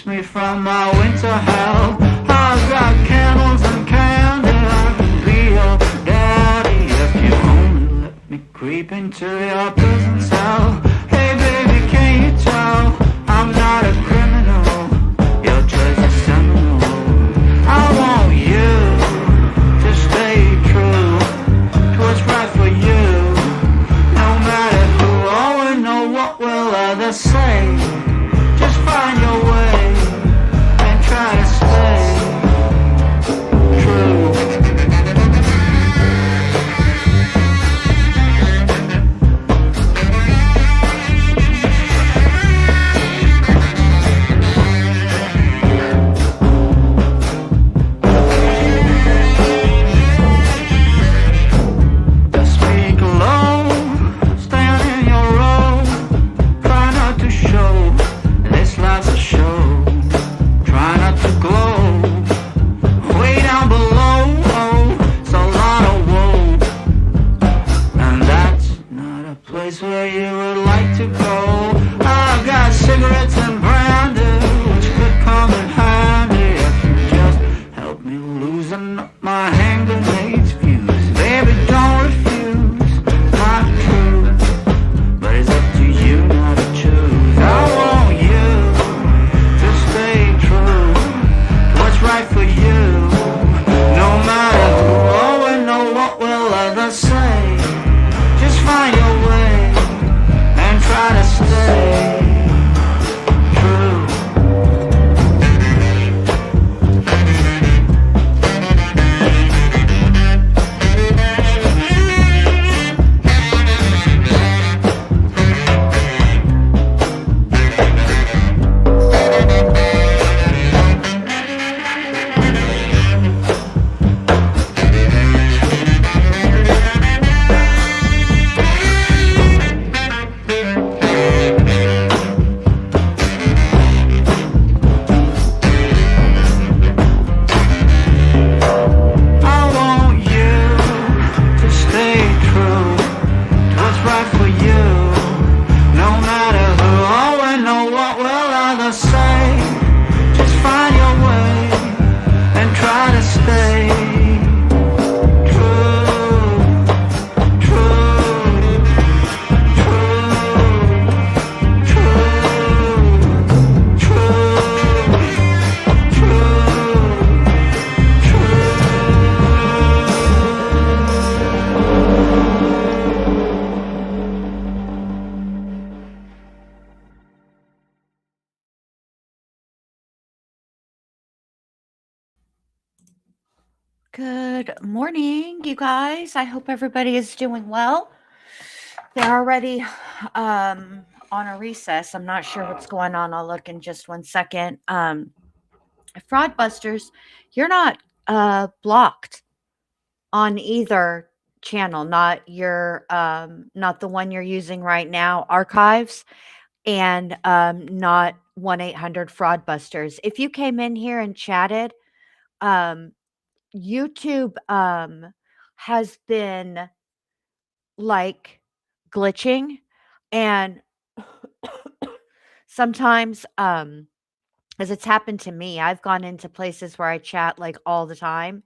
keeps me from my winter hell. I've got candles and candy, I can be your daddy if you only let me creep into your prison cell. Hey baby, can you tell I'm not a criminal? Your choice is seminal. I want you to stay true to what's right for you. No matter who or know what will others say, just find your way and try to stay true. Just speak low, stand in your row, try not to show this life's a show. Try not to glow way down below. Oh, it's a lot of woe, and that's not a place where you would like to go. I've got cigarettes and brandy, which could come in handy if you just help me loosen up my hand grenades fuse. Baby, don't refuse my truth, but it's up to you not to choose. I want you to stay true to what's right for you. No matter who or know what will others say, just find your way and try to stay true. I want you to stay true to what's right for you. No matter who or know what will others say, just find your way and try to stay true, true, true, true, true, Good morning, you guys. I hope everybody is doing well. They're already on a recess. I'm not sure what's going on. I'll look in just one second. Fraudbusters, you're not blocked on either channel, not the one you're using right now, archives, and not 1-800 Fraudbusters. If you came in here and chatted, um, YouTube has been like glitching, and sometimes as it's happened to me, I've gone into places where I chat like all the time,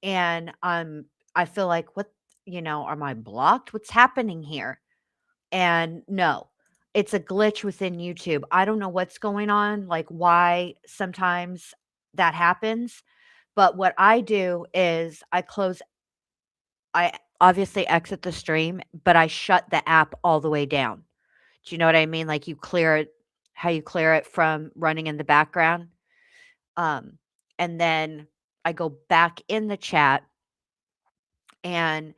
and I feel like, what, am I blocked? What's happening here? And no, it's a glitch within YouTube. I don't know what's going on, like why sometimes that happens. But what I do is I obviously exit the stream, but I shut the app all the way down. Do you know what I mean? Like how you clear it from running in the background. Um, and then I go back in the chat and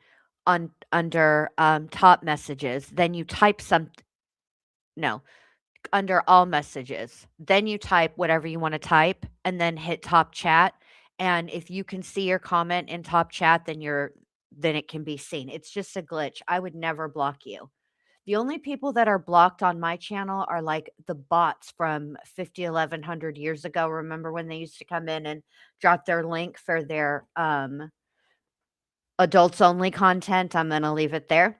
under top messages, then you type no, under all messages. Then you type whatever you want to type and then hit top chat. And if you can see your comment in top chat, then it can be seen. It's just a glitch. I would never block you. The only people that are blocked on my channel are like the bots from 50, 1100 years ago. Remember when they used to come in and drop their link for their adults only content? I'm going to leave it there.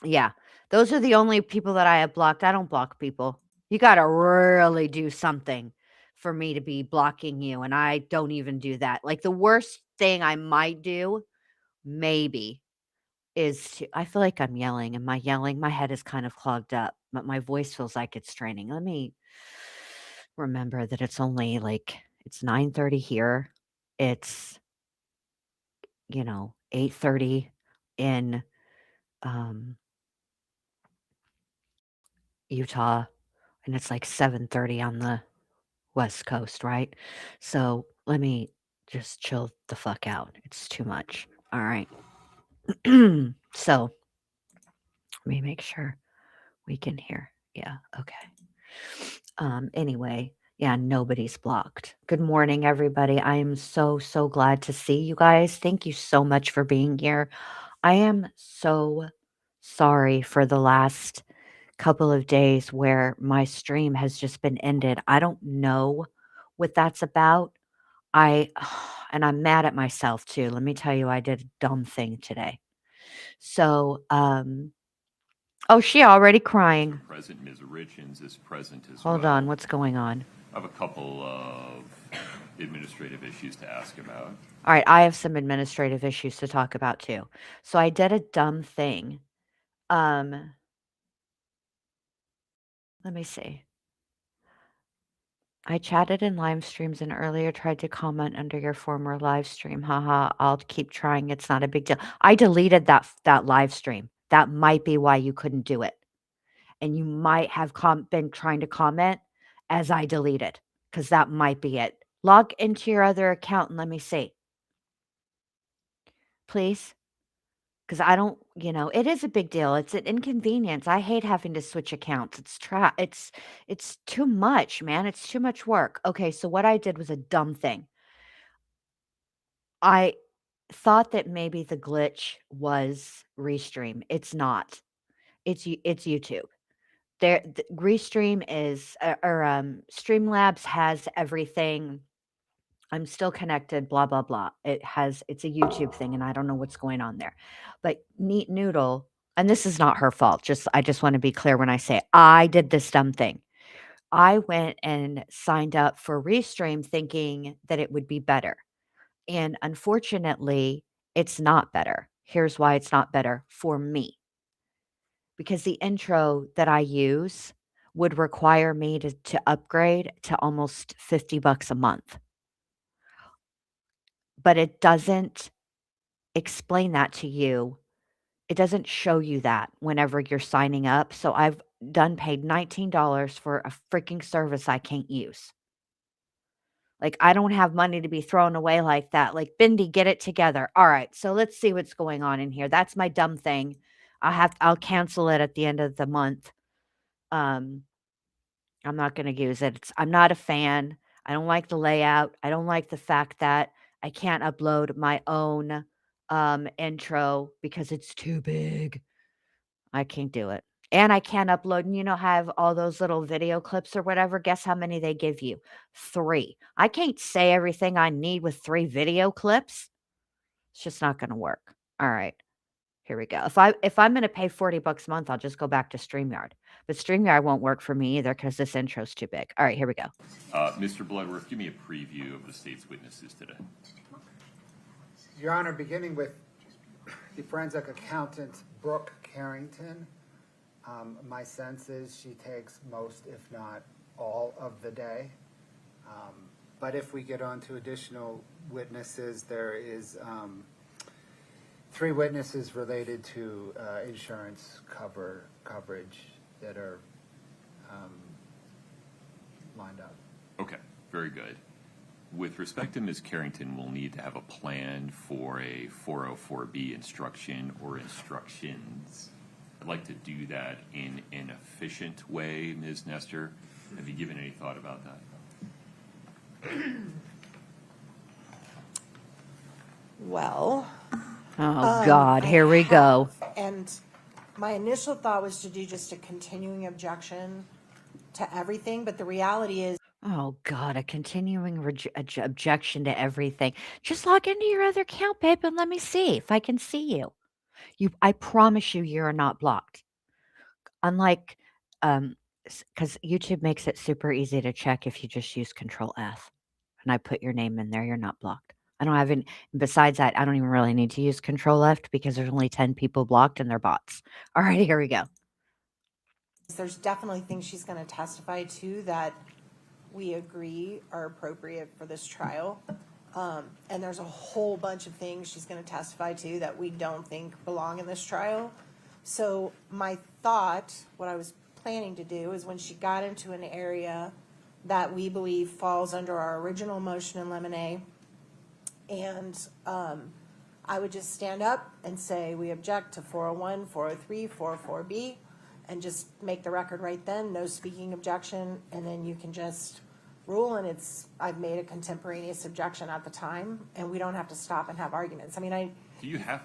Yeah. Those are the only people that I have blocked. I don't block people. You gotta really do something for me to be blocking you, and I don't even do that. Like, the worst thing I might do, maybe, is to I feel like I'm yelling. Am I yelling? My head is kind of clogged up, but my voice feels like it's straining. Let me remember that it's only, like it's 9:30 here. It's, 8:30 in, um, Utah, and it's, like, 7:30 on the West Coast, right? So, let me just chill the fuck out. It's too much. Alright. So, let me make sure we can hear. Yeah, okay. Anyway, yeah, nobody's blocked. Good morning, everybody. I am so, so glad to see you guys. Thank you so much for being here. I am so sorry for the last couple of days where my stream has just been ended. I don't know what that's about. I and I'm mad at myself too. Let me tell you, I did a dumb thing today. So, oh, she already crying. Present, Ms. Richins is present as Hold well. on, what's going on? I have a couple of administrative issues to ask about. All right, I have some administrative issues to talk about too. So I did a dumb thing. Um, let me see. I chatted in live streams and earlier tried to comment under your former live stream. Haha, I'll keep trying. It's not a big deal. I deleted that live stream. That might be why you couldn't do it. And you might have been trying to comment as I deleted, because that might be it. Log into your other account and let me see. Please. Because I don't, it is a big deal. It's an inconvenience. I hate having to switch accounts. It's too much, man. It's too much work. Okay, so what I did was a dumb thing. I thought that maybe the glitch was Restream. It's not. It's YouTube. Restream is or Streamlabs has everything. I'm still connected, blah blah blah. It's a YouTube thing, and I don't know what's going on there. But Neat Noodle, and this is not her fault. I just want to be clear when I say I did this dumb thing. I went and signed up for Restream thinking that it would be better. And unfortunately, it's not better. Here's why it's not better for me. Because the intro that I use would require me to upgrade to almost $50 a month. But it doesn't explain that to you. It doesn't show you that whenever you're signing up. So I've paid $19 for a freaking service I can't use. Like, I don't have money to be thrown away like that. Like, Bindi, get it together. All right, so let's see what's going on in here. That's my dumb thing. I'll cancel it at the end of the month. Um, I'm not gonna use it. I'm not a fan. I don't like the layout. I don't like the fact that I can't upload my own intro because it's too big. I can't do it. And I can't upload, and have all those little video clips or whatever. Guess how many they give you? 3. I can't say everything I need with 3 video clips. It's just not gonna work. All right. Here we go. If I'm gonna pay $40 a month, I'll just go back to StreamYard. But StreamYard won't work for me either because this intro's too big. All right, here we go. Mr. Bloodworth, give me a preview of the state's witnesses today. Your Honor, beginning with the forensic accountant, Brooke Carrington, my sense is she takes most, if not all, of the day. But if we get on to additional witnesses, there is 3 witnesses related to insurance coverage that are lined up. Okay, very good. With respect to Ms. Carrington, we'll need to have a plan for a 404B instruction or instructions. I'd like to do that in an efficient way, Ms. Nestor. Have you given any thought about that? Well, Oh God, here we go. and my initial thought was to do just a continuing objection to everything, but the reality is Oh God, a continuing objection to everything. Just log into your other account, babe, and let me see if I can see you. I promise you, you're not blocked. Unlike because YouTube makes it super easy to check if you just use Control F, and I put your name in there, you're not blocked. I don't have any besides that, I don't even really need to use Control F because there's only 10 people blocked and they're bots. Alright, here we go. There's definitely things she's going to testify to that we agree are appropriate for this trial. And there's a whole bunch of things she's going to testify to that we don't think belong in this trial. So my thought, what I was planning to do, is when she got into an area that we believe falls under our original motion in limine, and I would just stand up and say, we object to 401, 403, 404B, and just make the record right then, no speaking objection, and then you can just rule, and I've made a contemporaneous objection at the time, and we don't have to stop and have arguments. I mean, Do you have,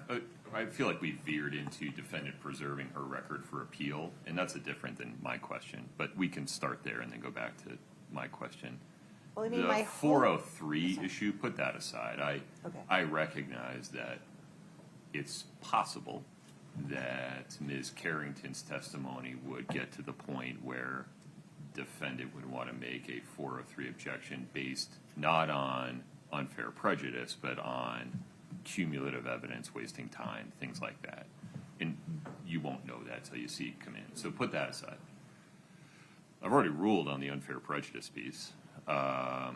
I feel like we veered into defendant preserving her record for appeal, and that's different than my question, but we can start there and then go back to my question. well, I mean, The my whole, 403 issue, put that aside. Okay. I recognize that it's possible that Ms. Carrington's testimony would get to the point where defendant would want to make a 403 objection based not on unfair prejudice, but on cumulative evidence, wasting time, things like that. And you won't know that till you see it come in. So put that aside. I've already ruled on the unfair prejudice piece. I've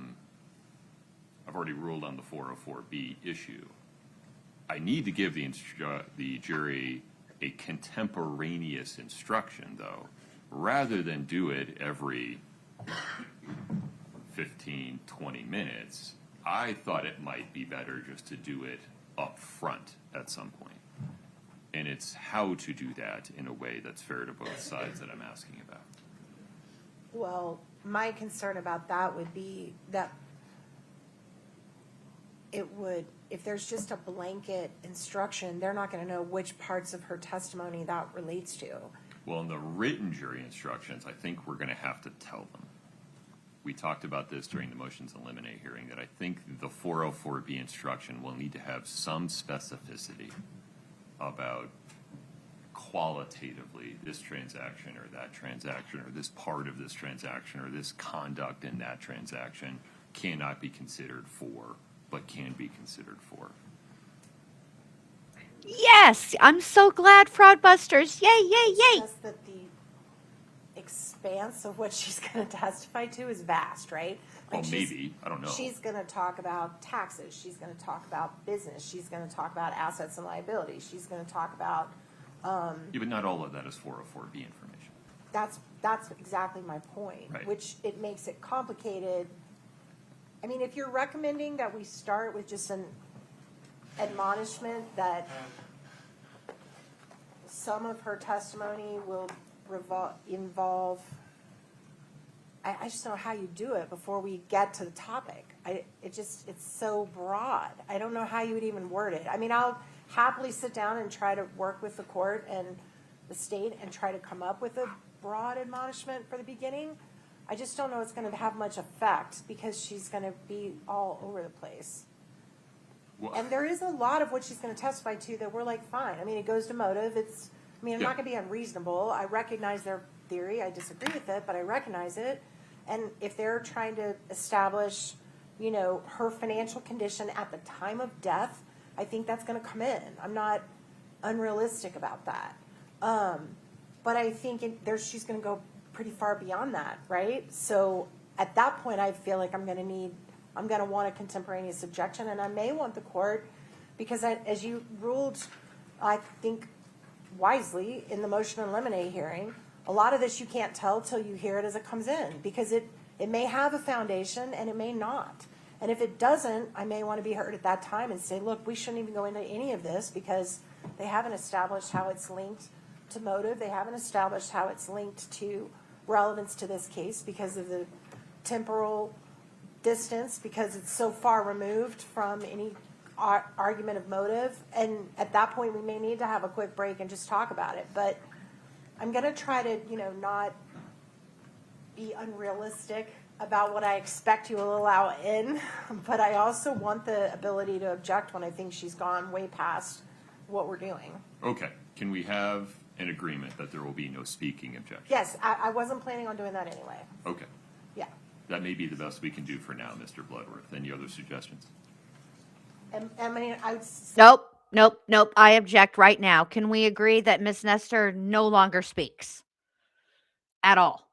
already ruled on the 404B issue. I need to give the jury a contemporaneous instruction, though, rather than do it every 15, 20 minutes. I thought it might be better just to do it up front at some point. And it's how to do that in a way that's fair to both sides that I'm asking about. well, my concern about that would be that it would, if there's just a blanket instruction, they're not going to know which parts of her testimony that relates to. Well, in the written jury instructions, I think we're going to have to tell them. We talked about this during the motions in limine hearing, that I think the 404B instruction will need to have some specificity about qualitatively this transaction or that transaction or this part of this transaction or this conduct in that transaction cannot be considered for, but can be considered for. Yes, I'm so glad, Fraudbusters. Yay, yay, yay. Just that the expanse of what she's going to testify to is vast, right? Well, Like maybe. I don't know. She's going to talk about taxes. She's going to talk about business. She's going to talk about assets and liabilities. She's going to talk about. Yeah, but not all of that is 404B information. That's exactly my point, Right. which it makes it complicated. I mean, if you're recommending that we start with just an admonishment that some of her testimony will involve, I just don't know how you do it before we get to the topic. It's so broad. I don't know how you would even word it. I mean, I'll happily sit down and try to work with the court and the state and try to come up with a broad admonishment for the beginning. I just don't know it's going to have much effect because she's going to be all over the place. Well, And there is a lot of what she's going to testify to that we're like, fine. I mean, it goes to motive. I'm Yeah. not going to be unreasonable. I recognize their theory. I disagree with it, but I recognize it. And if they're trying to establish, her financial condition at the time of death, I think that's going to come in. I'm not unrealistic about that. But I think she's going to go pretty far beyond that, right? So at that point, I feel like I'm going to want a contemporaneous objection, and I may want the court, because as you ruled, I think wisely in the motion in limine hearing, a lot of this you can't tell till you hear it as it comes in, because it may have a foundation and it may not. And if it doesn't, I may want to be heard at that time and say, look, we shouldn't even go into any of this because they haven't established how it's linked to motive. They haven't established how it's linked to relevance to this case because of the temporal distance, because it's so far removed from any argument of motive. And at that point, we may need to have a quick break and just talk about it. But I'm going to try to, not be unrealistic about what I expect you will allow in, but I also want the ability to object when I think she's gone way past what we're doing. okay. Can we have an agreement that there will be no speaking objection. Yes, I wasn't planning on doing that anyway. Okay. Yeah. That may be the best we can do for now, Mr. Bloodworth. Any other suggestions? And I mean, Nope, nope, nope. I object right now. Can we agree that Miss Nestor no longer speaks at all?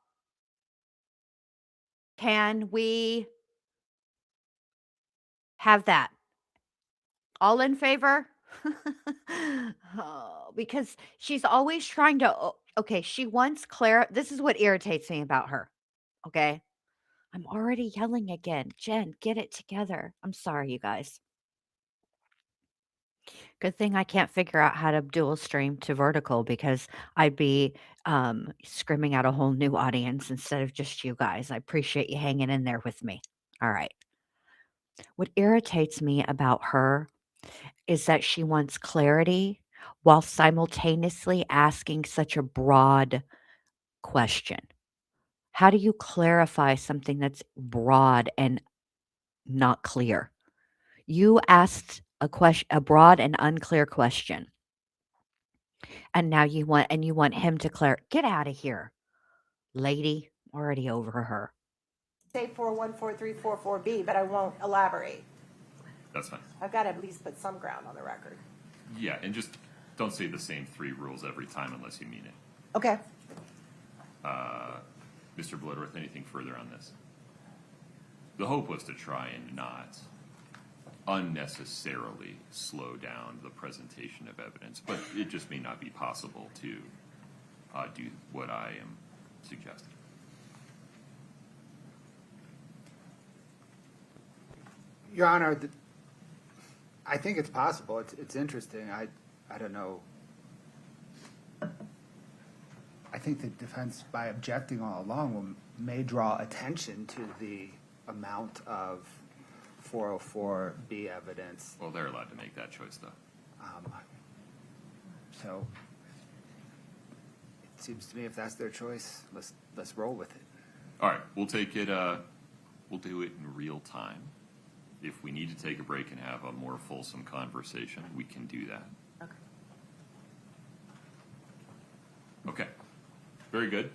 Can we have that? All in favor? Oh, because she's always trying to. Okay, she wants Clara. This is what irritates me about her. Okay. I'm already yelling again. Jen, get it together. I'm sorry, you guys. Good thing I can't figure out how to dual stream to vertical because I'd be screaming at a whole new audience instead of just you guys. I appreciate you hanging in there with me. All right. What irritates me about her is that she wants clarity while simultaneously asking such a broad question. How do you clarify something that's broad and not clear? You asked a broad and unclear question, and now you want him to get out of here, lady. Already over her. say 4143444B, but I won't elaborate. That's fine. I've got to at least put some ground on the record. Yeah, and just don't say the same 3 rules every time unless you mean it. Okay. Mr. Bloodworth, anything further on this? The hope was to try and not unnecessarily slow down the presentation of evidence, but it just may not be possible to do what I am suggesting. Your Honor, I think it's possible. It's interesting. I don't know. I think the defense, by objecting all along, may draw attention to the amount of 404B evidence. Well, they're allowed to make that choice, though. So it seems to me if that's their choice, let's roll with it. All right, we'll take it. We'll do it in real time. If we need to take a break and have a more fulsome conversation, we can do that. Okay. Okay. Very good.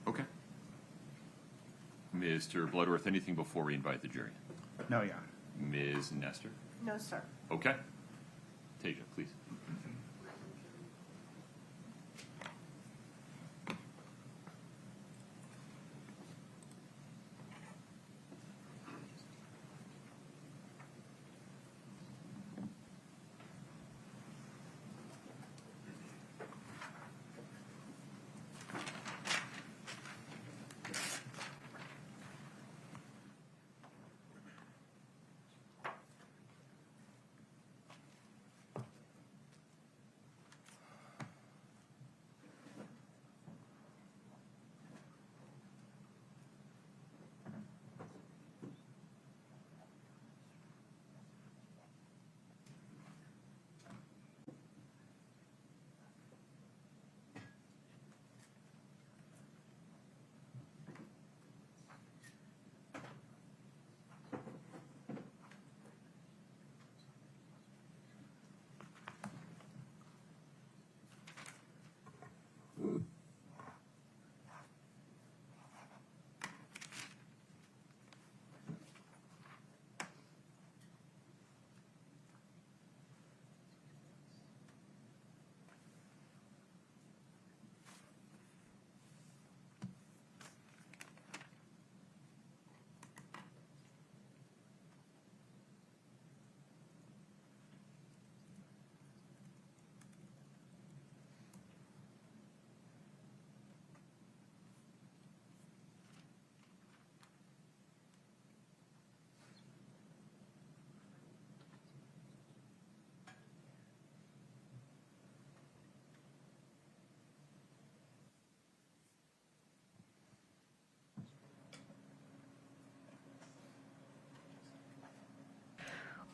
Okay. Mr. Bloodworth, anything before we invite the jury? No, Your Honor. Ms. Nestor? No, sir. Okay. Tasia, please.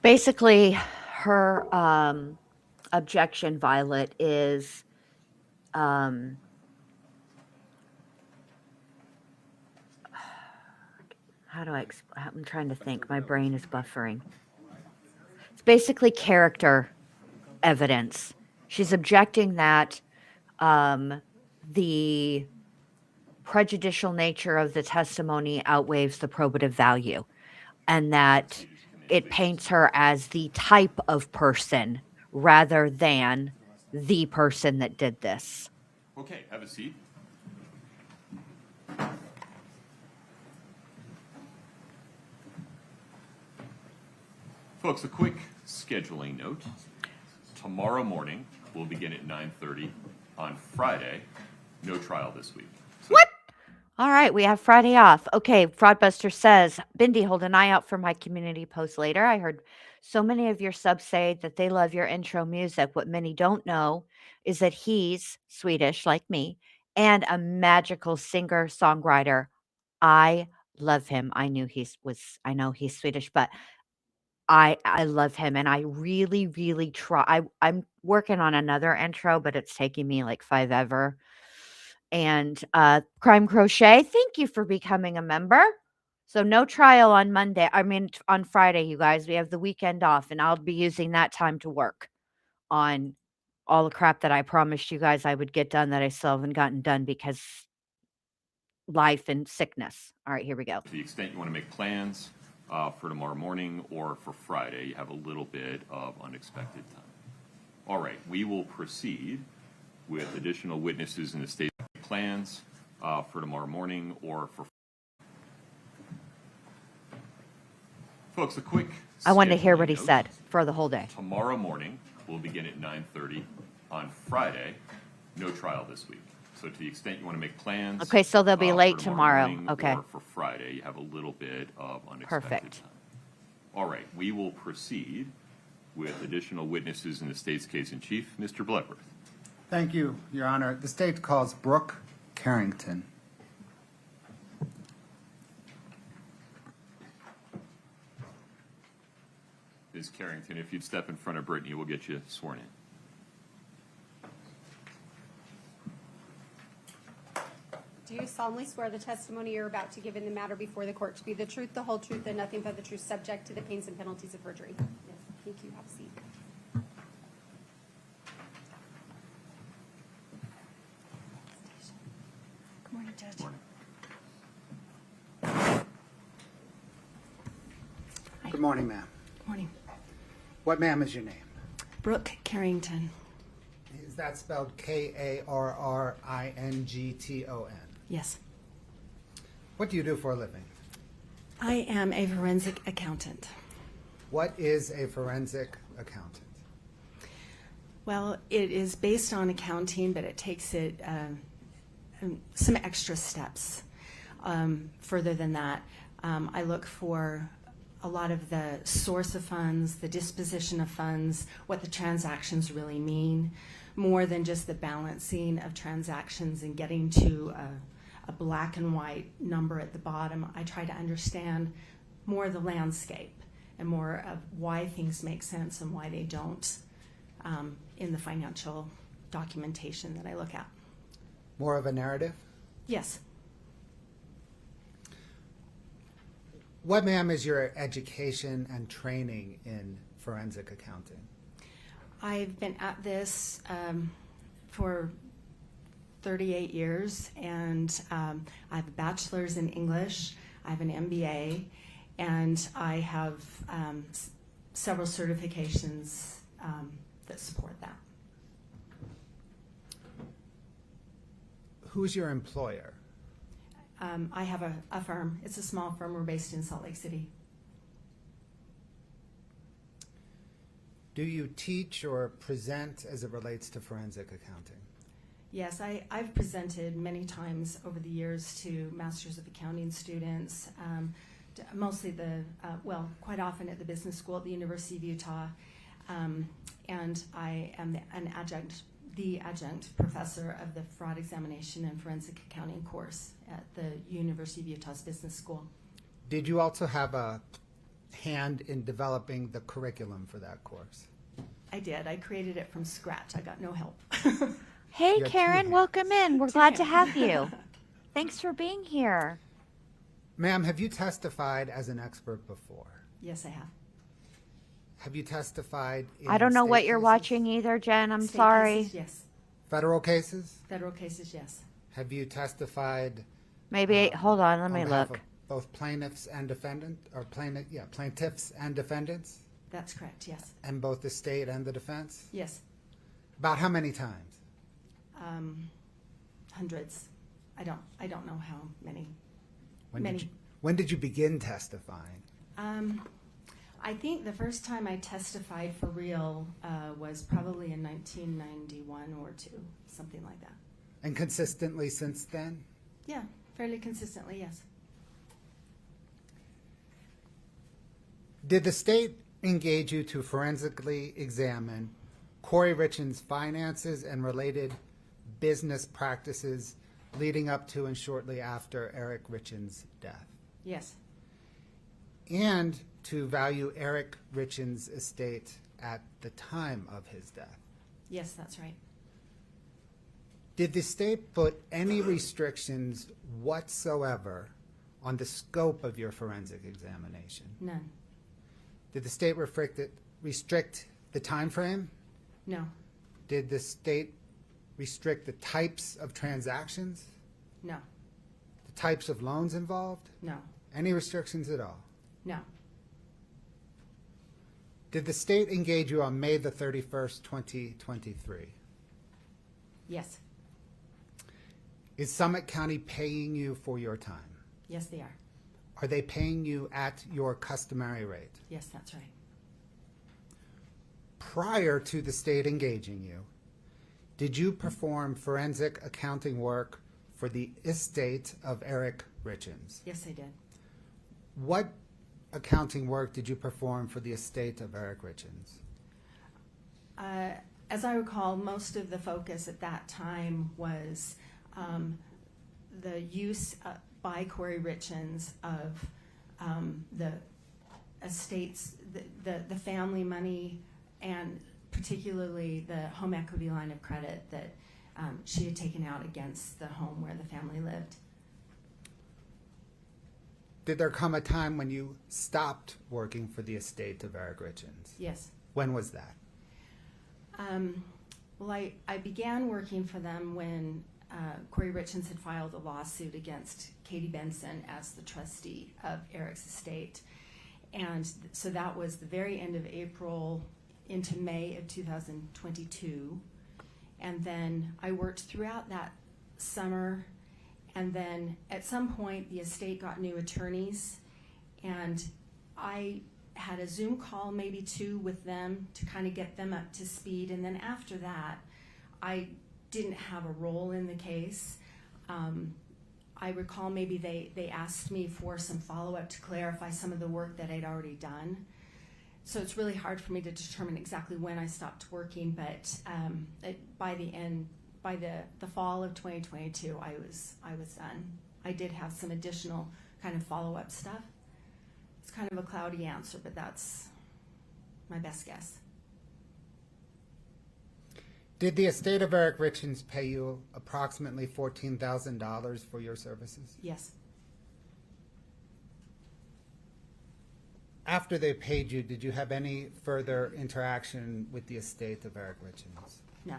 Basically, her objection, Violet, is how do I explain? I'm trying to think. My brain is buffering. It's basically character evidence. She's objecting that the prejudicial nature of the testimony outweighs the probative value, and that it paints her as the type of person rather than the person that did this. Okay, have a seat. Folks, a quick scheduling note. Tomorrow morning, we'll begin at 9:30. On Friday, no trial this week. What? All right, we have Friday off. Okay, Fraudbuster says, Bindi, hold an eye out for my community post later. I heard so many of your subs say that they love your intro music. What many don't know is that he's Swedish, like me, and a magical singer songwriter. I love him. I know he's Swedish, but I love him, and I really, really try. I'm working on another intro, but it's taking me like 5 ever. And Crime Crochet, thank you for becoming a member. So no trial on Monday. I mean on Friday, you guys. We have the weekend off, and I'll be using that time to work on all the crap that I promised you guys I would get done that I still haven't gotten done because life and sickness. All right, here we go. To the extent you want to make plans for tomorrow morning or for Friday, you have a little bit of unexpected time. All right, we will proceed with additional witnesses in the state plans for tomorrow morning or for folks. A quick. I wanted to hear scheduling what he note. said for the whole day. Tomorrow morning, we'll begin at 9:30. On Friday, no trial this week. So to the extent you want to make plans. Okay, so they'll be for late tomorrow. morning Okay. Or for Friday, you have a little bit of unexpected Perfect. time. All right, we will proceed with additional witnesses in the state's case in chief. Mr. Bloodworth. Thank you, Your Honor. The state calls Brooke Carrington. Ms. Carrington, if you'd step in front of Brittany, we'll get you sworn in. Do you solemnly swear the testimony you're about to give in the matter before the court to be the truth, the whole truth, and nothing but the truth, subject to the pains and penalties of perjury? Yes. Thank you. Have a seat. Good morning, Judge. Good morning, ma'am. Good morning. What, ma'am, is your name? Brooke Carrington. Is that spelled Karrington? Yes. What do you do for a living? I am a forensic accountant. What is a forensic accountant? Well, it is based on accounting, but it takes it some extra steps further than that. I look for a lot of the source of funds, the disposition of funds, what the transactions really mean, more than just the balancing of transactions and getting to a black and white number at the bottom. I try to understand more of the landscape and more of why things make sense and why they don't in the financial documentation that I look at. More of a narrative? Yes. What, ma'am, is your education and training in forensic accounting? I've been at this for 38 years, and I have a bachelor's in English, I have an MBA, and I have several certifications that support that. Who's your employer? I have a firm. It's a small firm. We're based in Salt Lake City. Do you teach or present as it relates to forensic accounting? Yes, I've presented many times over the years to Masters of Accounting students, mostly quite often at the business school at the University of Utah, and I am the adjunct professor of the Fraud Examination and Forensic Accounting course at the University of Utah's Business School. Did you also have a hand in developing the curriculum for that course? I did. I created it from scratch. I got no help. Hey, You're Karen, too- welcome in. We're glad to have you. Thanks for being here. Ma'am, have you testified as an expert before? Yes, I have. Have you testified in I don't know state what you're cases? watching either, Jen. I'm State sorry. cases, yes. Federal cases? Federal cases, yes. Have you testified Maybe, hold on, let me behalf look. of both plaintiffs and plaintiffs and defendants, That's correct, yes. and both the state and the defense? Yes. About how many times? Hundreds. I don't know how many. When did you begin testifying? I think the first time I testified for real was probably in 1991 or two, something like that. And consistently since then? Yeah, fairly consistently, yes. Did the state engage you to forensically examine Kouri Richins' finances and related business practices leading up to and shortly after Eric Richins' death? Yes. And to value Eric Richins' estate at the time of his death? Yes, that's right. Did the state put any restrictions whatsoever on the scope of your forensic examination? None. Did the state restrict the time frame? No. Did the state restrict the types of transactions? No. The types of loans involved? No. Any restrictions at all? No. Did the state engage you on May the 31st, 2023? Yes. Is Summit County paying you for your time? Yes, they are. Are they paying you at your customary rate? Yes, that's right. Prior to the state engaging you, did you perform forensic accounting work for the estate of Eric Richins? Yes, I did. What accounting work did you perform for the estate of Eric Richins? As I recall, most of the focus at that time was the use by Kouri Richins of the estates, the family money, and particularly the home equity line of credit that she had taken out against the home where the family lived. Did there come a time when you stopped working for the estate of Eric Richins? Yes. When was that? Well, I began working for them when Kouri Richins had filed a lawsuit against Katie Benson as the trustee of Eric's estate. And so that was the very end of April into May of 2022. And then I worked throughout that summer. And then at some point, the estate got new attorneys. And I had a Zoom call, maybe two, with them to kind of get them up to speed. And then after that, I didn't have a role in the case. I recall maybe they asked me for some follow-up to clarify some of the work that I'd already done. So it's really hard for me to determine exactly when I stopped working, but by the fall of 2022, I was done. I did have some additional kind of follow-up stuff. It's kind of a cloudy answer, but that's my best guess. Did the estate of Eric Richins pay you approximately $14,000 for your services? Yes. After they paid you, did you have any further interaction with the estate of Eric Richins? No.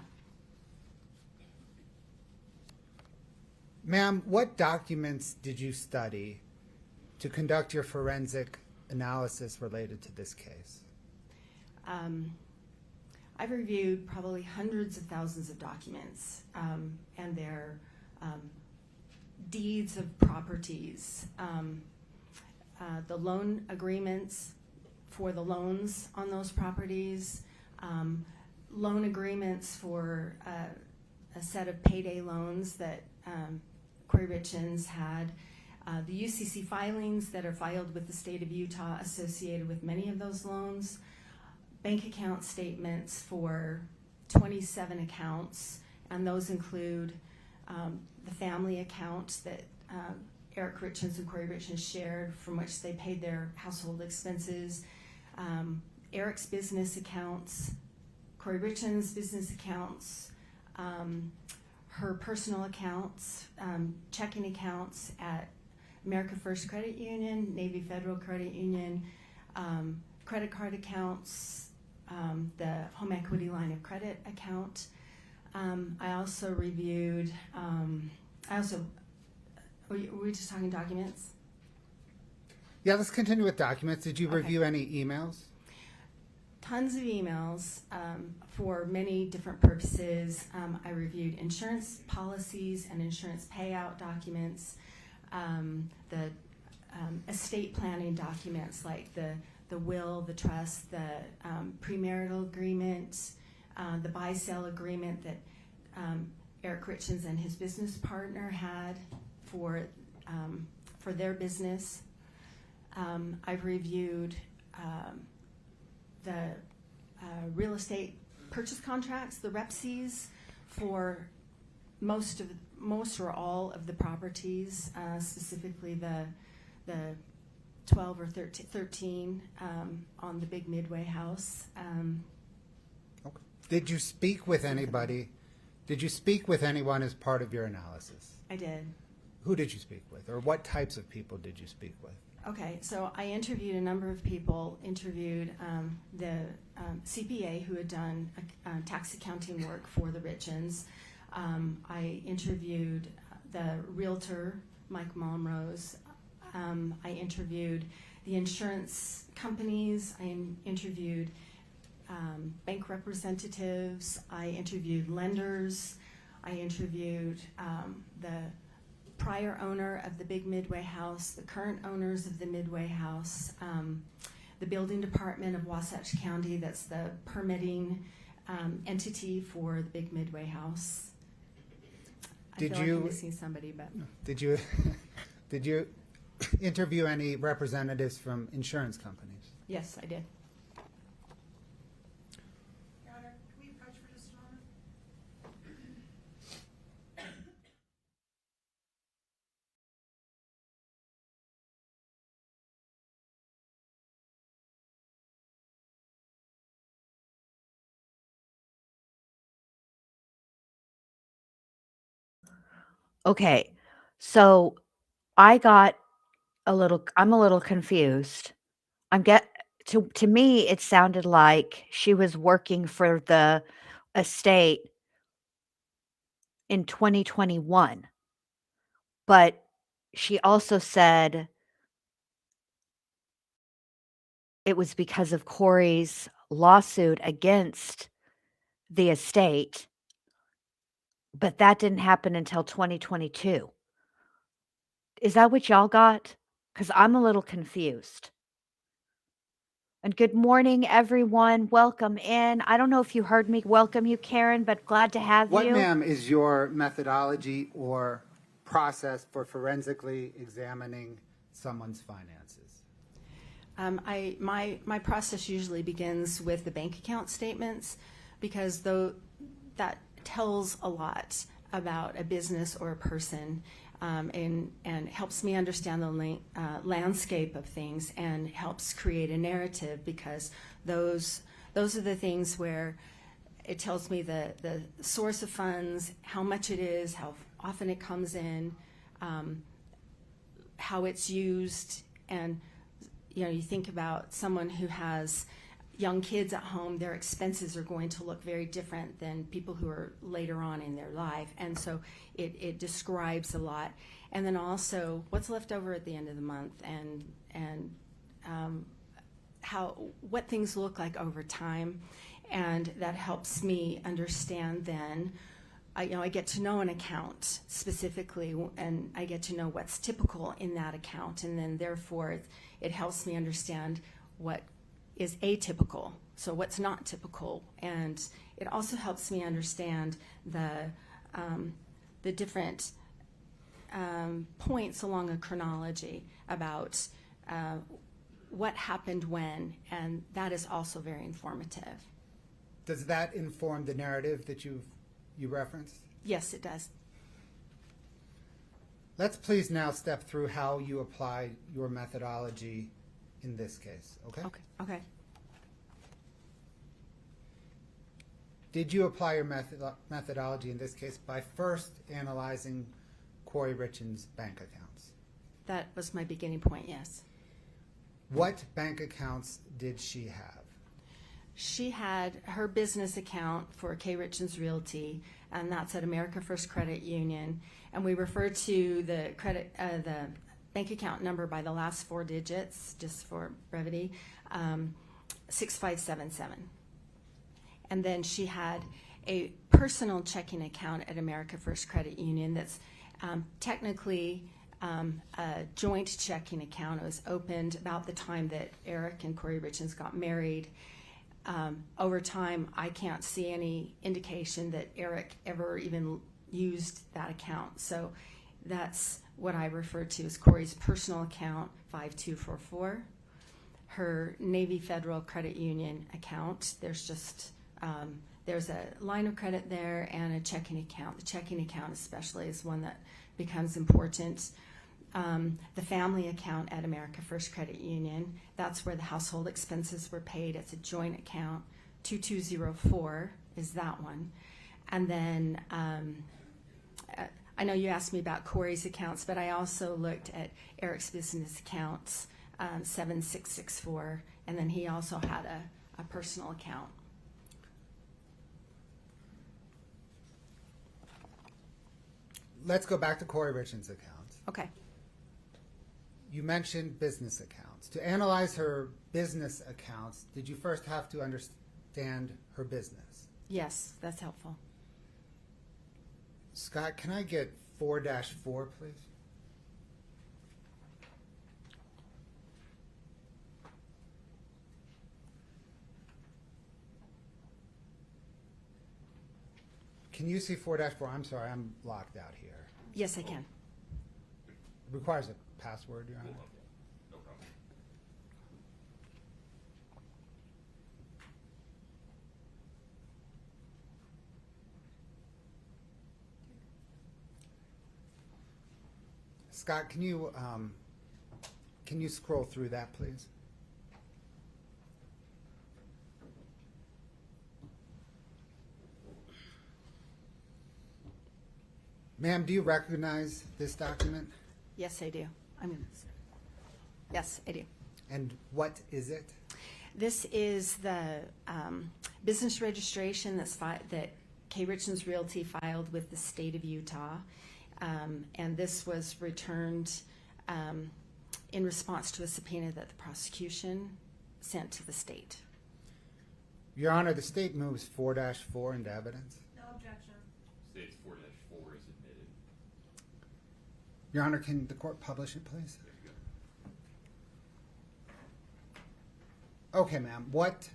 Ma'am, what documents did you study to conduct your forensic analysis related to this case? I've reviewed probably hundreds of thousands of documents, and their deeds of properties, the loan agreements for the loans on those properties, loan agreements for a set of payday loans that Kouri Richins had, the UCC filings that are filed with the state of Utah associated with many of those loans, bank account statements for 27 accounts, and those include the family account that Eric Richins and Kouri Richins shared, from which they paid their household expenses, Eric's business accounts, Kouri Richins' business accounts, her personal accounts, checking accounts at America First Credit Union, Navy Federal Credit Union, credit card accounts, the home equity line of credit account. I also reviewed, were we just talking documents? Yeah, let's continue with documents. Did you Okay. review any emails? Tons of emails for many different purposes. I reviewed insurance policies and insurance payout documents, the estate planning documents like the will, the trust, the premarital agreement, the buy-sale agreement that Eric Richins and his business partner had for their business. I've reviewed the real estate purchase contracts, the REPSIs, for most or all of the properties, specifically the 12 or 13 on the big Midway house. Okay. Did you speak with anybody? Did you speak with anyone as part of your analysis? I did. Who did you speak with, or what types of people did you speak with? Okay, so I interviewed a number of people. Interviewed the CPA who had done tax accounting work for the Richins. I interviewed the realtor, Mike Momrose. I interviewed the insurance companies. I interviewed bank representatives. I interviewed lenders. I interviewed the prior owner of the big Midway house, the current owners of the Midway house, the building department of Wasatch County, that's the permitting entity for the big Midway house. I Did feel like you- I'm missing somebody, but Did you did you interview any representatives from insurance companies? yes, I did. Your Honor, can we approach for just a moment? Okay. So I'm a little confused. To me, it sounded like she was working for the estate in 2021, but she also said it was because of Kouri's lawsuit against the estate, but that didn't happen until 2022. Is that what y'all got? Because I'm a little confused. And good morning, everyone. Welcome in. I don't know if you heard me welcome you, Karen, but glad to have What, you. ma'am, is your methodology or process for forensically examining someone's finances? My process usually begins with the bank account statements because that tells a lot about a business or a person, and helps me understand the landscape of things and helps create a narrative, because those are the things where it tells me the source of funds, how much it is, how often it comes in, how it's used. And you think about someone who has young kids at home, their expenses are going to look very different than people who are later on in their life. And so it describes a lot. And then also what's left over at the end of the month, and what things look like over time. And that helps me understand then. I get to know an account specifically, and I get to know what's typical in that account, and then therefore it helps me understand what is atypical, so what's not typical. And it also helps me understand the different points along a chronology about what happened when, and that is also very informative. Does that inform the narrative that you referenced? Yes, it does. Let's please now step through how you apply your methodology in this case, okay? Okay. Did you apply your methodology in this case by first analyzing Kouri Richins' bank accounts? That was my beginning point, yes. What bank accounts did she have? She had her business account for K. Richins Realty, and that's at America First Credit Union. And we refer to the the bank account number by the last four digits, just for brevity, 6577. And then she had a personal checking account at America First Credit Union that's technically a joint checking account. It was opened about the time that Eric and Kouri Richins got married. Over time, I can't see any indication that Eric ever even used that account. So that's what I refer to as Kouri's personal account, 5244. Her Navy Federal Credit Union account, there's just, there's a line of credit there and a checking account. The checking account especially is one that becomes important. The family account at America First Credit Union, that's where the household expenses were paid. It's a joint account. 2204 is that one. And then I know you asked me about Kouri's accounts, but I also looked at Eric's business accounts, 7664, and then he also had a personal account. Let's go back to Kouri Richins' accounts. Okay. You mentioned business accounts. To analyze her business accounts, did you first have to understand her business? Yes, that's helpful. Scott, can I get 4-4, please? Can you see 4-4? I'm sorry, I'm locked out here. Yes, I can. It requires a password, Your Honor. No problem. Scott, can you scroll through that, please? Ma'am, do you recognize this document? Yes, I do. Yes, I do. And what is it? This is the business registration that K. Richins Realty filed with the state of Utah. And this was returned in response to a subpoena that the prosecution sent to the state. Your Honor, the state moves 4-4 into evidence. No objection. States 4-4 is admitted. Your Honor, can the court publish it, please? There you go. Okay, ma'am. What,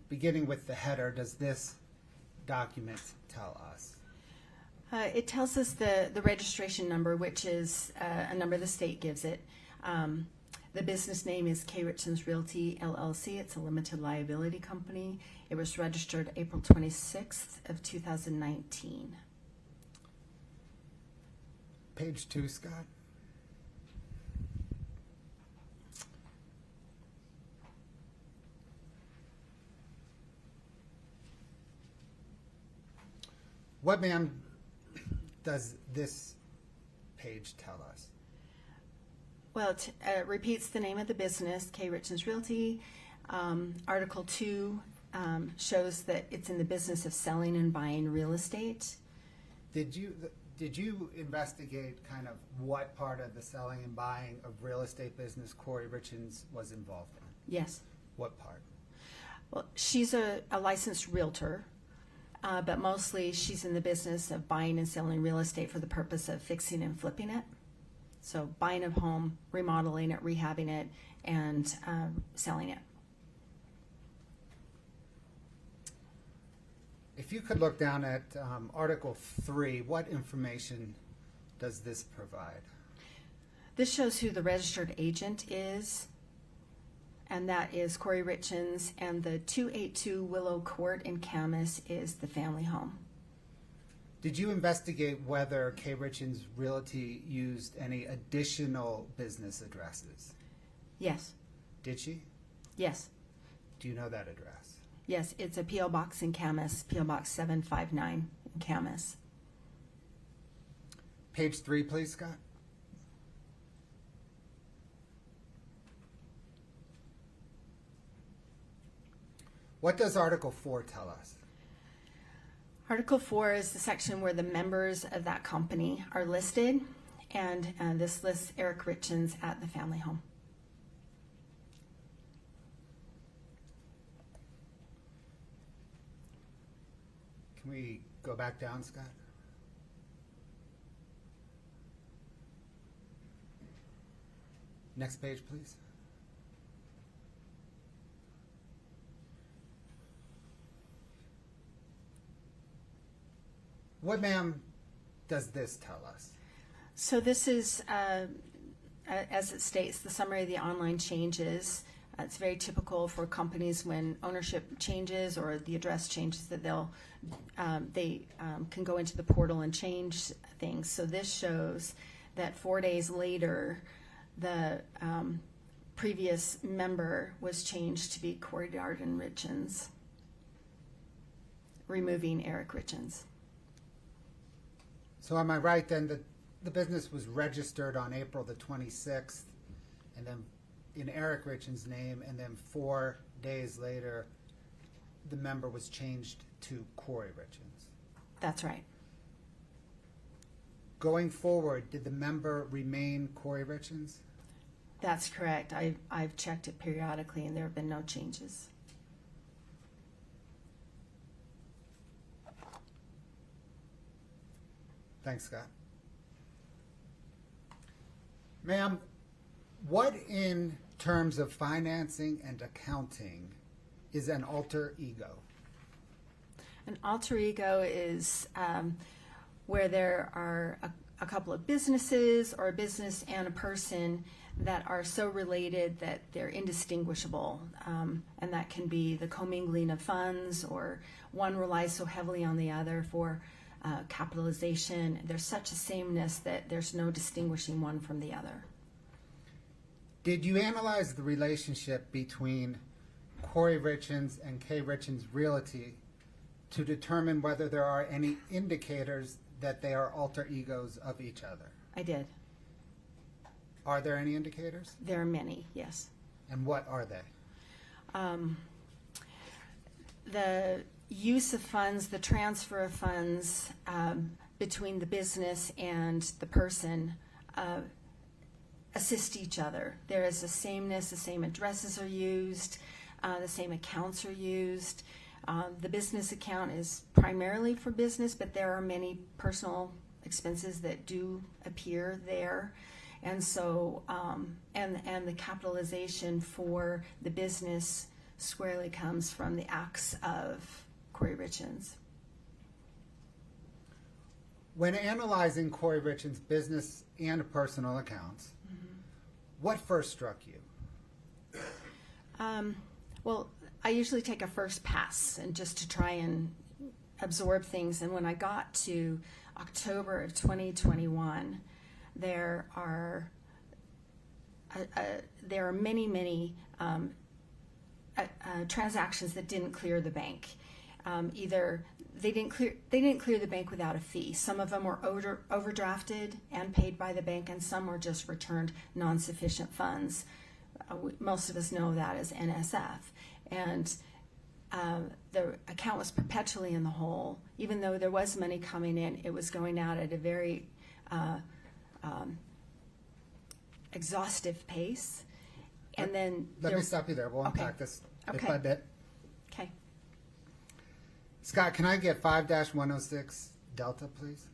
beginning with the header, does this document tell us? It tells us the registration number, which is a number the state gives it. The business name is K. Richins Realty, LLC. It's a limited liability company. It was registered April 26th of 2019. Page 2, Scott. What, ma'am, does this page tell us? Well, it repeats the name of the business, K. Richins Realty. Article 2 shows that it's in the business of selling and buying real estate. Did you investigate kind of what part of the selling and buying of real estate business Kouri Richins was involved in? Yes. What part? Well, she's a licensed realtor, but mostly she's in the business of buying and selling real estate for the purpose of fixing and flipping it. So buying a home, remodeling it, rehabbing it, and selling it. If you could look down at Article 3, what information does this provide? This shows who the registered agent is, and that is Kouri Richins, and the 282 Willow Court in Camas is the family home. Did you investigate whether K. Richins Realty used any additional business addresses? Yes. Did she? Yes. Do you know that address? Yes, it's a P.O. Box in Camas, P.O. Box 759 in Camas. Page 3, please, Scott. What does Article 4 tell us? Article 4 is the section where the members of that company are listed, and this lists Eric Richins at the family home. Can we go back down, Scott? Next page, please. What, ma'am, does this tell us? So this is, as it states, the summary of the online changes. It's very typical for companies when ownership changes or the address changes that they can go into the portal and change things. So this shows that 4 days later, the previous member was changed to be Kouri Richins, removing Eric Richins. So am I right then that the business was registered on April the 26th and then in Eric Richins' name, and then 4 days later the member was changed to Kouri Richins? That's right. Going forward, did the member remain Kouri Richins? That's correct. I've checked it periodically and there have been no changes. Thanks, Scott. Ma'am, what in terms of financing and accounting is an alter ego? An alter ego is where there are a couple of businesses or a business and a person that are so related that they're indistinguishable. And that can be the commingling of funds, or one relies so heavily on the other for capitalization. There's such a sameness that there's no distinguishing one from the other. Did you analyze the relationship between Kouri Richins and K. Richins Realty to determine whether there are any indicators that they are alter egos of each other? I did. Are there any indicators? There are many, yes. And what are they? The use of funds, the transfer of funds between the business and the person assist each other. There is a sameness, the same addresses are used, the same accounts are used. The business account is primarily for business, but there are many personal expenses that do appear there. And so, and the capitalization for the business squarely comes from the acts of Kouri Richins. When analyzing Kouri Richins' business and personal accounts, what first struck you? Well, I usually take a first pass and just to try and absorb things. And when I got to October of 2021, there are many transactions that didn't clear the bank. Either they didn't clear the bank without a fee. Some of them were overdrafted and paid by the bank, and some were just returned non-sufficient funds. Most of us know that as NSF. And the account was perpetually in the hole. Even though there was money coming in, it was going out at a very exhaustive pace. And then Let me stop you there. We'll unpack this bit by bit. Okay. Scott, can I get 5-106 Delta, please?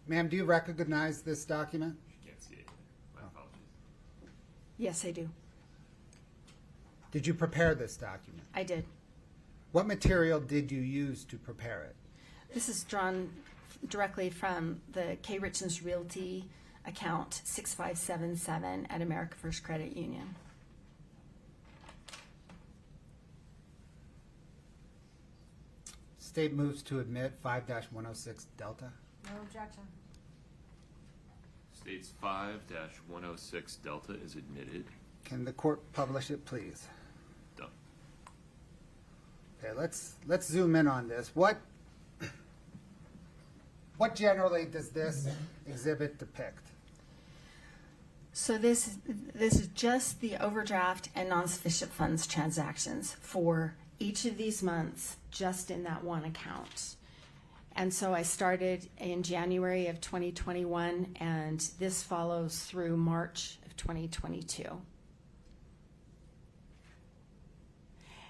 Ma'am, do you recognize this document? Can't see it. My apologies. Yes, I do. Did you prepare this document? I did. What material did you use to prepare it? This is drawn directly from the K. Richins Realty account 6577 at America First Credit Union. State moves to admit 5-106 Delta. No objection. States 5-106 Delta is admitted. Can the court publish it, please? Done. Okay, let's zoom in on this. What generally does this exhibit depict? So this is just the overdraft and non-sufficient funds transactions for each of these months, just in that one account. And so I started in January of 2021, and this follows through March of 2022.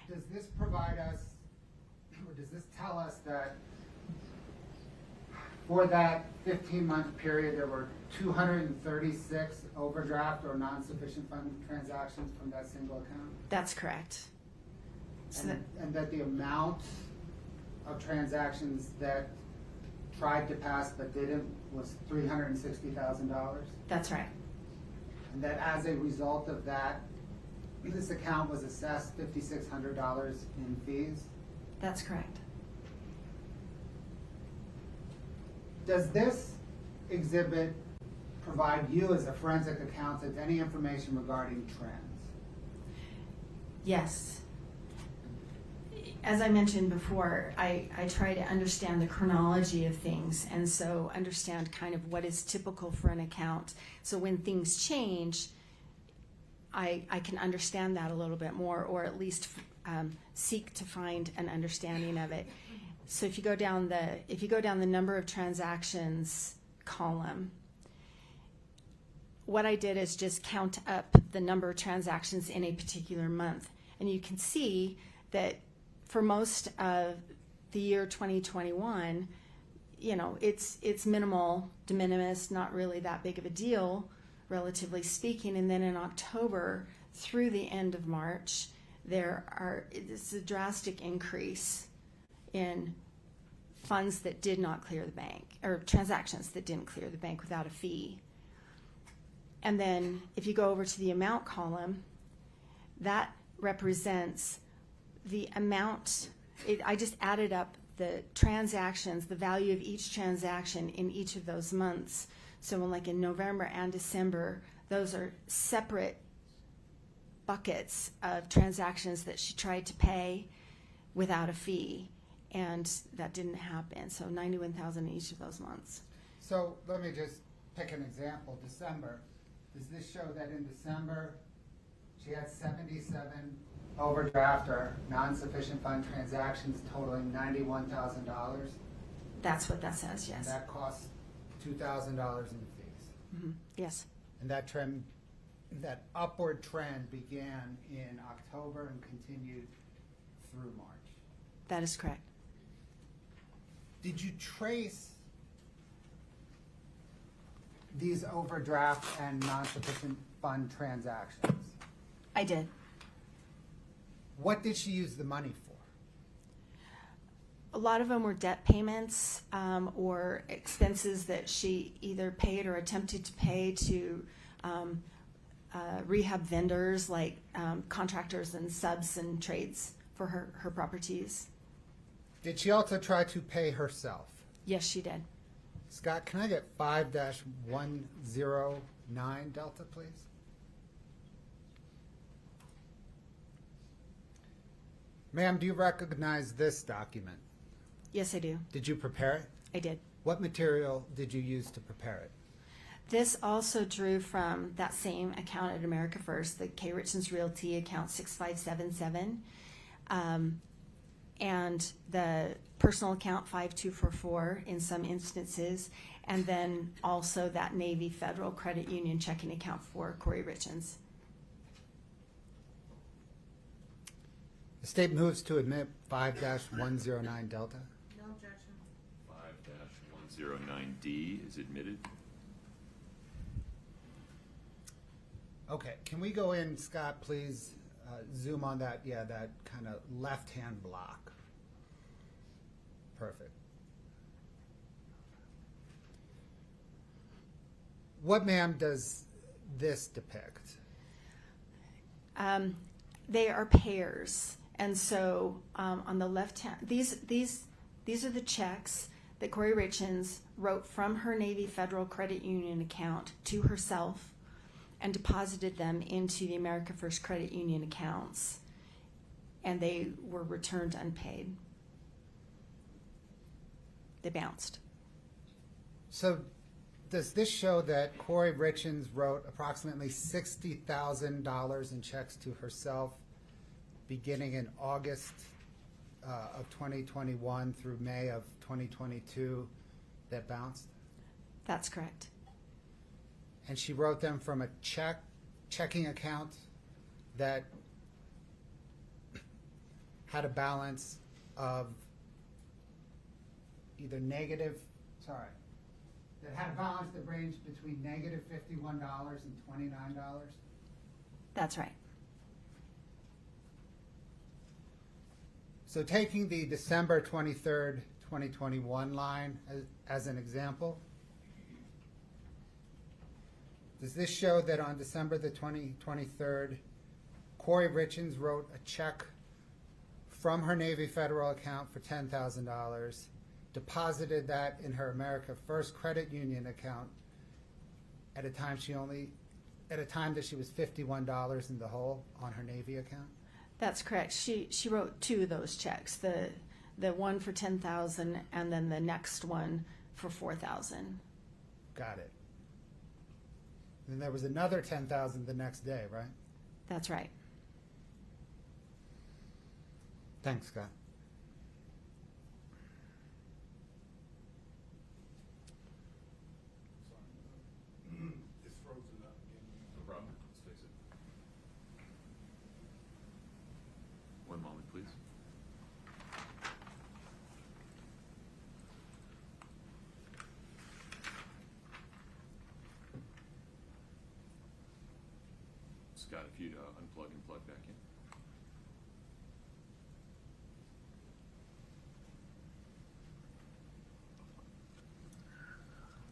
Does this provide us, or does this tell us that for that 15-month period, there were 236 overdraft or non-sufficient fund transactions from that single account? That's correct. So And that the amount of transactions that tried to pass but didn't was $360,000? that's right. And that as a result of that, this account was assessed $5,600 in fees? That's correct. Does this exhibit provide you as a forensic accountant any information regarding trends? Yes. As I mentioned before, I try to understand the chronology of things, and so understand kind of what is typical for an account. So when things change, I can understand that a little bit more, or at least seek to find an understanding of it. So if you go down the number of transactions column, what I did is just count up the number of transactions in a particular month, and you can see that for most of the year 2021, it's minimal, de minimis, not really that big of a deal, relatively speaking. And then in October through the end of March, it's a drastic increase in funds that did not clear the bank, or transactions that didn't clear the bank without a fee. And then if you go over to the amount column, that represents the amount. I just added up the transactions, the value of each transaction in each of those months. So in November and December, those are separate buckets of transactions that she tried to pay without a fee, and that didn't happen. So $91,000 in each of those months. So let me just pick an example. December. Does this show that in December she had 77 overdraft or non-sufficient fund transactions totaling $91,000? That's what that says, yes. And that costs $2,000 in fees. Mm-hmm. Yes. And that upward trend began in October and continued through March. That is correct. Did you trace these overdraft and non-sufficient fund transactions? I did. What did she use the money for? A lot of them were debt payments or expenses that she either paid or attempted to pay to rehab vendors, like contractors and subs and trades for her properties. Did she also try to pay herself? Yes, she did. Scott, can I get 5-109 Delta, please? Ma'am, do you recognize this document? Yes, I do. Did you prepare it? I did. What material did you use to prepare it? This also drew from that same account at America First, the Kouri Richins Realty account 6577, and the personal account 5244 in some instances, and then also that Navy Federal Credit Union checking account for Kouri Richins. The state moves to admit 5-109 Delta. No objection. 5-109D is admitted. Okay, can we go in, Scott, please, zoom on that, that kind of left-hand block. Perfect. What, ma'am, does this depict? They are pairs, and so on the left hand, these are the checks that Kouri Richins wrote from her Navy Federal Credit Union account to herself and deposited them into the America First Credit Union accounts, and they were returned unpaid. They bounced. So does this show that Kouri Richins wrote approximately $60,000 in checks to herself beginning in August of 2021 through May of 2022 that bounced? That's correct. And she wrote them from a checking account that had a balance of either that had a balance that ranged between negative $51 and $29. That's right. So taking the December 23rd, 2021 line as an example, does this show that on December the 23rd, Kouri Richins wrote a check from her Navy Federal account for $10,000, deposited that in her America First Credit Union account at a time that she was $51 in the hole on her Navy account? That's correct. She wrote two of those checks. The one for $10,000 and then the next one for $4,000. Got it. And there was another $10,000 the next day, right? That's right. Thanks, Scott. It's frozen up again. No problem. Let's fix it. One moment, please. Scott, if you'd unplug and plug back in.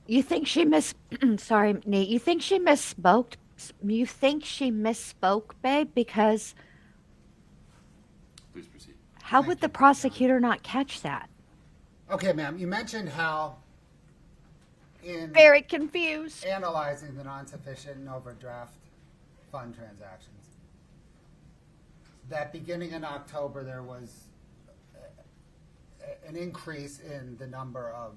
You think she sorry, Nate, you think she misspoke? You think she misspoke, babe? Because Please proceed. how Thank would the you. prosecutor not catch that? Okay, ma'am, you mentioned how in Very confused. analyzing the non-sufficient and overdraft fund transactions, that beginning in October there was an increase in the number of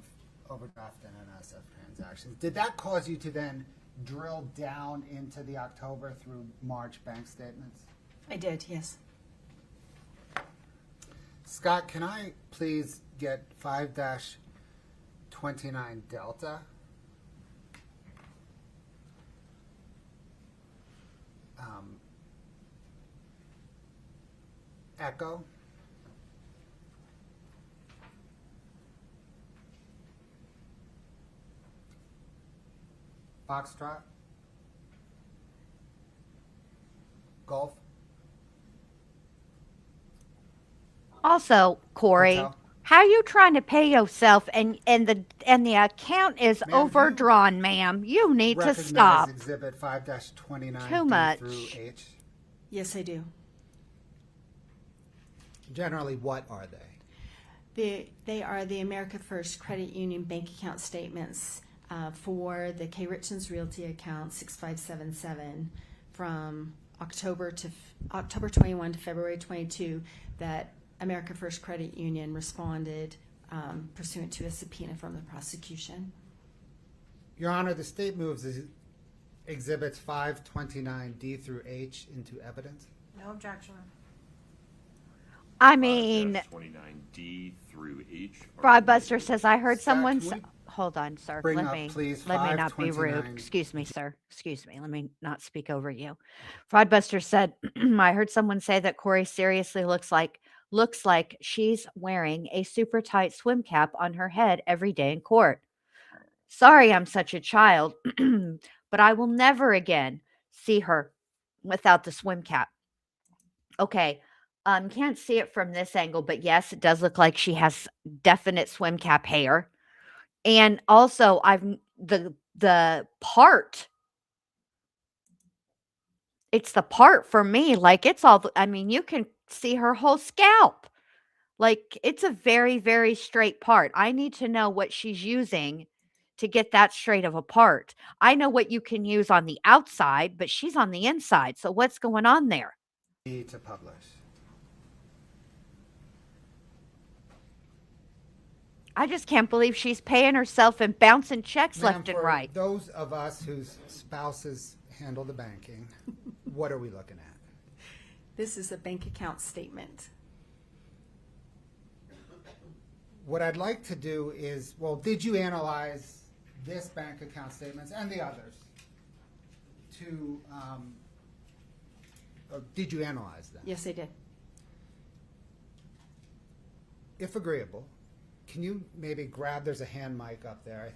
overdraft and NSF transactions. Did that cause you to then drill down into the October through March bank statements? I did, yes. Scott, can I please get 5-29 Delta? Echo. Foxtrot. Golf. Also, Kouri, Hotel. how are you trying to pay yourself and the account is Ma'am, you overdrawn, ma'am? You need to Recognize stop. Exhibit 5-29 Too D much. through H. Yes, I do. Generally, what are they? They are the America First Credit Union bank account statements for the K. Richins Realty account 6577 from October 21 to February 22 that America First Credit Union responded pursuant to a subpoena from the prosecution. Your Honor, the state moves exhibits 529 D through H into evidence. No objection. I mean, 29D through H. Fraudbuster says I heard Scott, someone. can we Hold on, sir. bring Let up, me please, let me not be rude. 529. Excuse me, sir. Excuse me. Let me not speak over you. Fraudbuster said I heard someone say that Kouri seriously looks like she's wearing a super tight swim cap on her head every day in court. Sorry, I'm such a child, but I will never again see her without the swim cap. Okay. Can't see it from this angle, but yes, it does look like she has definite swim cap hair. And also the part, it's the part for me, like it's all, I mean, you can see her whole scalp. Like it's a very, very straight part. I need to know what she's using to get that straight of a part. I know what you can use on the outside, but she's on the inside. So what's going on there? B to publish. I just can't believe she's paying herself and bouncing checks Ma'am, left and for right. those of us whose spouses handle the banking, what are we looking at? This is a bank account statement. What I'd like to do is, well, did you analyze this bank account statements and the others to, or did you analyze them? Yes, I did. If agreeable, can you maybe grab, there's a hand mic up there.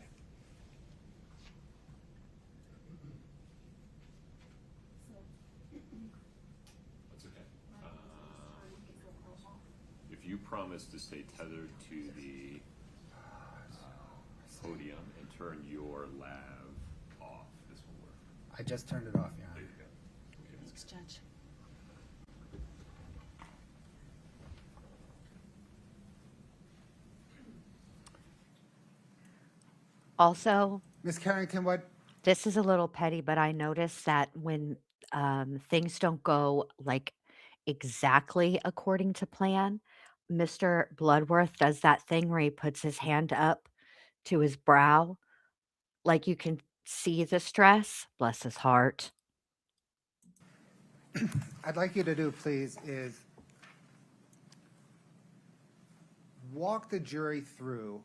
That's okay. If you promise to stay tethered to the podium and turn your lav off, this will work. I just turned it off, Your There Honor. you go. Thanks, Judge. Also, Ms. Carrington, what, this is a little petty, but I noticed that when things don't go like exactly according to plan, Mr. Bloodworth does that thing where he puts his hand up to his brow, like you can see the stress. Bless his heart. I'd like you to do, please, is walk the jury through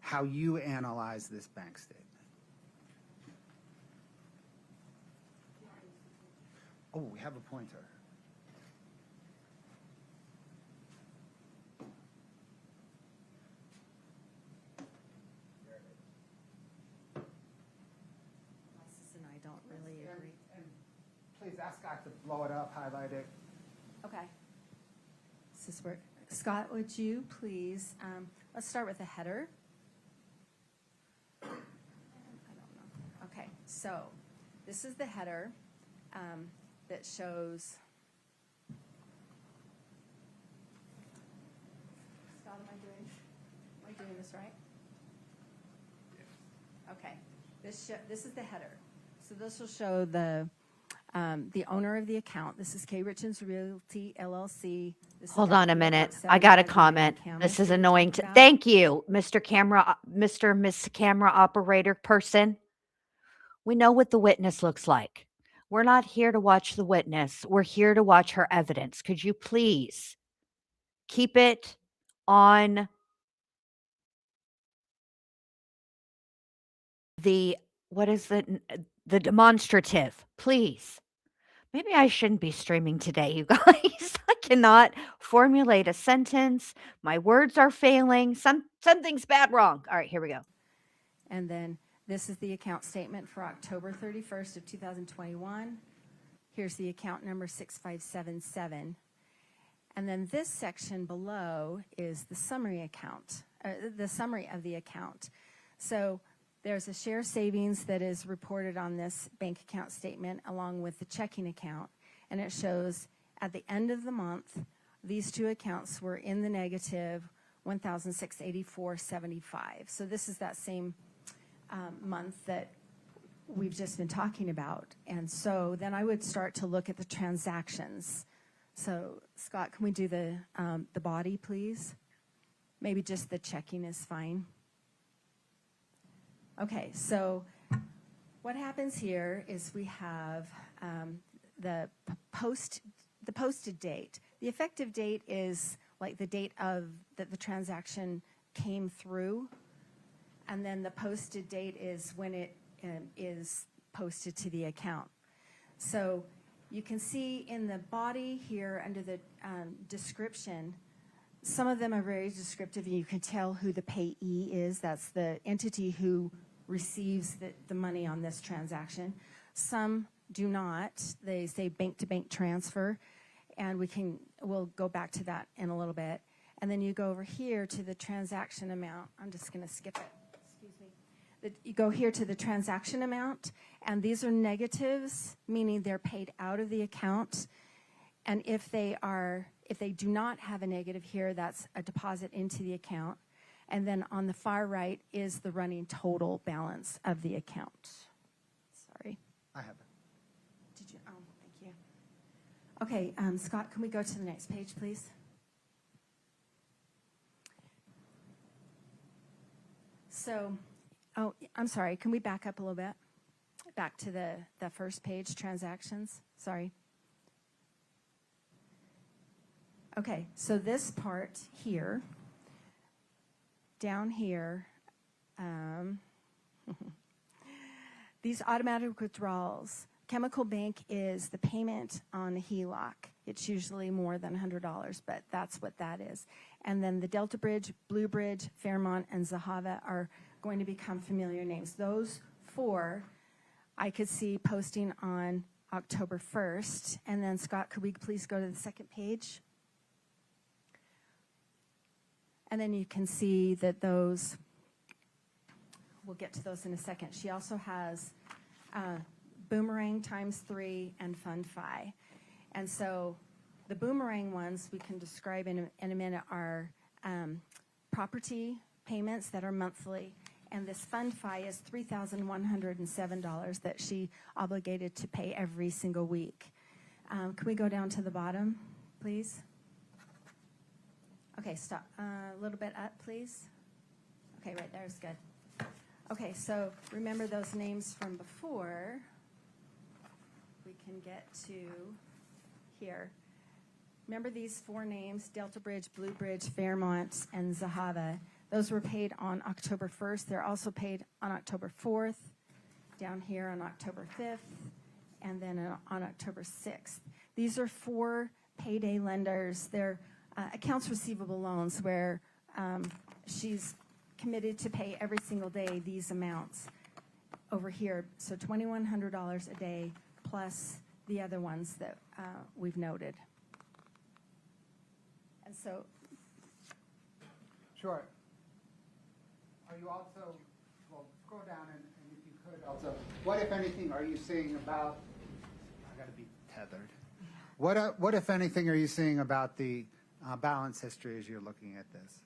how you analyze this bank statement. Oh, we have a pointer. Alexis and I don't really agree. And please ask Scott to blow it up, highlight it. Okay. Does this work? Scott, would you please, let's start with the header. I don't know. Okay, so this is the header that shows. Scott, am I doing this right? Okay, this is the header. So this will show the owner of the account. This is Kouri Richins Realty LLC. This is Hold on a document minute. about I got a 75 comment. cameras This is that we annoying. talked about. Thank you, Miss Camera Operator person. We know what the witness looks like. We're not here to watch the witness. We're here to watch her evidence. Could you please keep it on the, what is the demonstrative, please? Maybe I shouldn't be streaming today, you guys. I cannot formulate a sentence. My words are failing. Something's bad wrong. All right, here we go. And then this is the account statement for October 31st of 2021. Here's the account number 6577. And then this section below is the summary account, the summary of the account. So there's a share savings that is reported on this bank account statement along with the checking account. And it shows at the end of the month, these two accounts were in the negative $1,684.75. So this is that same month that we've just been talking about. And so then I would start to look at the transactions. So Scott, can we do the body, please? Maybe just the checking is fine. Okay, so what happens here is we have the posted date. The effective date is like the date of that the transaction came through, and then the posted date is when it is posted to the account. So you can see in the body here under the description, some of them are very descriptive. You can tell who the payee is. That's the entity who receives the money on this transaction. Some do not. They say bank-to-bank transfer, and we'll go back to that in a little bit. And then you go over here to the transaction amount. I'm just going to skip it. Excuse me. You go here to the transaction amount, and these are negatives, meaning they're paid out of the account. And if they do not have a negative here, that's a deposit into the account. And then on the far right is the running total balance of the account. Sorry. I have it. Did you? Oh, thank you. Okay, Scott, can we go to the next page, please? So, oh, I'm sorry, can we back up a little bit? Back to the first page, transactions, sorry. Okay, so this part here, down here, these automatic withdrawals. Chemical Bank is the payment on the HELOC. It's usually more than $100, but that's what that is. And then the Delta Bridge, Blue Bridge, Fairmont, and Zahava are going to become familiar names. Those four I could see posting on October 1st. And then Scott, could we please go to the second page? And then you can see that those, we'll get to those in a second. She also has Boomerang ×3 and Fund Fi. And so the Boomerang ones we can describe in a minute are property payments that are monthly. And this Fund Fi is $3,107 that she obligated to pay every single week. Can we go down to the bottom, please? Okay, stop. A little bit up, please. Okay, right there is good. Okay, so remember those names from before. We can get to here. Remember these four names, Delta Bridge, Blue Bridge, Fairmont, and Zahava. Those were paid on October 1st. They're also paid on October 4th, down here on October 5th, and then on October 6th. These are four payday lenders. They're accounts receivable loans where she's committed to pay every single day these amounts over here. So $2,100 a day plus the other ones that we've noted. And so, Sure. Are you also, well, scroll down and if you could also, what if anything are you seeing about, I gotta be tethered. What if anything are you seeing about the balance history as you're looking at this?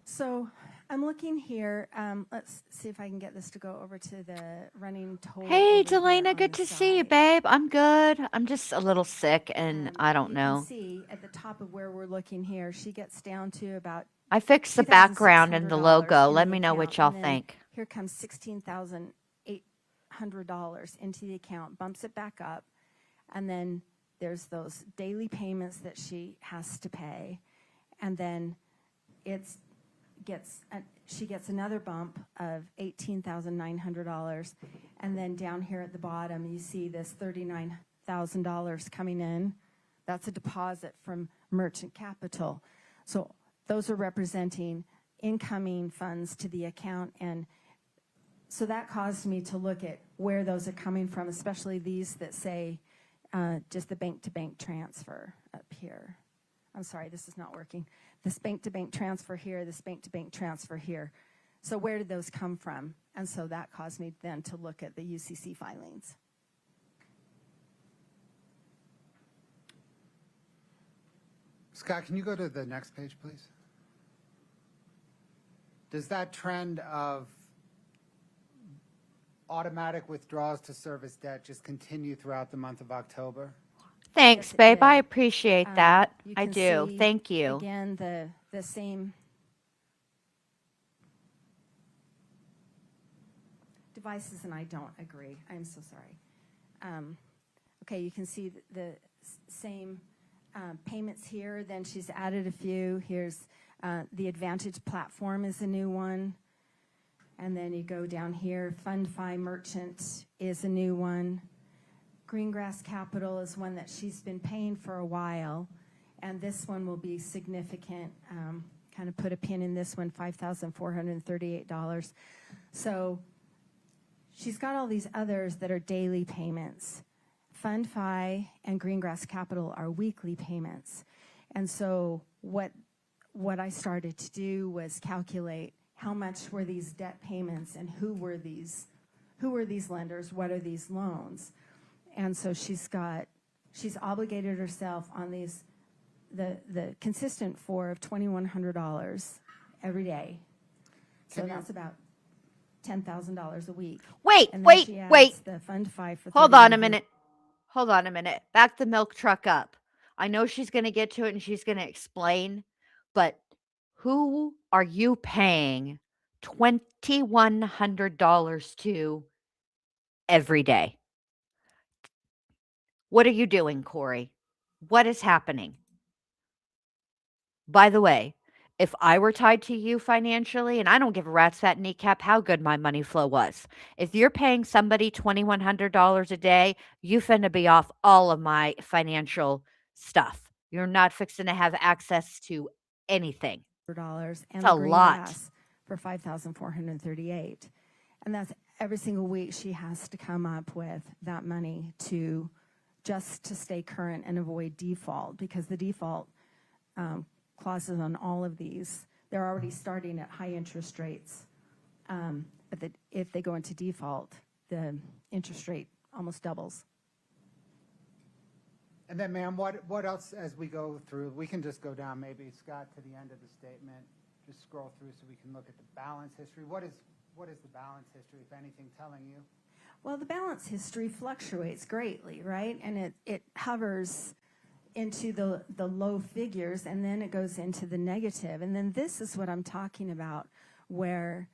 so I'm looking here. Let's see if I can get this to go over to the running total. Hey, over here Delana, on good the to see you, side. babe. I'm good. I'm just a little sick and I don't You know. can see at the top of where we're looking here, she gets down to about I fixed the background and the $2,600 logo. in Let the me know what account, y'all and then think. Here comes $16,800 into the account, bumps it back up, and then there's those daily payments that she has to pay, and then she gets another bump of $18,900, and then down here at the bottom you see this $39,000 coming in. That's a deposit from Merchant Capital. So those are representing incoming funds to the account, and so that caused me to look at where those are coming from, especially these that say just the bank-to-bank transfer up here. I'm sorry, this is not working. This bank-to-bank transfer here, this bank-to-bank transfer here. So where did those come from? And so that caused me then to look at the UCC filings. Scott, can you go to the next page, please? Does that trend of automatic withdrawals to service debt just continue throughout the month of October? Thanks, Yes, it babe. did. I appreciate that. You I can do. see, Thank you. Again, the same devices, and I don't agree. I'm so sorry. Okay, you can see the same payments here. Then she's added a few. Here's the Advantage platform is a new one. And then you go down here, Fund Fi Merchant is a new one. Greengrass Capital is one that she's been paying for a while, and this one will be significant. Kind of put a pin in this one, $5,438. So she's got all these others that are daily payments. Fund Fi and Greengrass Capital are weekly payments. And so what I started to do was calculate how much were these debt payments and who were these lenders, what are these loans? And so she's obligated herself on these, the consistent for of $2,100 every day. So that's about $10,000 a week. Wait, And then wait, she adds wait. the Fund Fi for Hold on a $3,900. minute. Hold on a minute. Back the milk truck up. I know she's going to get to it and she's going to explain, but who are you paying $2,100 to every day. What are you doing, Kouri? What is happening? By the way, if I were tied to you financially, and I don't give a rat's fat kneecap how good my money flow was, if you're paying somebody $2,100 a day, you finna be off all of my financial stuff. You're not fixing to have access to anything. $4 and It's the a green lot. gas for $5,438. And that's every single week she has to come up with that money to just to stay current and avoid default, because the default clauses on all of these, they're already starting at high interest rates. But that if they go into default, the interest rate almost doubles. And then, ma'am, what else as we go through? We can just go down maybe, Scott, to the end of the statement. Just scroll through so we can look at the balance history. What is the balance history, if anything, telling you? Well, the balance history fluctuates greatly, right? And it hovers into the low figures, and then it goes into the negative. And then this is what I'm talking about, where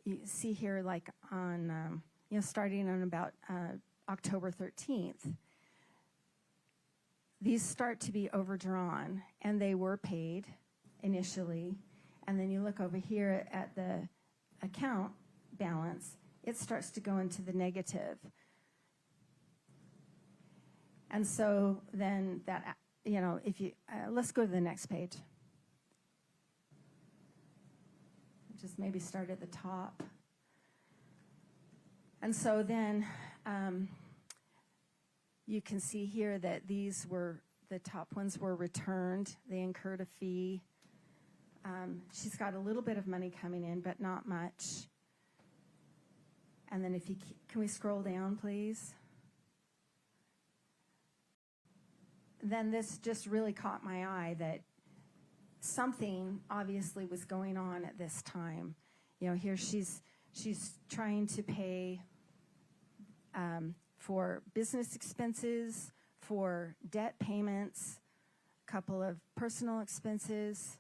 you see here, like on, starting on about October 13th, these start to be overdrawn, and they were paid initially. And then you look over here at the account balance, it starts to go into the negative. And so then that, if you, let's go to the next page. Just maybe start at the top. And so then you can see here that these were, the top ones were returned. They incurred a fee. She's got a little bit of money coming in, but not much. And then can we scroll down, please? Then this just really caught my eye, that something obviously was going on at this time. Here she's trying to pay for business expenses, for debt payments, a couple of personal expenses,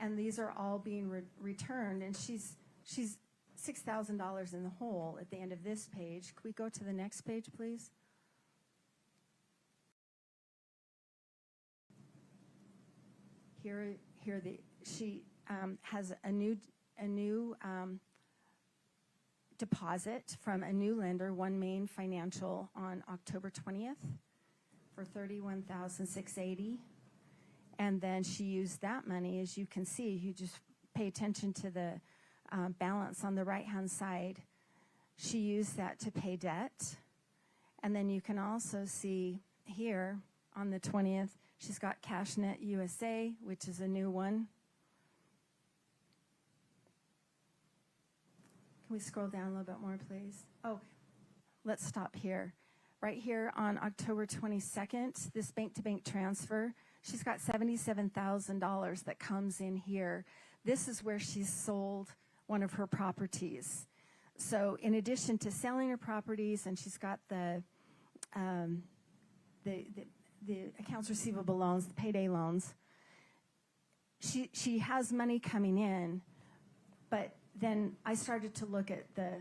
and these are all being returned. And she's $6,000 in the hole at the end of this page. Could we go to the next page, please? She has a new deposit from a new lender, One Main Financial, on October 20th for $31,680, and then she used that money. As you can see, you just pay attention to the balance on the right-hand side. She used that to pay debt, and then you can also see here on the 20th. She's got CashNet USA, which is a new one. Can we scroll down a little bit more, please? Oh, let's stop here. Right here on October 22nd, this bank-to-bank transfer, she's got $77,000 that comes in here. This is where she's sold one of her properties. So in addition to selling her properties, and she's got the accounts receivable loans, the payday loans, she has money coming in, but then I started to look at the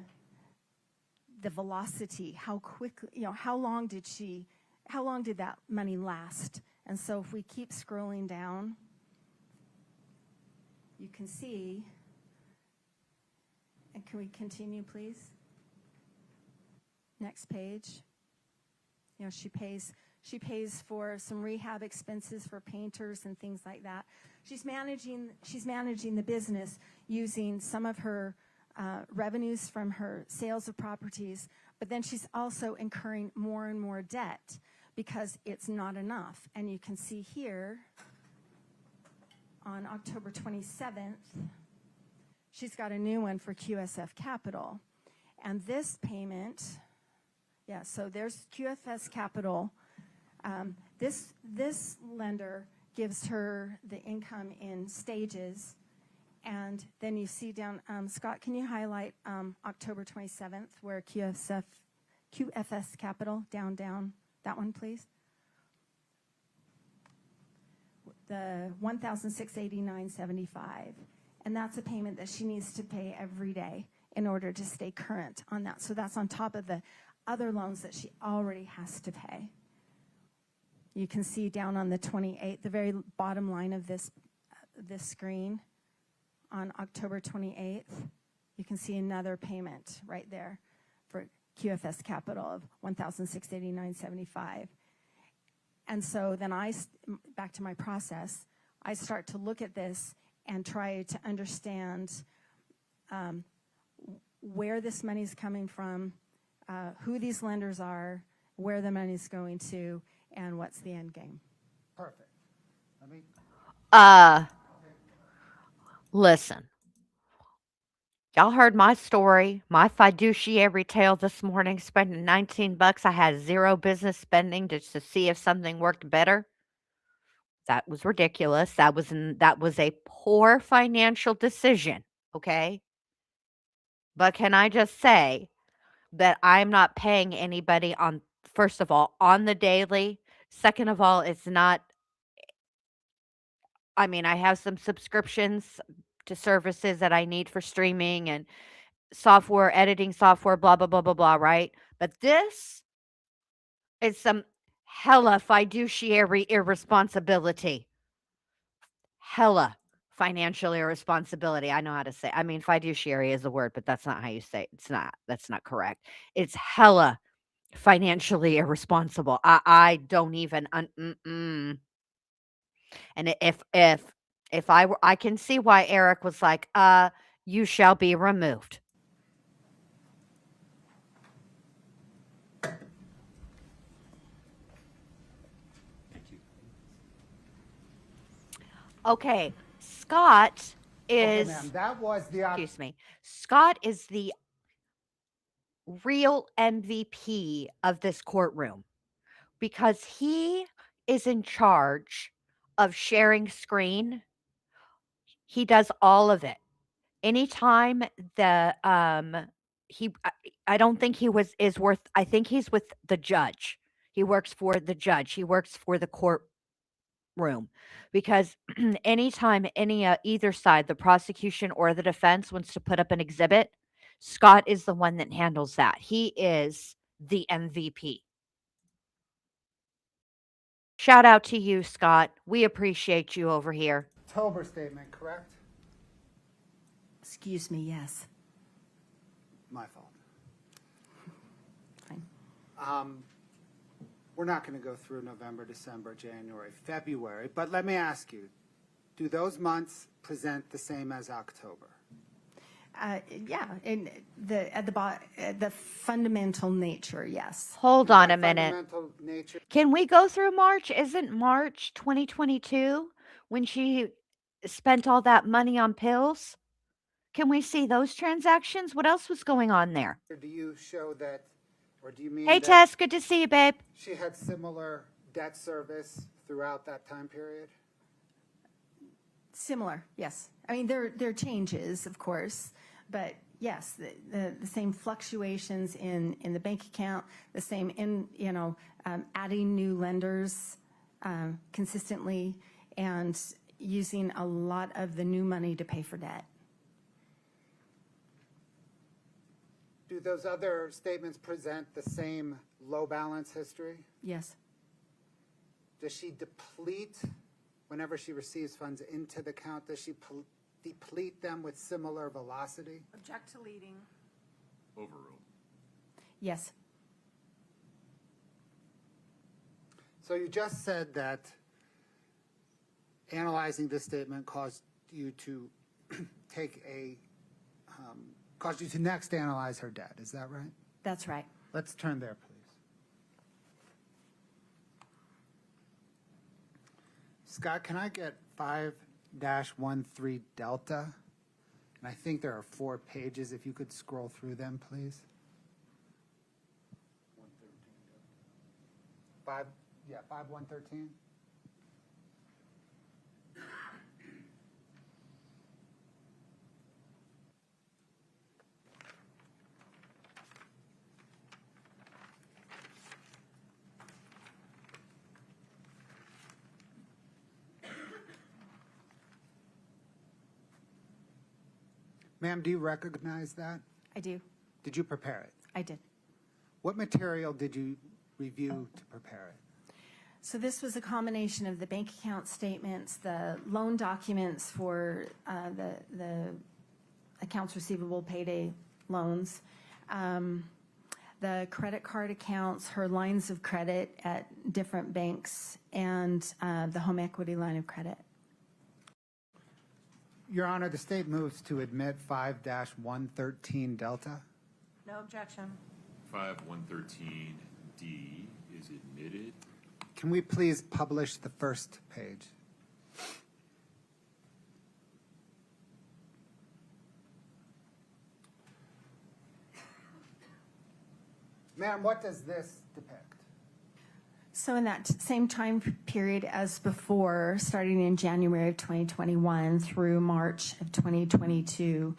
velocity, how quickly, how long did that money last? And so if we keep scrolling down, you can see, and can we continue, please? Next page. She pays for some rehab expenses for painters and things like that. She's managing the business using some of her revenues from her sales of properties, but then she's also incurring more and more debt because it's not enough. And you can see here on October 27th, she's got a new one for QSF Capital. And this payment, so there's QFS Capital. This lender gives her the income in stages, and then you see down, Scott, can you highlight October 27th, where QFS Capital, down, that one, please? The $1,689.75. And that's a payment that she needs to pay every day in order to stay current on that. So that's on top of the other loans that she already has to pay. You can see down on the 28th, the very bottom line of this screen, on October 28th, you can see another payment right there for QFS Capital of $1,689.75. And so then back to my process, I start to look at this and try to understand where this money is coming from, who these lenders are, where the money is going to, and what's the end game. Perfect. Let me, Listen. Y'all heard my story, my fiduciary tale this morning, spending $19. I had zero business spending just to see if something worked better. That was ridiculous. That was a poor financial decision, okay? But can I just say that I'm not paying anybody on, first of all, on the daily. Second of all, it's not, I mean, I have some subscriptions to services that I need for streaming and software, editing software, blah, blah, blah, blah, blah, right? But this is some hella fiduciary irresponsibility. Hella financial irresponsibility. I know how to say. I mean, fiduciary is a word, but that's not how you say it. That's not correct. It's hella financially irresponsible. I don't even And if I were, I can see why Eric was like, you shall be removed. Thank you. Okay, Scott okay, is, ma'am, that was the, excuse me, Scott is the real MVP of this courtroom because he is in charge of sharing screen. He does all of it. Anytime the he I don't think he is worth, I think he's with the judge. He works for the judge. He works for the courtroom because anytime either side, the prosecution or the defense, wants to put up an exhibit, Scott is the one that handles that. He is the MVP. Shout out to you, Scott. We appreciate you over here. October statement, correct? Excuse me, yes. My fault. Fine. We're not going to go through November, December, January, February, but let me ask you, do those months present the same as October? Yeah, in the fundamental nature, yes. Hold on a minute. Fundamental nature. Can we go through March? Isn't March 2022 when she spent all that money on pills? Can we see those transactions? What else was going on there? Or do you show that, or do you mean Hey, that Tess, good to see you, babe. she had similar debt service throughout that time period? Similar, yes. I mean, there are changes, of course, but yes, the same fluctuations in the bank account, the same adding new lenders consistently, and using a lot of the new money to pay for debt. Do those other statements present the same low balance history? Yes. Does she deplete, whenever she receives funds into the account, does she deplete them with similar velocity? Object to leading. Overruled. Yes. So you just said that analyzing this statement caused you to caused you to next analyze her debt. Is that right? That's right. Let's turn there, please. Scott, can I get 5-13 Delta? And I think there are 4 pages. If you could scroll through them, please. 5-113. Ma'am, do you recognize that? I do. Did you prepare it? I did. What material did you review to prepare it? So this was a combination of the bank account statements, the loan documents for the accounts receivable payday loans, the credit card accounts, her lines of credit at different banks, and the home equity line of credit. Your Honor, the state moves to admit 5-113 Delta. No objection. 5113D is admitted. Can we please publish the first page? Ma'am, what does this depict? So in that same time period as before, starting in January of 2021 through March of 2022,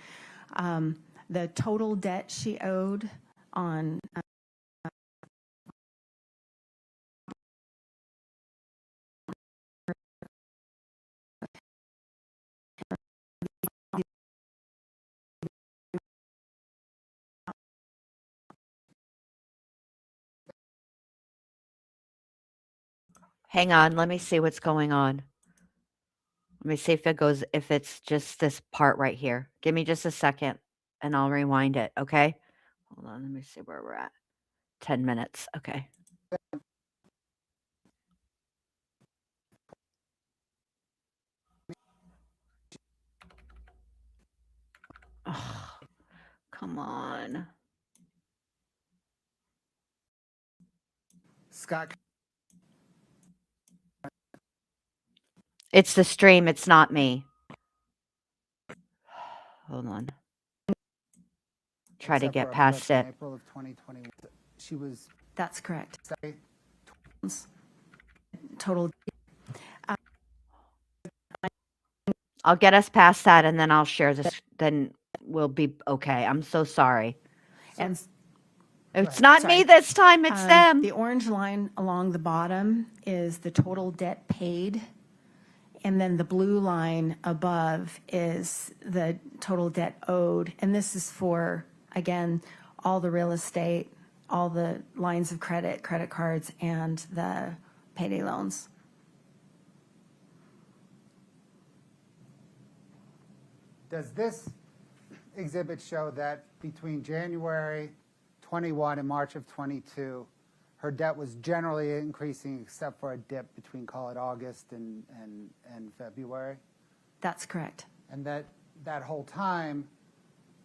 the total debt she owed on Hang on, let me see what's going on. Let me see if it's just this part right here. Give me just a second and I'll rewind it, okay? Hold on, let me see where we're at. 10 minutes, okay. Oh, come on. Scott, It's the stream, it's not me. Hold on. Try to except get for a past blip in it. April of 2021. She was, that's correct. say, Total. I'll get us past that and then I'll share this. Then we'll be okay. I'm so sorry. And It's not me Sorry. this time, it's them. the orange line along the bottom is the total debt paid. And then the blue line above is the total debt owed. And this is for, again, all the real estate, all the lines of credit, credit cards, and the payday loans. does this exhibit show that between January 21 and March of 22, her debt was generally increasing except for a dip between, call it August and February? That's correct. And that whole time,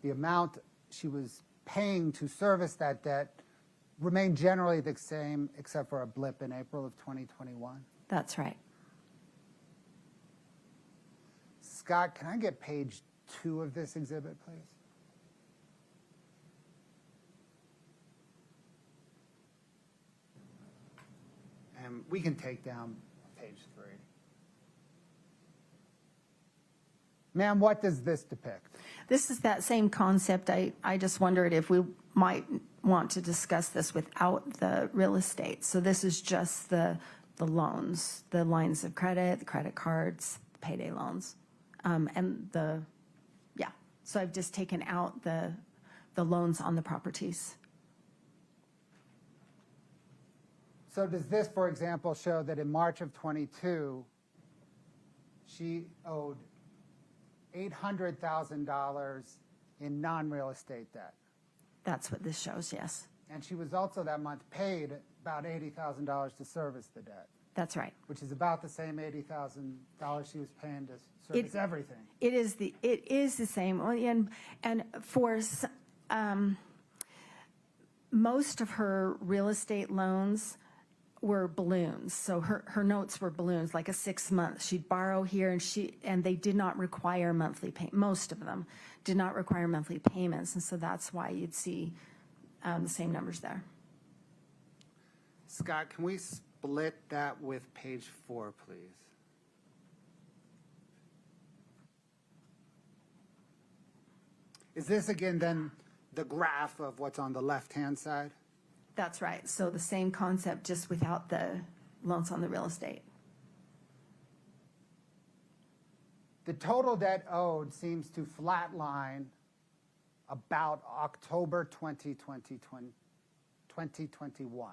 the amount she was paying to service that debt remained generally the same except for a blip in April of 2021? That's right. Scott, can I get page 2 of this exhibit, please? And we can take down page 3. Ma'am, what does this depict? This is that same concept. I just wondered if we might want to discuss this without the real estate. So this is just the loans, the lines of credit, the credit cards, payday loans. So I've just taken out the loans on the properties. So does this, for example, show that in March of 22, she owed $800,000 in non-real estate debt? That's what this shows, yes. And she was also that month paid about $80,000 to service the debt, That's right. which is about the same $80,000 she was paying to service everything. It is the same. And for most of her real estate loans were balloons. So her notes were balloons, like a 6 months. She'd borrow here and they did not require monthly most of them did not require monthly payments. And so that's why you'd see the same numbers there. Scott, can we split that with page 4, please? Is this again then the graph of what's on the left-hand side? That's right. So the same concept, just without the loans on the real estate. The total debt owed seems to flatline about October 2021.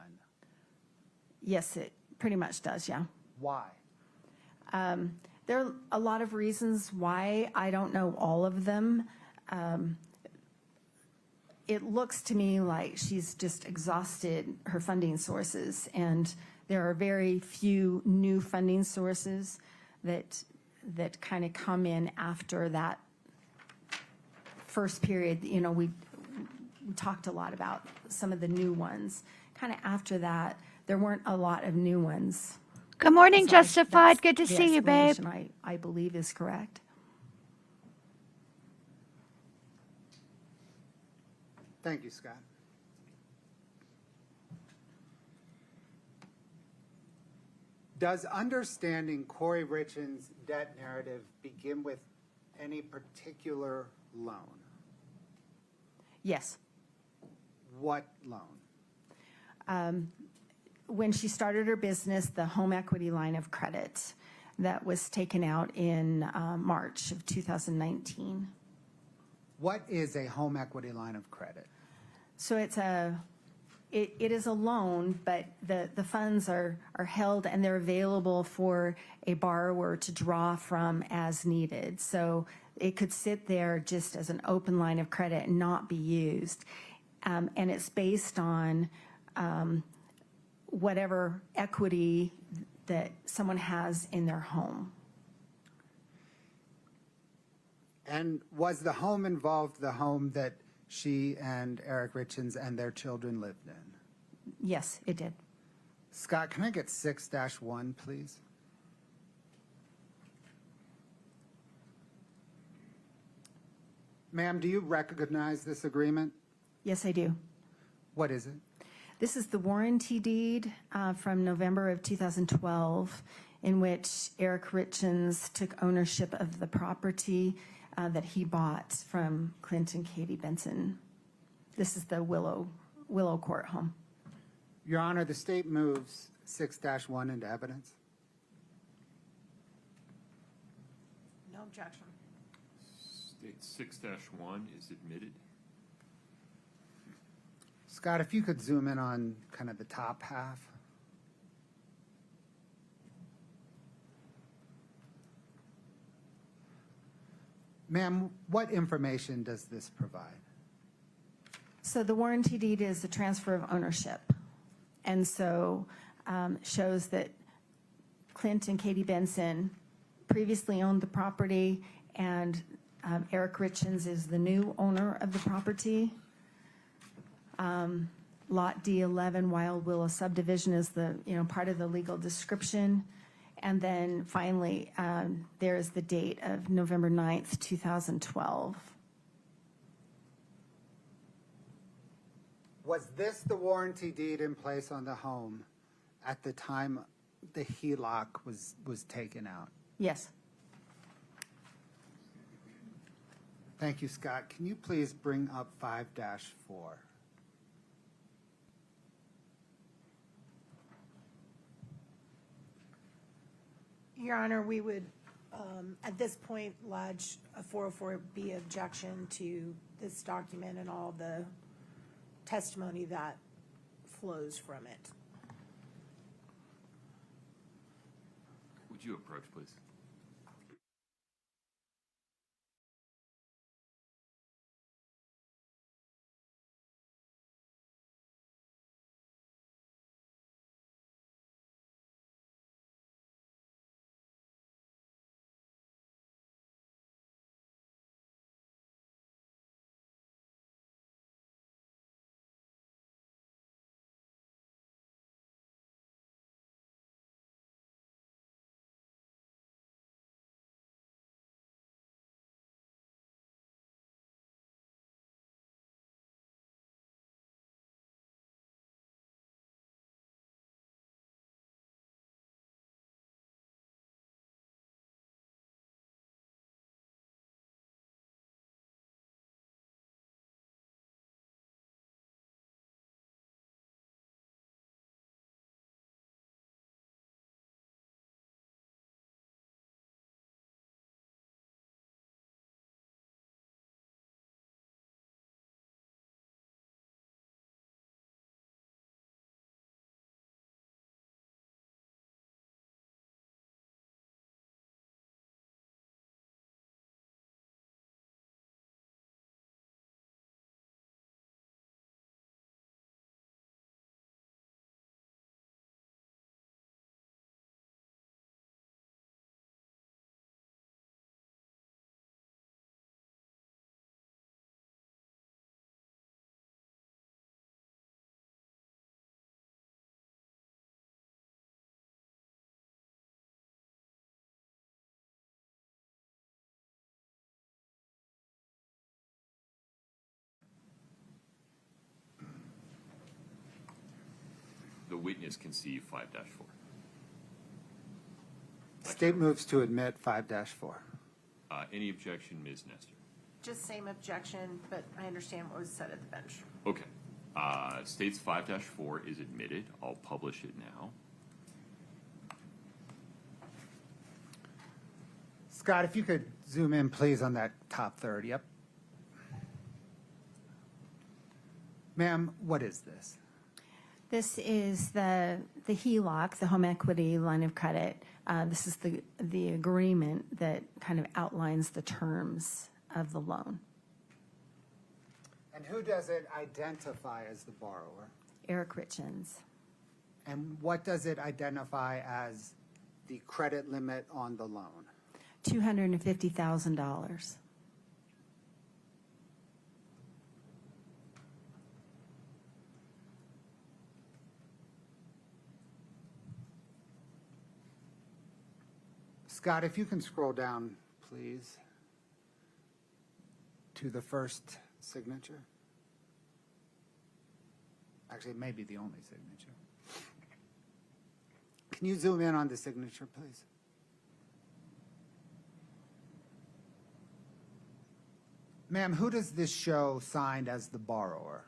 Yes, it pretty much does, yeah. Why? There are a lot of reasons why. I don't know all of them. It looks to me like she's just exhausted her funding sources, and there are very few new funding sources that kind of come in after that first period. You know, we talked a lot about some of the new ones. Kind of after that, there weren't a lot of new ones. Good morning, So Justified. that's Good to the see you, babe. explanation I believe is correct. Thank you, Scott. Does understanding Kouri Richins' debt narrative begin with any particular loan? Yes. What loan? When she started her business, the home equity line of credit that was taken out in March of 2019. What is a home equity line of credit? So it is a loan, but the funds are held and they're available for a borrower to draw from as needed. So it could sit there just as an open line of credit and not be used. And it's based on whatever equity that someone has in their home. And was the home involved the home that she and Eric Richins and their children lived in? Yes, it did. Scott, can I get 6-1, please? Ma'am, do you recognize this agreement? Yes, I do. What is it? This is the warranty deed from November of 2012, in which Eric Richins took ownership of the property that he bought from Clint and Katie Benson. This is the Willow Court home. Your Honor, the state moves 6-1 into evidence. No objection. State 6-1 is admitted. Scott, if you could zoom in on kind of the top half. Ma'am, what information does this provide? So the warranty deed is the transfer of ownership. And so shows that Clint and Katie Benson previously owned the property, and Eric Richins is the new owner of the property. Lot D11 Wild Willow subdivision is the part of the legal description. And then finally, there's the date of November 9th, 2012. Was this the warranty deed in place on the home at the time the HELOC was taken out? Yes. Thank you, Scott. Can you please bring up 5-4? Your Honor, we would, at this point, lodge a 404B objection to this document and all the testimony that flows from it. Would you approach, please? witness conceive 5-4. State moves to admit 5-4. Any objection, Ms. Nestor? Just same objection, but I understand what was said at the bench. Okay. States 5-4 is admitted. I'll publish it now. Scott, if you could zoom in, please, on that top third. Yep. Ma'am, what is this? This is the HELOC, the home equity line of credit. This is the agreement that kind of outlines the terms of the loan. And who does it identify as the borrower? Eric Richins. And what does it identify as the credit limit on the loan? $250,000. Scott, if you can scroll down, please, to the first signature. Actually, it may be the only signature. Can you zoom in on the signature, please? Ma'am, who does this show signed as the borrower?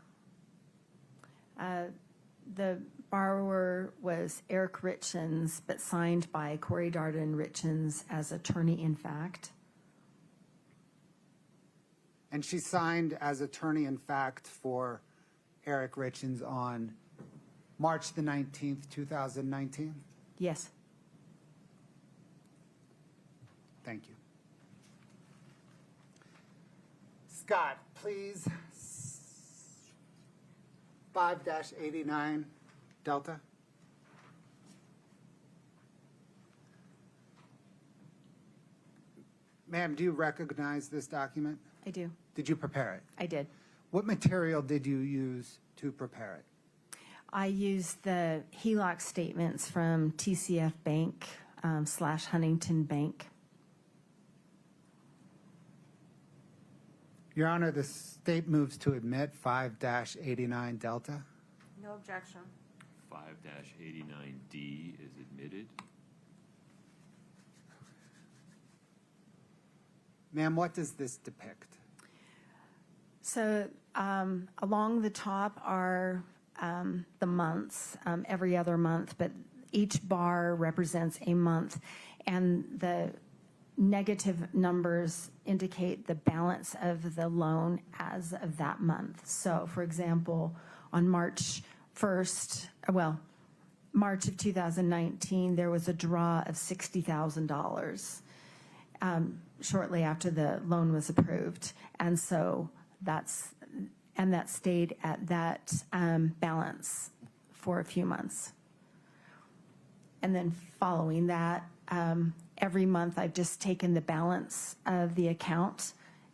The borrower was Eric Richins, but signed by Kouri Richins as attorney in fact. And she signed as attorney in fact for Eric Richins on March the 19th, 2019? Yes. Thank you. Scott, please. 5-89 Delta. Ma'am, do you recognize this document? I do. Did you prepare it? I did. What material did you use to prepare it? I used the HELOC statements from TCF Bank / Huntington Bank. Your Honor, the state moves to admit 5-89 Delta. No objection. 5-89D is admitted. Ma'am, what does this depict? So along the top are the months, every other month, but each bar represents a month, and the negative numbers indicate the balance of the loan as of that month. So, for example, on March 1st, March of 2019, there was a draw of $60,000 shortly after the loan was approved. And so that stayed at that balance for a few months. And then following that, every month I've just taken the balance of the account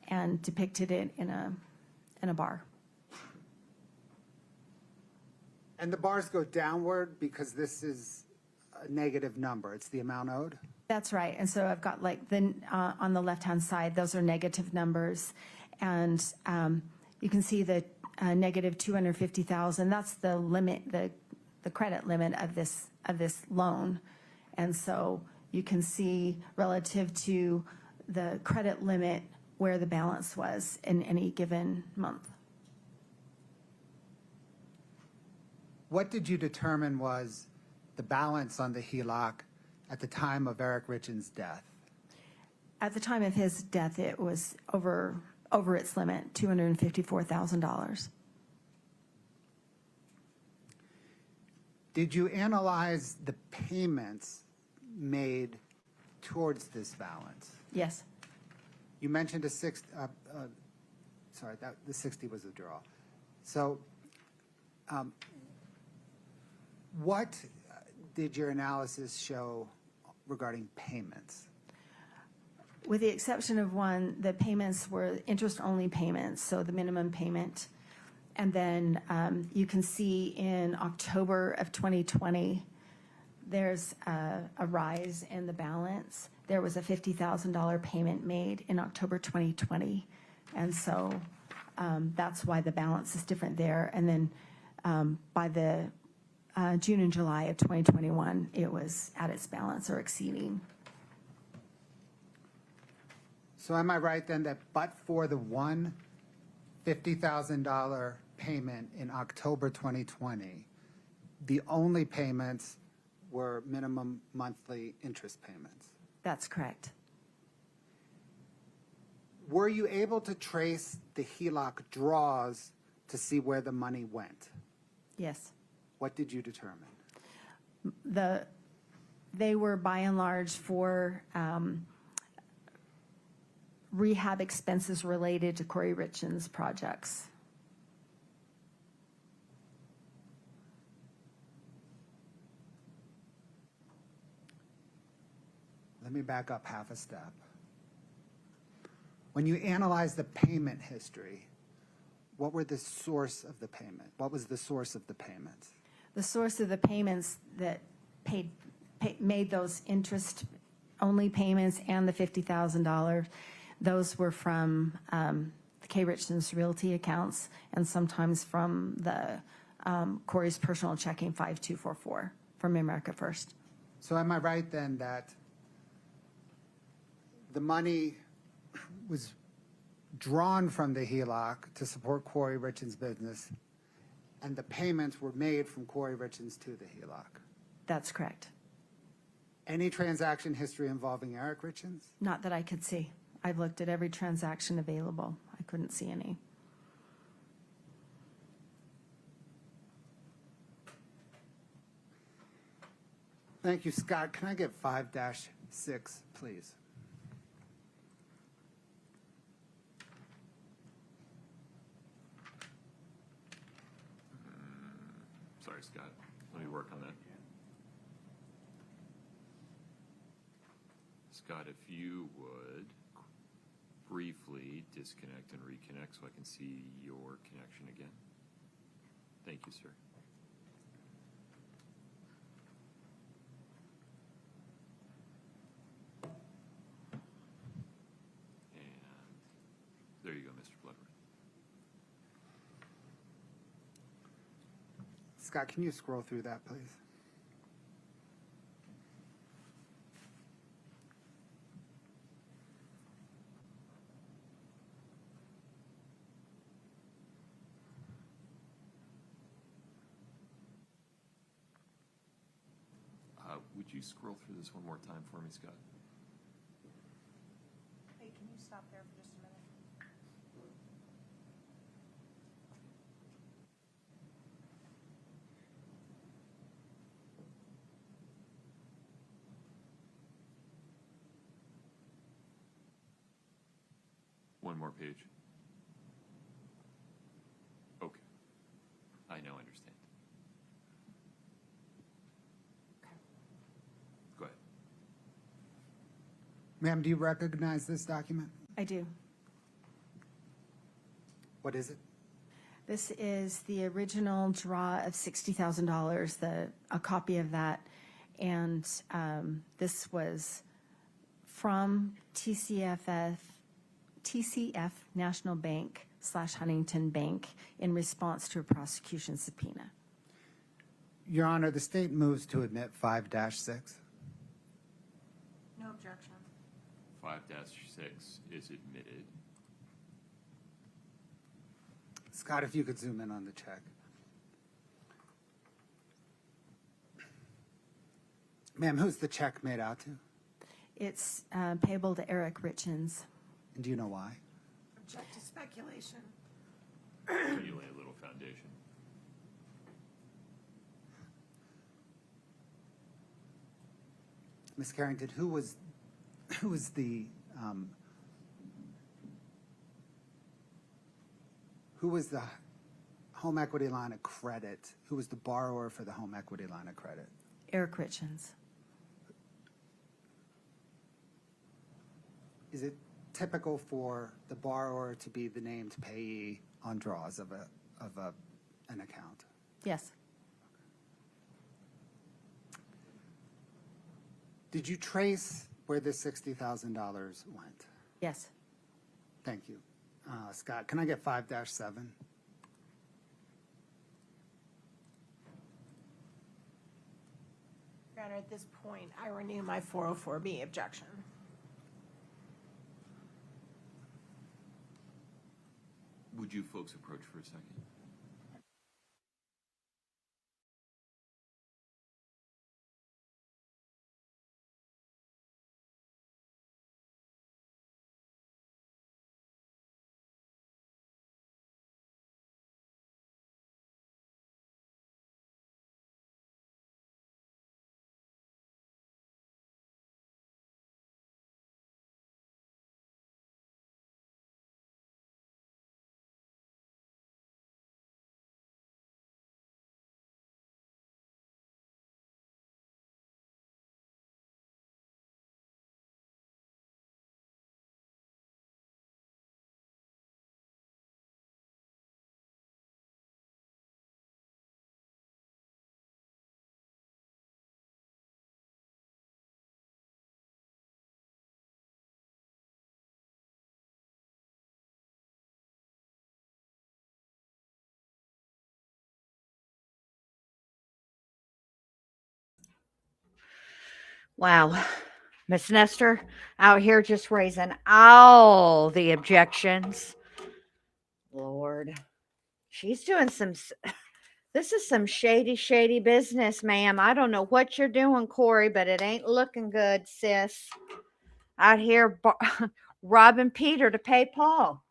and depicted it in a bar. And the bars go downward because this is a negative number. It's the amount owed? That's right. And so I've got like on the left-hand side, those are negative numbers. And you can see the negative $250,000. That's the limit, the credit limit of this loan. And so you can see relative to the credit limit where the balance was in any given month. What did you determine was the balance on the HELOC at the time of Eric Richins' death? At the time of his death, it was over its limit, $254,000. Did you analyze the payments made towards this balance? Yes. You mentioned the 60 was a draw. So what did your analysis show regarding payments? With the exception of one, the payments were interest-only payments, so the minimum payment. And then you can see in October of 2020, there's a rise in the balance. There was a $50,000 payment made in October 2020. And so that's why the balance is different there. And then by the June and July of 2021, it was at its balance or exceeding. So am I right then that but for the one $50,000 payment in October 2020, the only payments were minimum monthly interest payments? That's correct. Were you able to trace the HELOC draws to see where the money went? Yes. What did you determine? They were by and large for rehab expenses related to Kouri Richins projects. Let me back up half a step. When you analyze the payment history, what were the source of the payment? What was the source of the payments? The source of the payments that made those interest-only payments and the $50,000, those were from the K. Richins Realty accounts and sometimes from the Kouri's personal checking 5244 from America First. So am I right then that the money was drawn from the HELOC to support Kouri Richins' business, and the payments were made from Kouri Richins to the HELOC? That's correct. Any transaction history involving Eric Richins? Not that I could see. I've looked at every transaction available. I couldn't see any. Thank you, Scott. Can I get 5-6, please? Sorry, Scott. Let me work on that. Scott, if you would briefly disconnect and reconnect so I can see your connection again. Thank you, sir. And there you go, Mr. Bloodworth. Scott, can you scroll through that, please? Would you scroll through this one more time for me, Scott? Hey, can you stop there for just a minute? One more page. Okay. I now understand. Go ahead. Ma'am, do you recognize this document? I do. What is it? This is the original draw of $60,000, a copy of that. And this was from TCF National Bank / Huntington Bank in response to a prosecution subpoena. Your Honor, the state moves to admit 5-6. No objection. 5-6 is admitted. Scott, if you could zoom in on the check. Ma'am, who's the check made out to? It's payable to Eric Richins. And do you know why? Object to speculation. You lay a little foundation. Ms. Carrington, who was the home equity line of credit? Who was the borrower for the home equity line of credit? Eric Richins. Is it typical for the borrower to be the named payee on draws of an account? Yes. Did you trace where this $60,000 went? Yes. Thank you. Scott, can I get 5-7? Your Honor, at this point, I renew my 404B objection. Would you folks approach for a second? Wow. Miss Nestor out here just raising all the objections. Lord. She's doing this is some shady, shady business, ma'am. I don't know what you're doing, Kouri, but it ain't looking good, sis. Out here robbing Peter to pay Paul.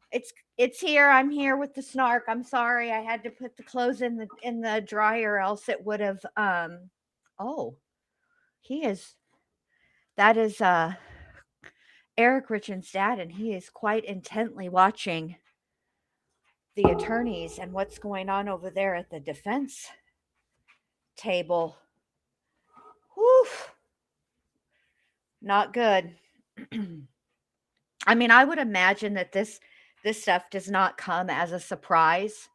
It's here. I'm here with the snark. I'm sorry. I had to put the clothes in the dryer, else it would have oh, that is Eric Richins' dad, and he is quite intently watching the attorneys and what's going on over there at the defense table. Whew. Not good. I mean, I would imagine that this stuff does not come as a surprise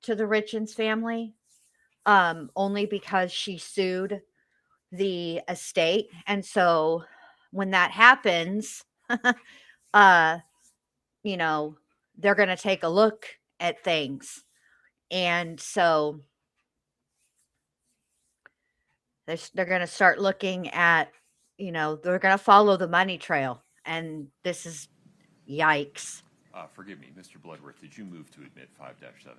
to the Richins family, only because she sued the estate, and so when that happens, uh, you know, they're going to take a look at things, and so they're going to start looking at, they're going to follow the money trail, and this is yikes. Forgive me, Mr. Bloodworth, did you move to admit 5-7?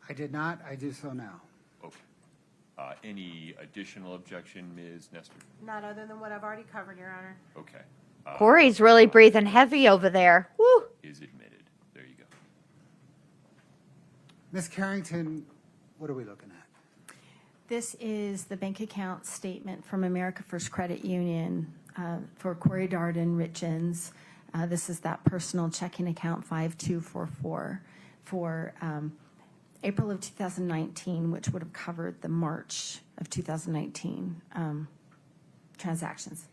I did not. I do so now. Okay. Any additional objection, Ms. Nestor? Not other than what I've already covered, Your Honor. Okay. Kouri's really breathing heavy over there. Woo! Is admitted. There you go. Ms. Carrington, what are we looking at? This is the bank account statement from America First Credit Union for Kouri Richins. This is that personal checking account 5244 for April of 2019, which would have covered the March of 2019 transactions.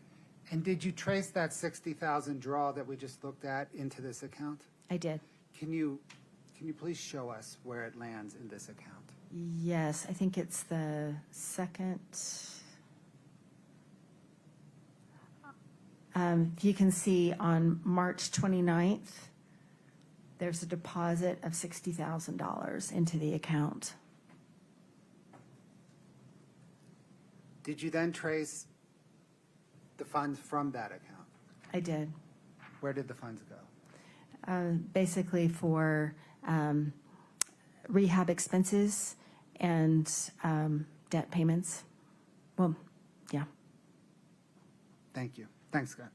And did you trace that 60,000 draw that we just looked at into this account? I did. Can you please show us where it lands in this account? Yes, I think it's the second. If you can see on March 29th, there's a deposit of $60,000 into the account. Did you then trace the funds from that account? I did. Where did the funds go? Basically for rehab expenses and debt payments. Well, yeah. Thank you. Thanks, Scott.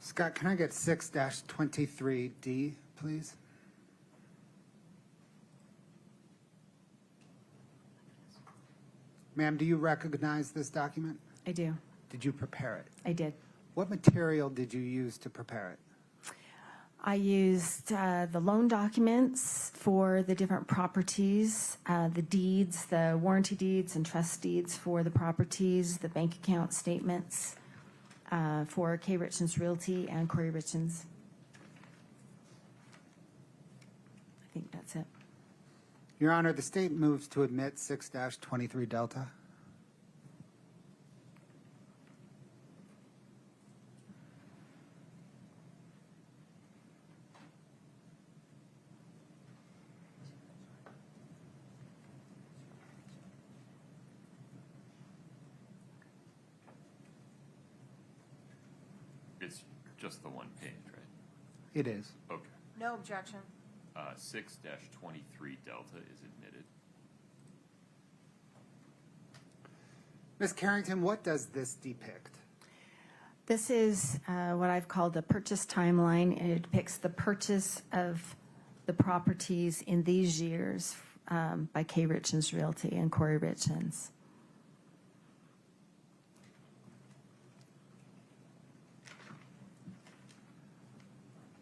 Scott, can I get 6-23D, please? Ma'am, do you recognize this document? I do. Did you prepare it? I did. What material did you use to prepare it? I used the loan documents for the different properties, the deeds, the warranty deeds and trust deeds for the properties, the bank account statements for K. Richins Realty and Kouri Richins. I think that's it. Your Honor, the state moves to admit 6-23 Delta. just the one page, right? It is. Okay. No objection. 6-23 Delta is admitted. Ms. Carrington, what does this depict? This is what I've called the purchase timeline, and it depicts the purchase of the properties in these years by Kouri Richins Realty and Kouri Richins.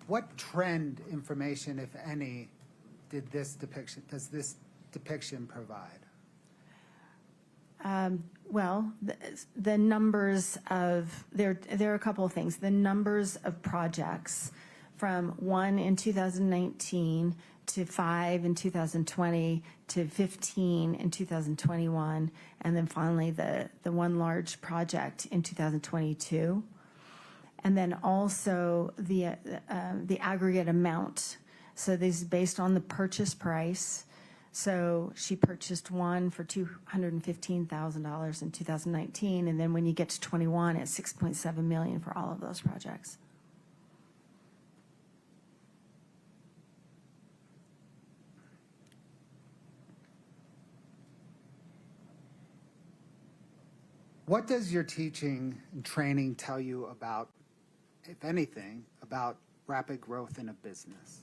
What trend information, if any, does this depiction provide? Well, the numbers of, there are a couple of things. The numbers of projects from 1 in 2019 to 5 in 2020 to 15 in 2021, and then finally the one large project in 2022. And then also the aggregate amount. So this is based on the purchase price. So she purchased one for $215,000 in 2019, and then when you get to 21, it's $6.7 million for all of those projects. What does your teaching and training tell you about, if anything, about rapid growth in a business?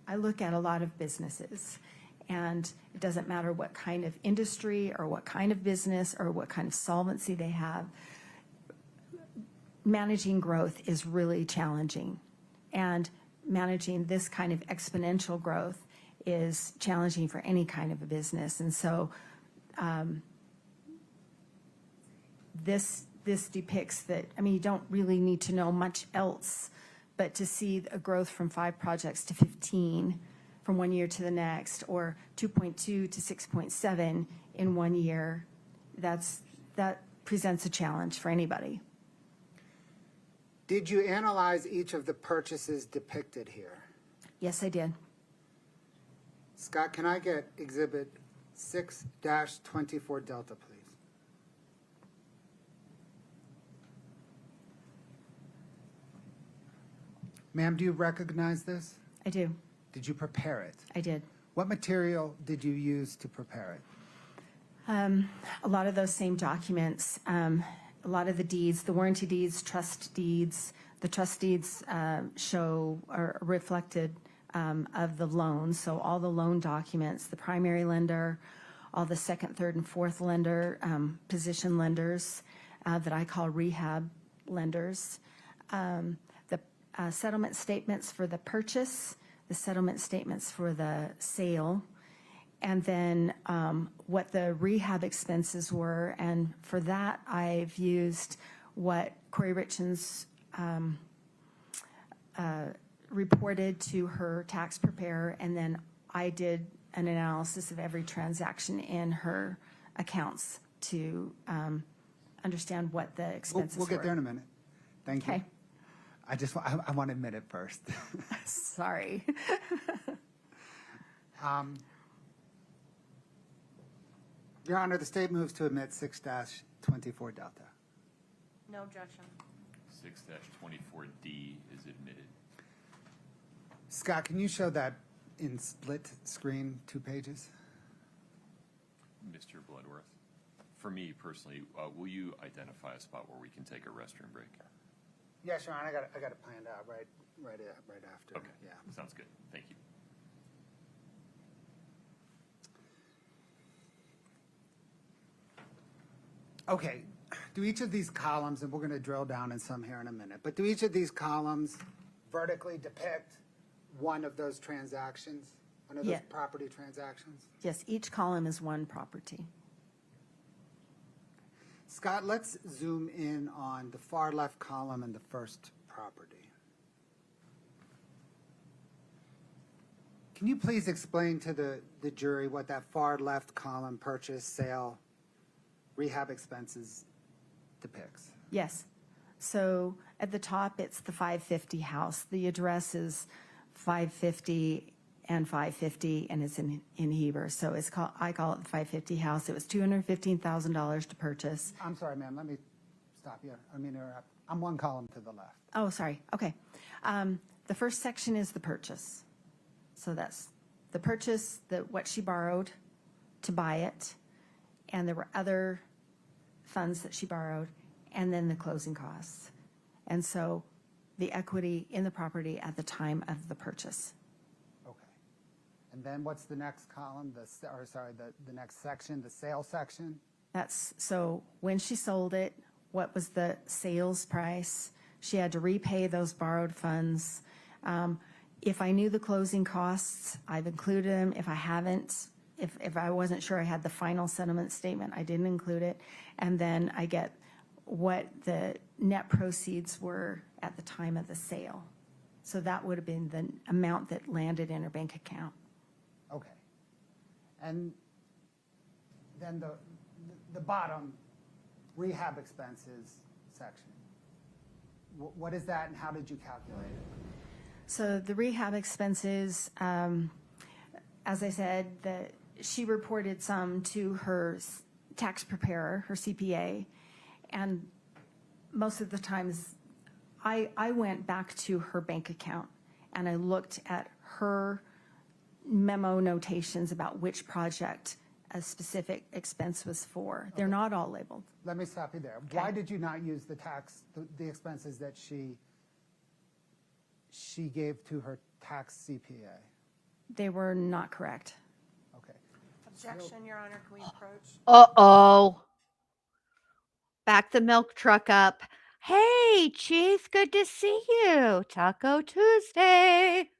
I look at a lot of businesses, and it doesn't matter what kind of industry or what kind of business or what kind of solvency they have. Managing growth is really challenging, and managing this kind of exponential growth is challenging for any kind of a business. And so this depicts that, I mean, you don't really need to know much else, but to see a growth from 5 projects to 15 from one year to the next, or 2.2 to 6.7 in 1 year, that presents a challenge for anybody. Did you analyze each of the purchases depicted here? Yes, I did. Scott, can I get Exhibit 6-24 Delta, please? Ma'am, do you recognize this? I do. Did you prepare it? I did. What material did you use to prepare it? A lot of those same documents, a lot of the deeds, the warranty deeds, trust deeds. The trust deeds show or reflected of the loans. So all the loan documents, the primary lender, all the second, third, and fourth lender, position lenders that I call rehab lenders. The settlement statements for the purchase, the settlement statements for the sale, and then what the rehab expenses were. And for that, I've used what Kouri Richins reported to her tax preparer, and then I did an analysis of every transaction in her accounts to understand what the expenses We'll get were. there in a minute. Thank you. Okay. I want to admit it first. Sorry. Your Honor, the state moves to admit 6-24 Delta. No objection. 6-24D is admitted. Scott, can you show that in split screen, 2 pages? Mr. Bloodworth, for me personally, will you identify a spot where we can take a restroom break? Yes, Your Honor, I got it planned out right after. Okay. Yeah. Sounds good. Thank you. Okay, do each of these columns, and we're going to drill down in some here in a minute, but do each of these columns vertically depict one of those transactions, one of those Yeah. property transactions? Yes, each column is one property. Scott, let's zoom in on the far left column and the first property. Can you please explain to the jury what that far left column, purchase, sale, rehab expenses, depicts? Yes. So at the top, it's the 550 house. The address is 550 and 550, and it's in Heber. So it's called, I call it the 550 house. It was $215,000 to purchase. I'm sorry, ma'am, let me stop you. I mean, interrupt. I'm one column to the left. Oh, sorry. Okay. The first section is the purchase. So that's the purchase, what she borrowed to buy it, and there were other funds that she borrowed, and then the closing costs. And so the equity in the property at the time of the purchase. Okay. And then what's the next column, the next section, the sales section? That's, so when she sold it, what was the sales price? She had to repay those borrowed funds. If I knew the closing costs, I've included them. If I haven't, if I wasn't sure I had the final settlement statement, I didn't include it. And then I get what the net proceeds were at the time of the sale. So that would have been the amount that landed in her bank account. Okay. And then the bottom, rehab expenses section. What is that and how did you calculate it? So the rehab expenses, as I said, she reported some to her tax preparer, her CPA, and most of the times I went back to her bank account and I looked at her memo notations about which project a specific expense was for. They're not all labeled. Let me stop you there. Okay. Why did you not use the expenses that she gave to her tax CPA? They were not correct. Okay. Objection, Your Honor, can we approach? Uh-oh. Back the milk truck up. Hey, Chief, good to see you. Taco Tuesday.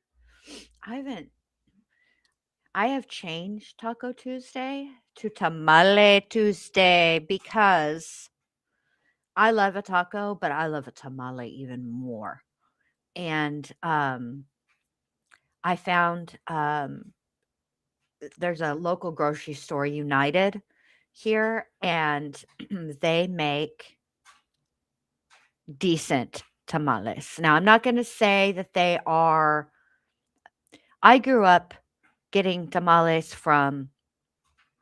I have changed Taco Tuesday to Tamale Tuesday because I love a taco, but I love a tamale even more. And I found there's a local grocery store, United, here, and they make decent tamales. Now, I'm not going to say that they are. I grew up getting tamales from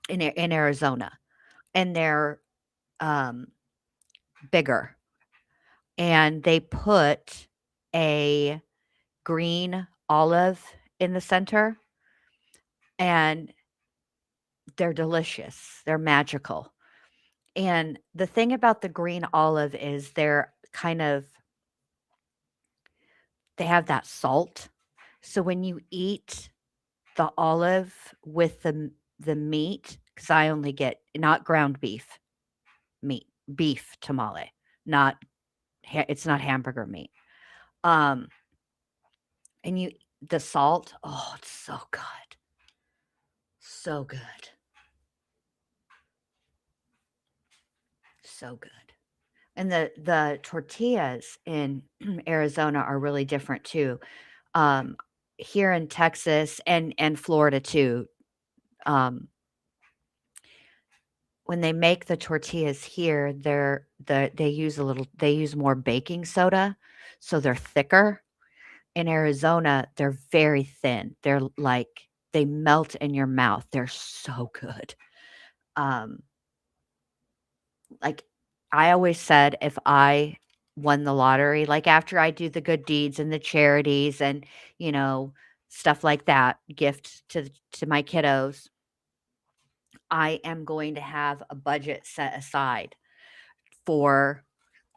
in Arizona, and they're bigger, and they put a green olive in the center, and they're delicious. They're magical. And the thing about the green olive is they have that salt. So when you eat the olive with the meat, because I only get not ground beef meat, beef tamale, it's not hamburger meat. And the salt, oh, it's so good. So good. So good. And the tortillas in Arizona are really different too. Here in Texas and Florida too, when they make the tortillas here, they use more baking soda, so they're thicker. In Arizona, they're very thin. They're like they melt in your mouth. They're so good. Like I always said, if I won the lottery, like after I do the good deeds and the charities and, stuff like that, gift to my kiddos, I am going to have a budget set aside for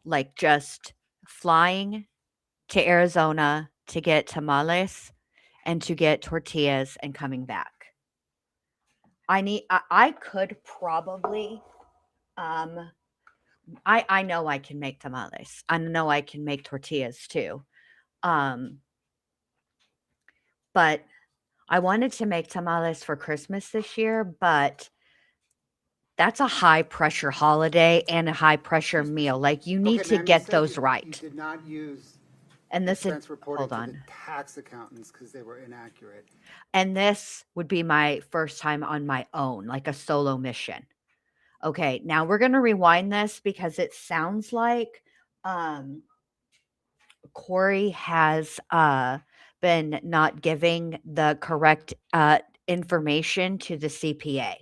like just flying to Arizona to get tamales and to get tortillas and coming back. I could probably I know I can make tamales. I know I can make tortillas too. But I wanted to make tamales for Christmas this year, but that's a high pressure holiday and a high pressure meal. Like you need Okay, to ma'am, you get said those you right. did not use And this is expense reporting hold to on. the tax accountants because they were inaccurate. And this would be my first time on my own, like a solo mission. Okay, now we're going to rewind this because it sounds like Kouri has been not giving the correct information to the CPA.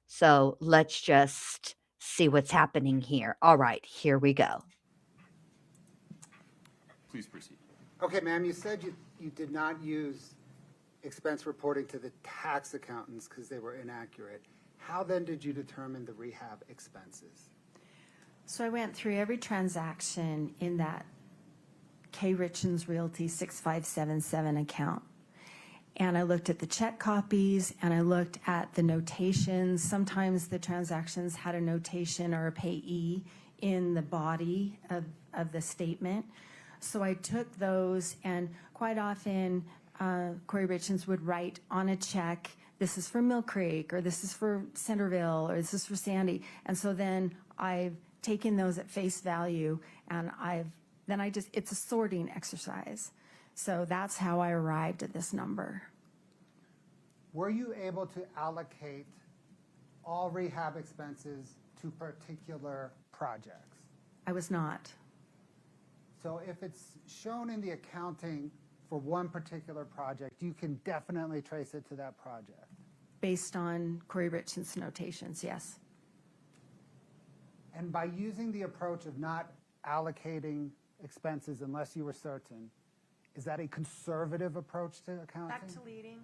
So let's just see what's happening here. All right, here we go. Please proceed. Okay, ma'am, you said you did not use expense reporting to the tax accountants because they were inaccurate. How then did you determine the rehab expenses? So I went through every transaction in that Kouri Richins Realty 6577 account. And I looked at the check copies and I looked at the notations. Sometimes the transactions had a notation or a payee in the body of the statement. So I took those, and quite often Kouri Richins would write on a check, this is for Mill Creek, or this is for Centerville, or this is for Sandy. And so then I've taken those at face value, and it's a sorting exercise. So that's how I arrived at this number. Were you able to allocate all rehab expenses to particular projects? I was not. So if it's shown in the accounting for one particular project, you can definitely trace it to that project. Based on Kouri Richins' notations, yes. And by using the approach of not allocating expenses unless you were certain, is that a conservative approach to accounting? Back to leading.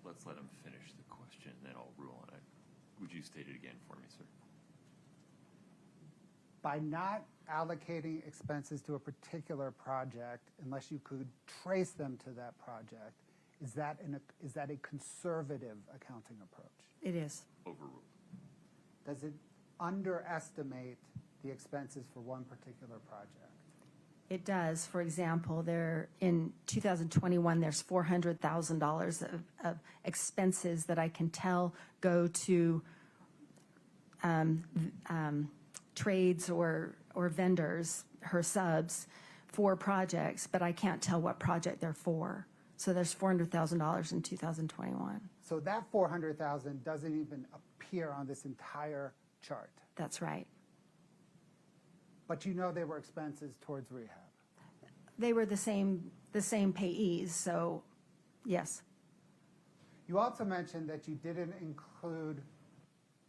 Let's let him finish the question, then I'll rule on it. Would you state it again for me, sir? By not allocating expenses to a particular project unless you could trace them to that project, is that a conservative accounting approach? It is. Overruled. Does it underestimate the expenses for one particular project? It does. For example, in 2021, there's $400,000 of expenses that I can tell go to trades or vendors, her subs, for projects, but I can't tell what project they're for. So there's $400,000 in 2021. So that $400,000 doesn't even appear on this entire chart. That's right. But you know they were expenses towards rehab. They were the same payees, so yes. You also mentioned that you didn't include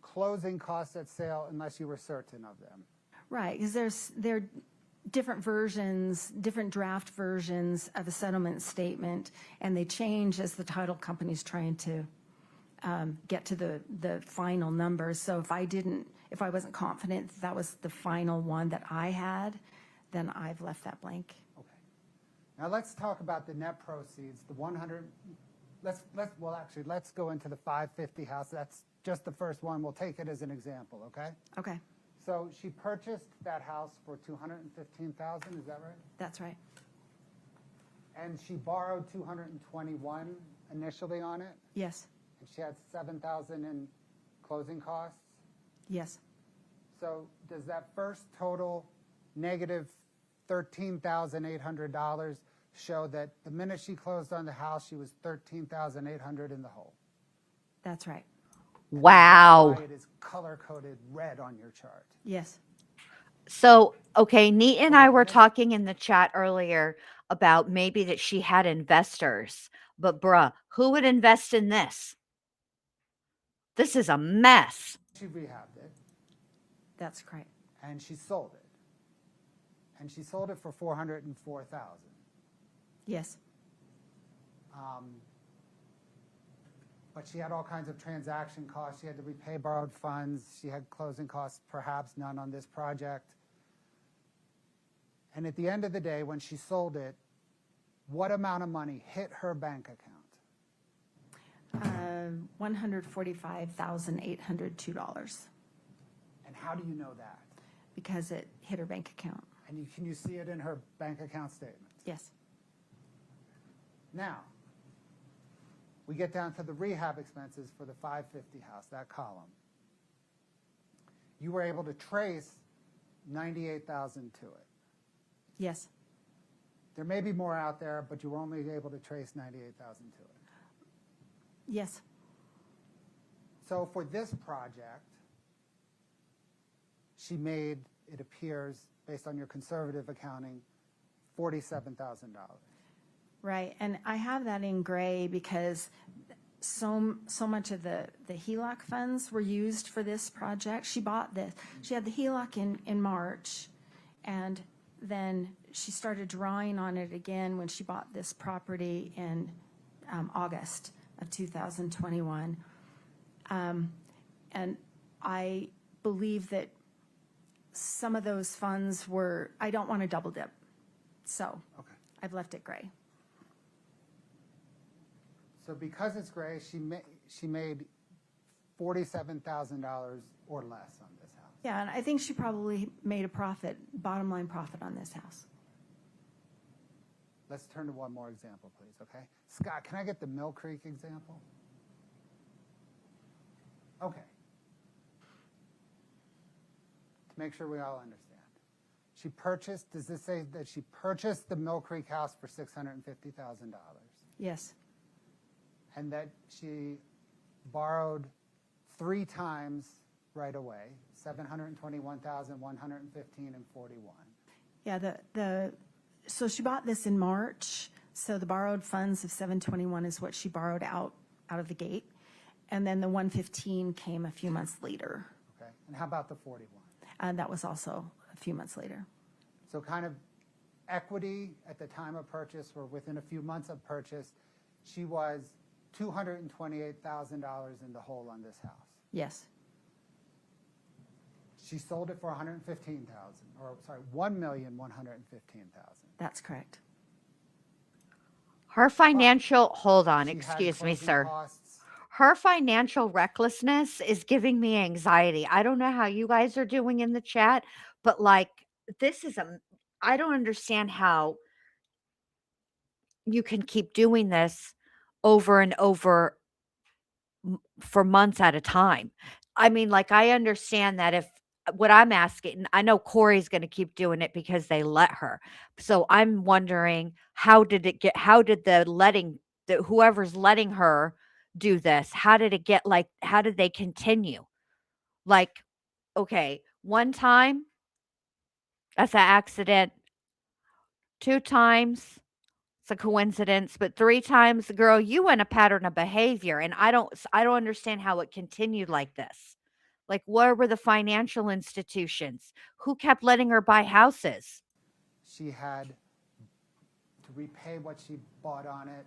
closing costs at sale unless you were certain of them. Right, because there are different versions, different draft versions of a settlement statement, and they change as the title company's trying to get to the final number. So if I wasn't confident that was the final one that I had, then I've left that blank. Okay. Now let's talk about the net proceeds, the 100, let's go into the 550 house. That's just the first one. We'll take it as an example, okay? Okay, So she purchased that house for $215,000, is that right? that's right. And she borrowed $221 initially on it, Yes, and she had $7,000 in closing costs. yes, So does that first total negative $13,800 show that the minute she closed on the house, she was $13,800 in the hole? that's right. Wow. Why it is color-coded red on your chart. Yes. So, okay, Neat and I were talking in the chat earlier about maybe that she had investors, but bruh, who would invest in this? This is a mess. She rehabbed it, That's correct. and she sold it. And she sold it for $404,000. Yes, But she had all kinds of transaction costs. She had to repay borrowed funds. She had closing costs, perhaps none on this project. And at the end of the day, when she sold it, what amount of money hit her bank account? $145,802, And how do you know that? because it hit her bank account. And can you see it in her bank account statements? Yes, Now, we get down to the rehab expenses for the 550 house, that column. You were able to trace $98,000 to it. yes, There may be more out there, but you were only able to trace $98,000 to it. yes, So for this project, she made, it appears, based on your conservative accounting, $47,000. right. And I have that in gray because so much of the HELOC funds were used for this project. She bought this. She had the HELOC in March, and then she started drawing on it again when she bought this property in August of 2021. And I believe that some of those funds were, I don't want to double dip. So Okay. I've left it gray. So because it's gray, she made $47,000 or less on this house. Yeah, and I think she probably made a profit, bottom line profit on this house. Let's turn to one more example, please, okay? Scott, can I get the Mill Creek example? Okay. To make sure we all understand. She purchased, does this say that she purchased the Mill Creek house for $650,000? Yes, And that she borrowed 3 times right away, $721,115 and 41. yeah, so she bought this in March, so the borrowed funds of 721 is what she borrowed out of the gate. And then the 115 came a few months later. Okay. And how about the 41? And that was also a few months later. So kind of equity at the time of purchase or within a few months of purchase, she was $228,000 in the hole on this house. Yes, She sold it for $115,000, or sorry, $1,115,000. that's correct. Her financial, hold on, She had excuse me, closing sir. costs. Her financial recklessness is giving me anxiety. I don't know how you guys are doing in the chat, but like, I don't understand how you can keep doing this over and over for months at a time. I mean, like, I understand that if what I'm asking, I know Corey's going to keep doing it because they let her. So I'm wondering, how did whoever's letting her do this, how did it get, like, how did they continue? Like, okay, one time, that's an accident. 2 times, it's a coincidence, but 3 times, girl, you in a pattern of behavior, and I don't understand how it continued like this. Like, where were the financial institutions? Who kept letting her buy houses? She had to repay what she bought on it.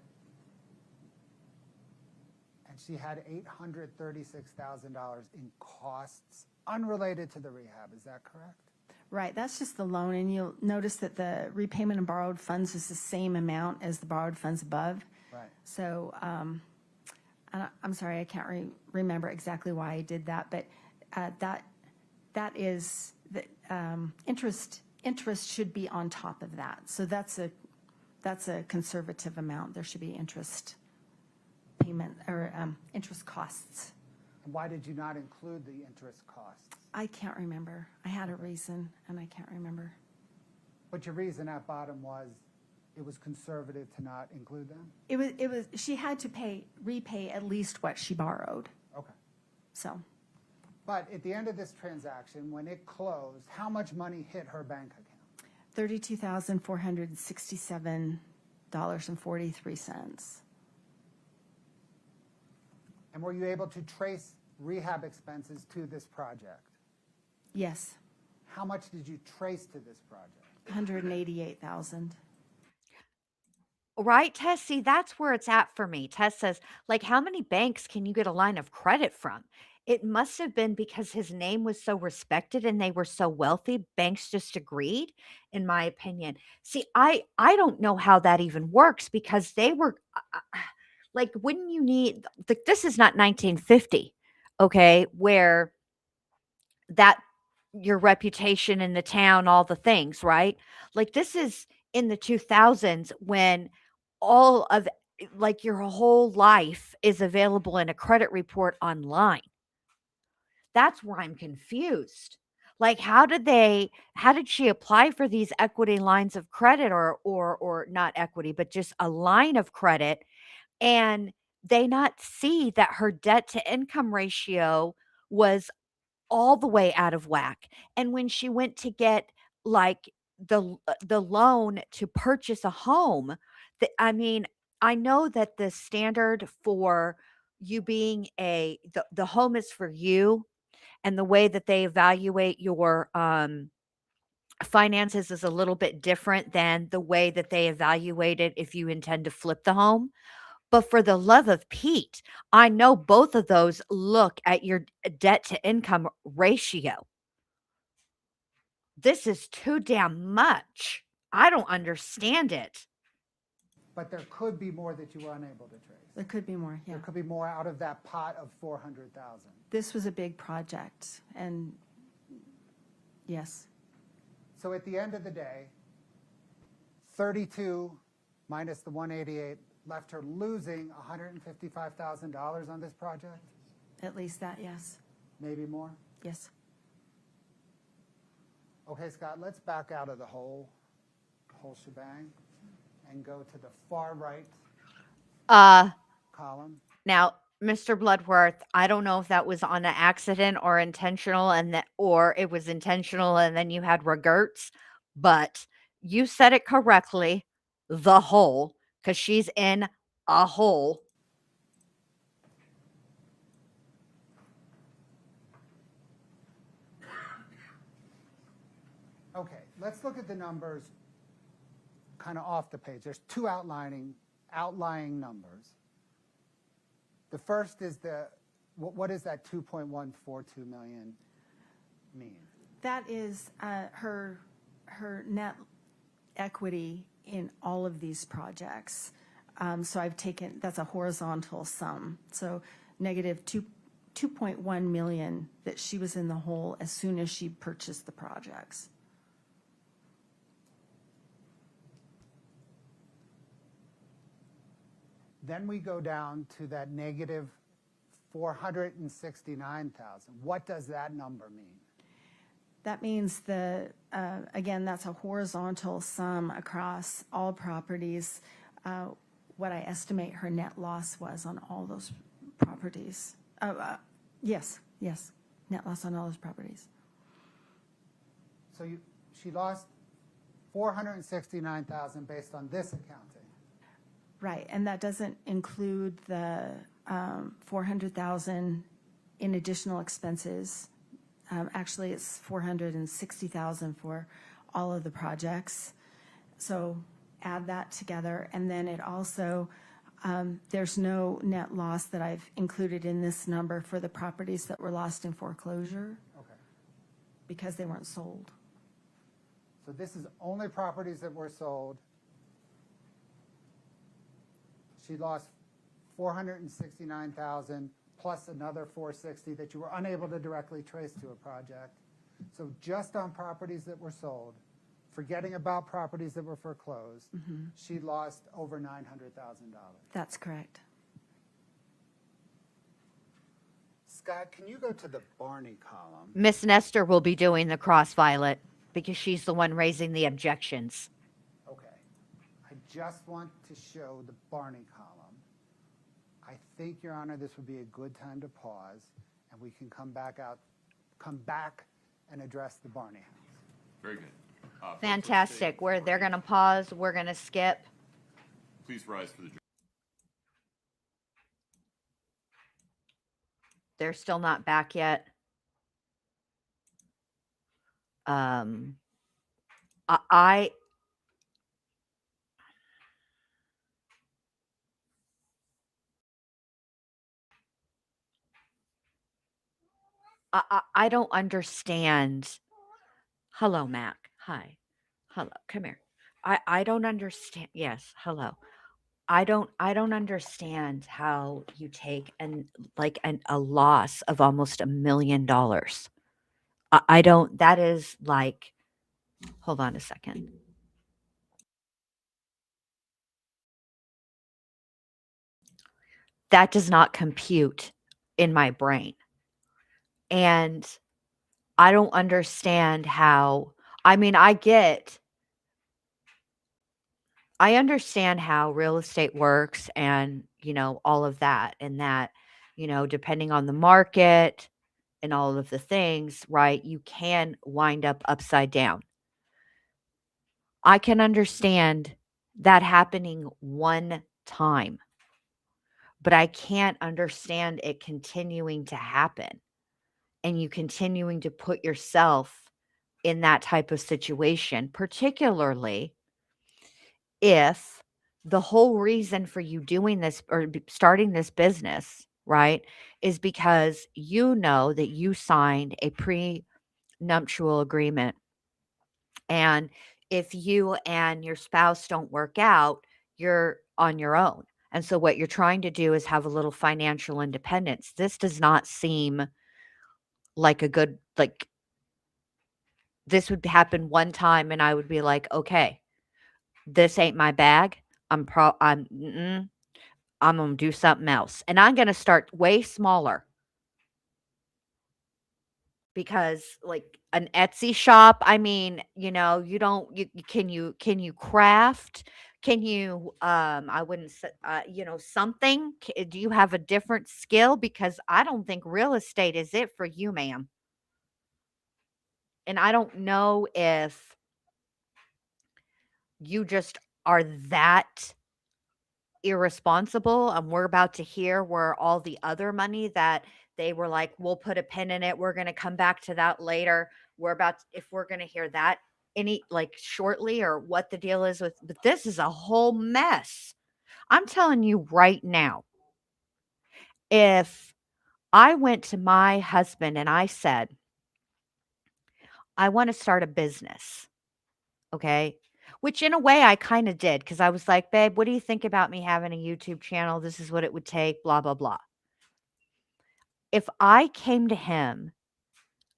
And she had $836,000 in costs unrelated to the rehab. Is that correct? Right, that's just the loan, and you'll notice that the repayment of borrowed funds is the same amount as the borrowed funds above. Right. So, I'm sorry, I can't remember exactly why I did that, but that is, the interest should be on top of that. So that's a conservative amount. There should be interest payment, or interest costs. And why did you not include the interest costs? I can't remember. I had a reason, and I can't remember. But your reason at bottom was it was conservative to not include them? It was, she had to repay at least what she borrowed, Okay. so. But at the end of this transaction, when it closed, how much money hit her bank account? $32,467.43. And were you able to trace rehab expenses to this project? Yes, How much did you trace to this project? 188,000. Right, Tess? See, that's where it's at for me. Tess says, like, how many banks can you get a line of credit from? It must have been because his name was so respected and they were so wealthy. Banks just agreed, in my opinion. See, I don't know how that even works, because they were like, wouldn't you need, like, this is not 1950, okay, where that your reputation in the town, all the things, right? Like, this is in the 2000s, when all of, like, your whole life is available in a credit report online. That's where I'm confused. Like, how did she apply for these equity lines of credit, or not equity, but just a line of credit, and they not see that her debt to income ratio was all the way out of whack? And when she went to get, like, the loan to purchase a home, I mean, I know that the standard for you being the home is for you, and the way that they evaluate your finances is a little bit different than the way that they evaluate it if you intend to flip the home. But for the love of Pete, I know both of those look at your debt to income ratio. This is too damn much. I don't understand it. But there could be more that you were unable to trace. There could be more, yeah. There could be more out of that pot of 400,000. This was a big project, and yes. So at the end of the day, 32 minus the 188 left her losing $155,000 on this project? At least that, yes. Maybe more? Yes. Okay, Scott, let's back out of the whole shebang and go to the far right column. Now, Mr. Bloodworth, I don't know if that was on an accident or intentional, or it was intentional and then you had regrets, but you said it correctly. The hole, because she's in a hole. Okay, let's look at the numbers kind of off the page. There's two outlying numbers. The first is what does that 2.142 million mean? That is her net equity in all of these projects. So I've taken, that's a horizontal sum. So negative 2.1 million that she was in the hole as soon as she purchased the projects. Then we go down to that negative 469,000. What does that number mean? That means again, that's a horizontal sum across all properties. What I estimate her net loss was on all those properties. Yes, net loss on all those properties. So she lost 469,000 based on this accounting. Right, and that doesn't include the 400,000 in additional expenses. Actually, it's 460,000 for all of the projects. So add that together, and then it also, there's no net loss that I've included in this number for the properties that were lost in foreclosure. Okay. Because they weren't sold. So this is only properties that were sold. She lost 469,000 plus another 460 that you were unable to directly trace to a project. So just on properties that were sold, forgetting about properties that were foreclosed, she lost over $900,000. That's correct. Scott, can you go to the Barney column? Miss Nestor will be doing the cross violet because she's the one raising the objections. Okay. I just want to show the Barney column. I think, Your Honor, this would be a good time to pause, and we can come back and address the Barney house. Very good. Fantastic. They're going to pause. We're going to skip. Please rise for the. They're still not back yet. I don't understand. Hello, Mac. Hi. Hello. Come here. I don't understand. Yes. Hello. I don't understand how you take a loss of almost $1 million. I don't, that is like, hold on a second. That does not compute in my brain. And I don't understand how, I mean, I understand how real estate works and, all of that, and that, depending on the market and all of the things, right, you can wind up upside down. I can understand that happening one time, but I can't understand it continuing to happen and you continuing to put yourself in that type of situation, particularly if the whole reason for you doing this or starting this business, right, is because you know that you signed a prenuptial agreement. And if you and your spouse don't work out, you're on your own. And so what you're trying to do is have a little financial independence. This does not seem like a good, like, this would happen one time and I would be like, okay, this ain't my bag. I'm gonna do something else. And I'm gonna start way smaller because like an Etsy shop, I mean, you don't can you craft? Can you I wouldn't say something? Do you have a different skill? Because I don't think real estate is it for you, ma'am. And I don't know if you just are that irresponsible, and we're about to hear where all the other money that they were like, we'll put a pin in it, we're going to come back to that later, if we're going to hear that any like shortly, or what the deal is with, but this is a whole mess. I'm telling you right now, if I went to my husband and I said, I want to start a business, okay, which in a way I kind of did, because I was like, babe, what do you think about me having a YouTube channel? This is what it would take, blah blah blah. If I came to him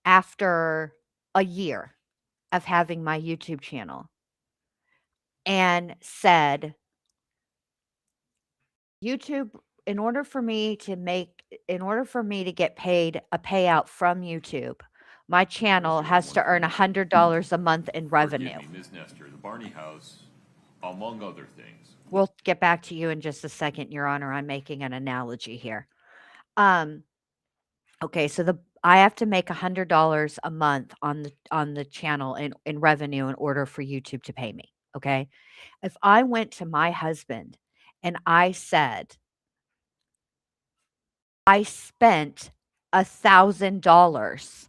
after a year of having my YouTube channel and said, YouTube, in order for me to get paid a payout from YouTube, my channel has to earn $100 a month in revenue. Forgive me, Ms. Nestor, the Barney House, among other things. We'll get back to you in just a second, Your Honor. I'm making an analogy here. Okay, so I have to make $100 a month on the channel in revenue in order for YouTube to pay me. Okay. If I went to my husband and I said, I spent $1,000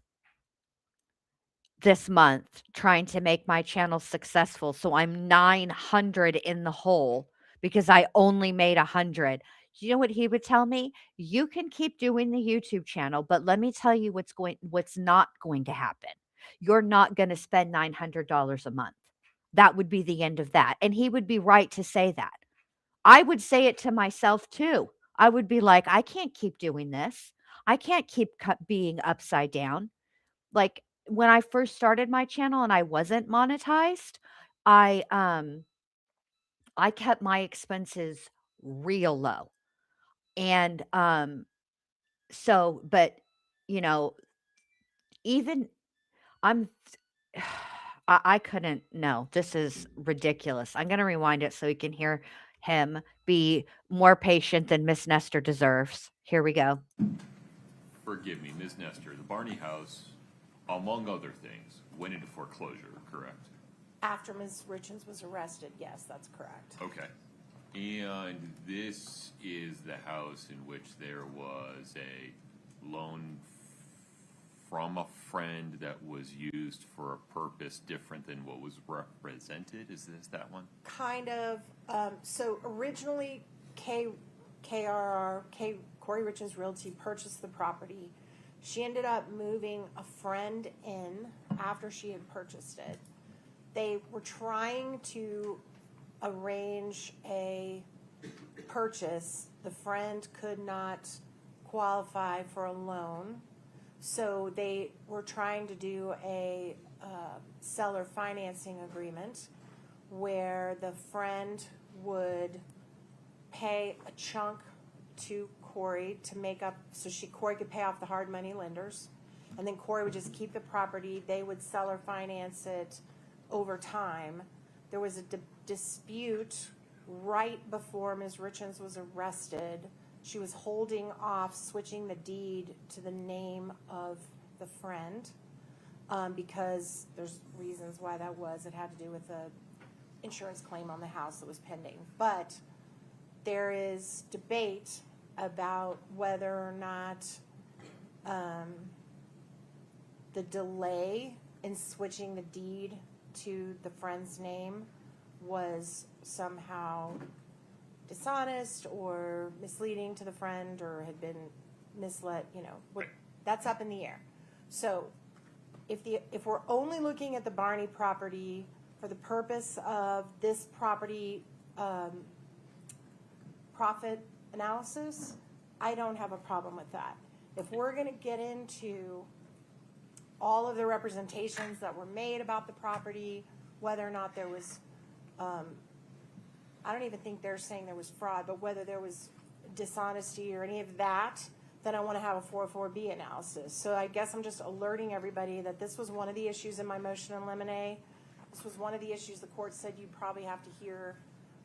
this month trying to make my channel successful, so I'm 900 in the hole because I only made 100. You know what he would tell me? You can keep doing the YouTube channel, but let me tell you what's not going to happen. You're not going to spend $900 a month. That would be the end of that. And he would be right to say that. I would say it to myself too. I would be like, I can't keep doing this. I can't keep being upside down. Like when I first started my channel and I wasn't monetized, I kept my expenses real low. And so but you know, even I'm I couldn't, no, this is ridiculous. I'm going to rewind it so you can hear him be more patient than Miss Nestor deserves. Here we go. Forgive me, Ms. Nestor, the Barney House, among other things, went into foreclosure, correct? After Ms. Richins was arrested, yes, that's correct. Okay. And this is the house in which there was a loan from a friend that was used for a purpose different than what was represented? Is this that one? Kind of. So originally, Kouri Richins Realty purchased the property. She ended up moving a friend in after she had purchased it. They were trying to arrange a purchase. The friend could not qualify for a loan, so they were trying to do a seller financing agreement where the friend would pay a chunk to Kouri to make up, so Kouri could pay off the hard money lenders, and then Kouri would just keep the property. They would seller finance it over time. There was a dispute right before Ms. Richins was arrested. She was holding off switching the deed to the name of the friend because there's reasons why that was. It had to do with a insurance claim on the house that was pending. But there is debate about whether or not the delay in switching the deed to the friend's name was somehow dishonest or misleading to the friend or had been misled, that's up in the air. So if we're only looking at the Barney property for the purpose of this property profit analysis, I don't have a problem with that. If we're going to get into all of the representations that were made about the property, whether or not there was, I don't even think they're saying there was fraud, but whether there was dishonesty or any of that, then I want to have a 404B analysis. So I guess I'm just alerting everybody that this was one of the issues in my motion in limine. This was one of the issues the court said you probably have to hear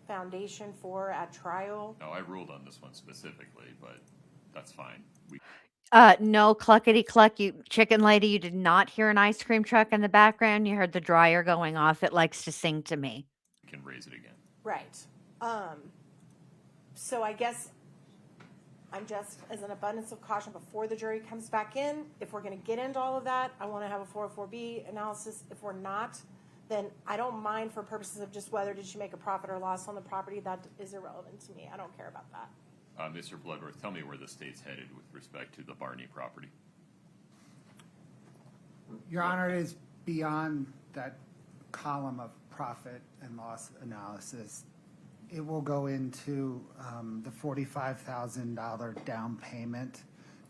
foundation for at trial. No, I ruled on this one specifically, but that's fine. We No, cluckety cluck, you chicken lady, you did not hear an ice cream truck in the background. You heard the dryer going off. It likes to sing to me. can raise it again. Right. So I guess I'm just, as an abundance of caution before the jury comes back in, if we're going to get into all of that, I want to have a 404B analysis. If we're not, then I don't mind for purposes of just whether did she make a profit or loss on the property. That is irrelevant to me. I don't care about that. Mr. Bloodworth, tell me where the state's headed with respect to the Barney property. Your Honor, it is beyond that column of profit and loss analysis. It will go into the $45,000 down payment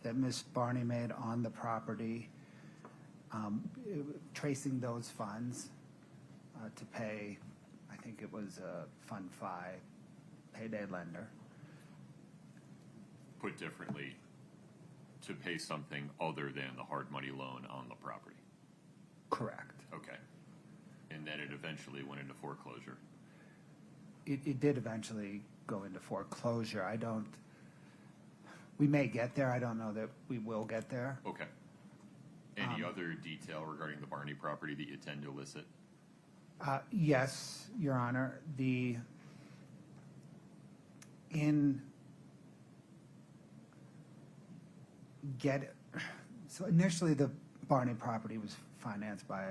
that Ms. Barney made on the property, tracing those funds to pay, I think it was Fund 5 payday lender. Put differently, to pay something other than the hard money loan on the property. Correct. Okay. And then it eventually went into foreclosure. It did eventually go into foreclosure. We may get there. I don't know that we will get there. Okay. Any other detail regarding the Barney property that you tend to elicit? Yes, Your Honor. So initially the Barney property was financed by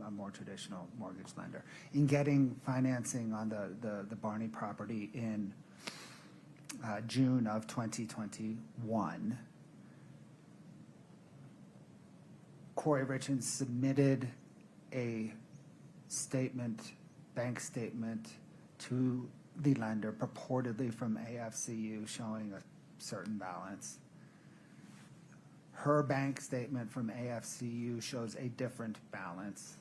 a more traditional mortgage lender. In getting financing on the Barney property in June of 2021, Kouri Richins submitted a bank statement to the lender purportedly from AFCU showing a certain balance. Her bank statement from AFCU shows a different balance.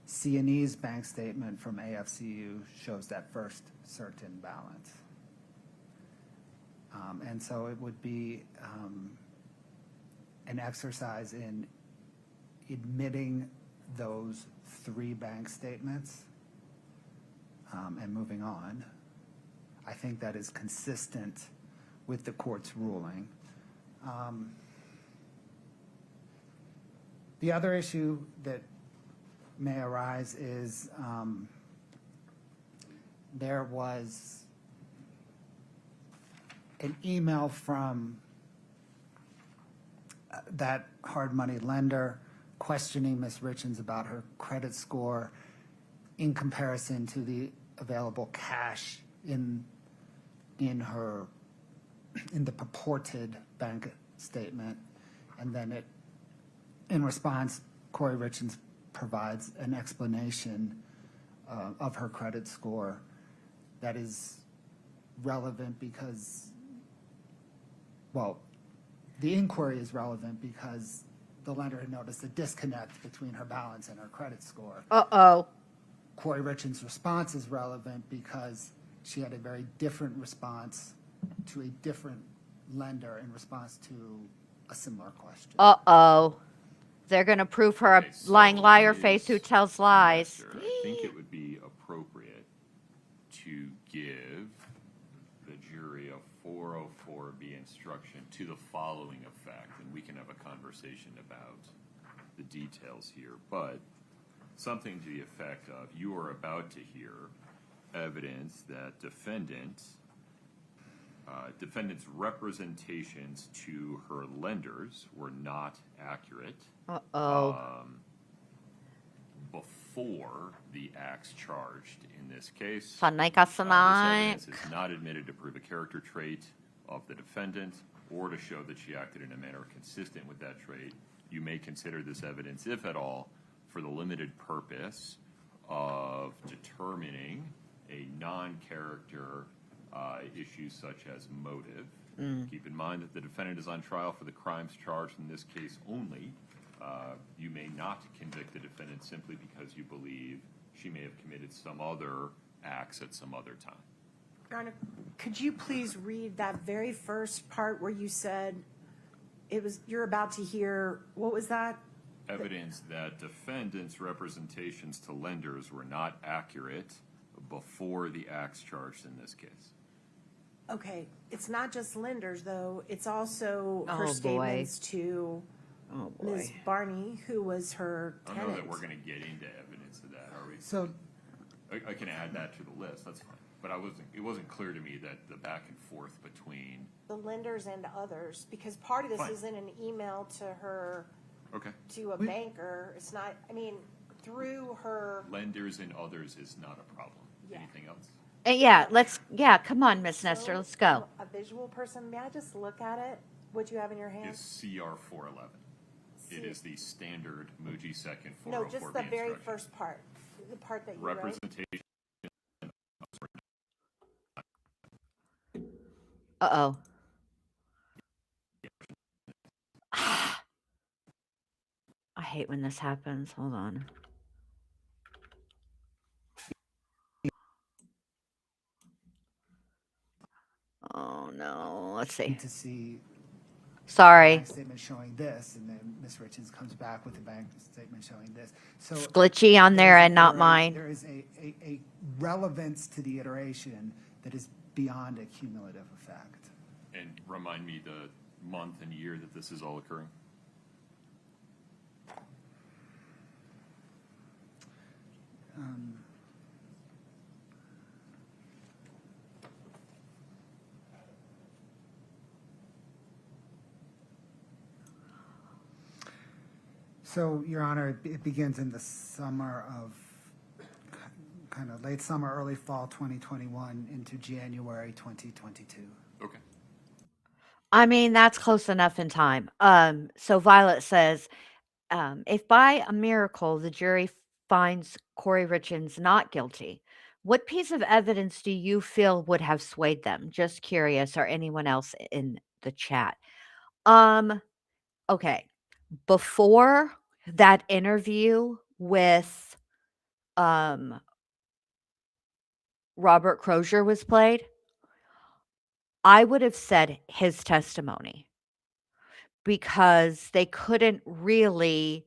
C&E's bank statement from AFCU shows that first certain balance. And so it would be an exercise in admitting those three bank statements and moving on. I think that is consistent with the court's ruling. The other issue that may arise is there was an email from that hard money lender questioning Ms. Richins about her credit score in comparison to the available cash in the purported bank statement, and then in response, Kouri Richins provides an explanation of her credit score that is relevant because, the inquiry is relevant because the lender had noticed a disconnect between her balance and her credit score. Uh-oh. Kouri Richins' response is relevant because she had a very different response to a different lender in response to a similar question. Uh-oh. They're going to prove her Okay, a so lying liar is- face who tells lies. Yes, sir. I think it would be appropriate to give the jury a 404B instruction to the following effect, and we can have a conversation about the details here, but something to the effect of, you are about to hear evidence that defendant's representations to her lenders were not accurate. Uh-oh. before the acts charged in this case. そんな生かすな This evidence is not admitted to prove a character trait of the defendant or to show that she acted in a manner consistent with that trait. You may consider this evidence, if at all, for the limited purpose of determining a non-character issue such as motive. Keep in mind that the defendant is on trial for the crimes charged in this case only. You may not convict the defendant simply because you believe she may have committed some other acts at some other time. Your Honor, could you please read that very first part where you said you're about to hear, what was that? Evidence that defendants' representations to lenders were not accurate before the acts charged in this case. Okay, it's not just lenders, though. It's also Oh, her boy. statements to Oh, Ms. boy. Barney, who was her I don't know tenant. that we're going to get into evidence of that, are we? So, I can add that to the list, that's fine. But it wasn't clear to me that the back and forth between, The lenders and others, because part of this Fine. is in an email to her, okay, to a banker. It's not, I mean, through her, lenders and others is not a problem. Yeah. Anything else? Come on, Miss Nestor, let's go. A visual person, may I just look at it? What you have in your hand? Is CR 411. It is the standard Muji second 404B No, just the very instruction. first part, the part that you wrote. Representation. Uh-oh. I hate when this happens. Hold on. Oh, no. Let's see. to see Sorry. bank statement showing this, and then Ms. Richins comes back with a bank statement showing this. So It's glitchy on there and not mine. There is a relevance to the iteration that is beyond a cumulative effect. And remind me the month and year that this is all occurring. So, Your Honor, it begins in the summer of, kind of late summer, early fall 2021 into January 2022. Okay. I mean, that's close enough in time. So Violet says, if by a miracle the jury finds Kouri Richins not guilty, what piece of evidence do you feel would have swayed them? Just curious, or anyone else in the chat. Okay. Before that interview with Robert Crozier was played, I would have said his testimony, because they couldn't really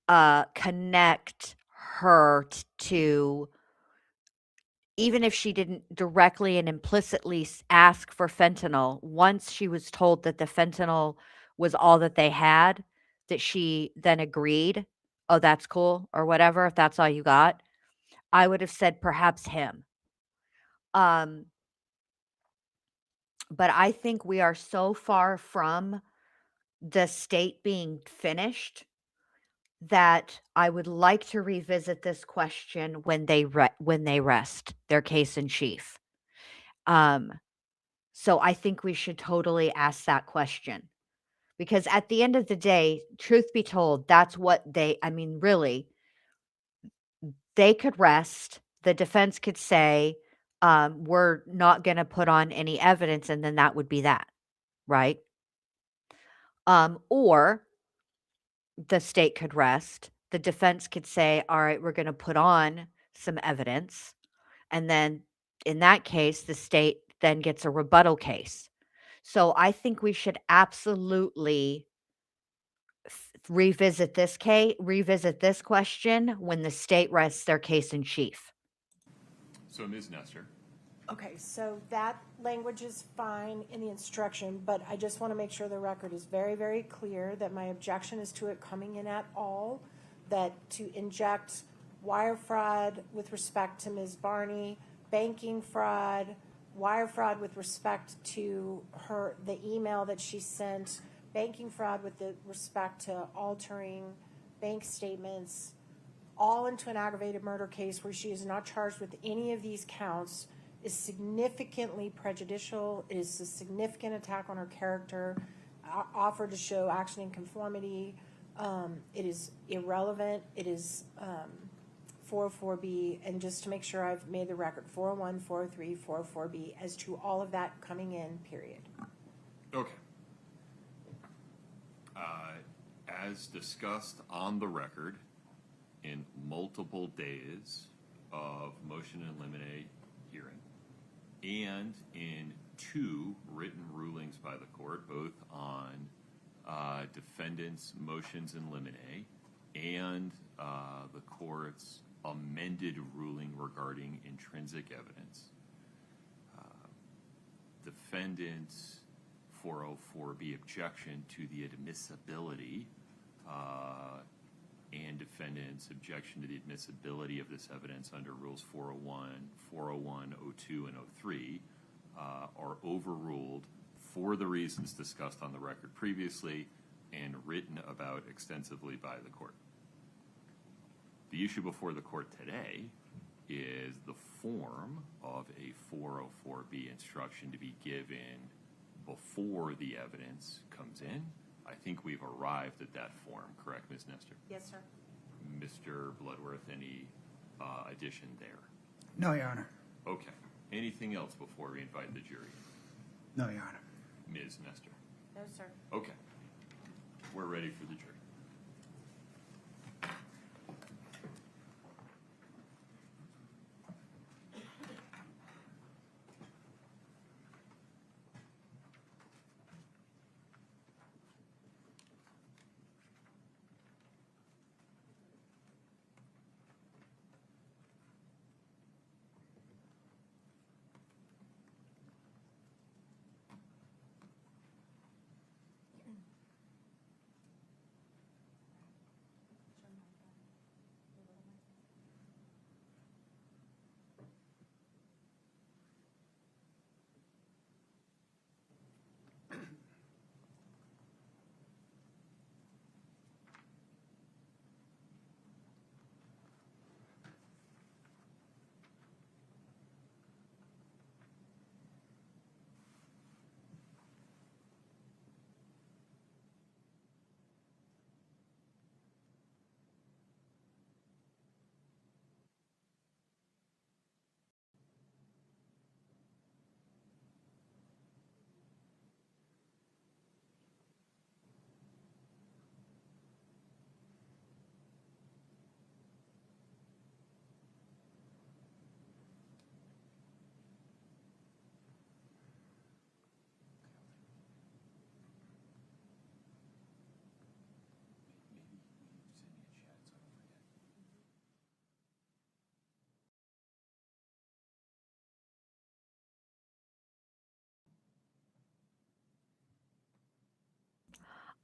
connect her to, even if she didn't directly and implicitly ask for fentanyl, once she was told that the fentanyl was all that they had, that she then agreed, oh, that's cool, or whatever, if that's all you got, I would have said perhaps him. But I think we are so far from the state being finished that I would like to revisit this question when they rest their case in chief. So I think we should totally ask that question, because at the end of the day, truth be told, that's what really, they could rest. The defense could say, we're not going to put on any evidence, and then that would be that, right? Or the state could rest. The defense could say, all right, we're going to put on some evidence. And then in that case, the state then gets a rebuttal case. So I think we should absolutely revisit this question when the state rests their case in chief. So Ms. Nestor, Okay, so that language is fine in the instruction, but I just want to make sure the record is very, very clear that my objection is to it coming in at all, that to inject wire fraud with respect to Ms. Barney, banking fraud, wire fraud with respect to the email that she sent, banking fraud with respect to altering bank statements, all into an aggravated murder case where she is not charged with any of these counts is significantly prejudicial. It is a significant attack on her character, offered to show action in conformity. It is irrelevant. It is 404B. And just to make sure I've made the record, 401, 403, 404B as to all of that coming in, period. Okay. As discussed on the record, in multiple days of motion in limine hearing, and in 2 written rulings by the court, both on defendants' motions in limine and the court's amended ruling regarding intrinsic evidence, defendants' 404B objection to the admissibility and defendant's objection to the admissibility of this evidence under Rules 401, 02, and 03 are overruled for the reasons discussed on the record previously and written about extensively by the court. The issue before the court today is the form of a 404B instruction to be given before the evidence comes in. I think we've arrived at that form, correct, Ms. Nestor? Yes, sir. Mr. Bloodworth, any addition there? No, Your Honor. Okay. Anything else before we invite the jury? No, Your Honor. Ms. Nestor? No, sir. Okay. We're ready for the jury.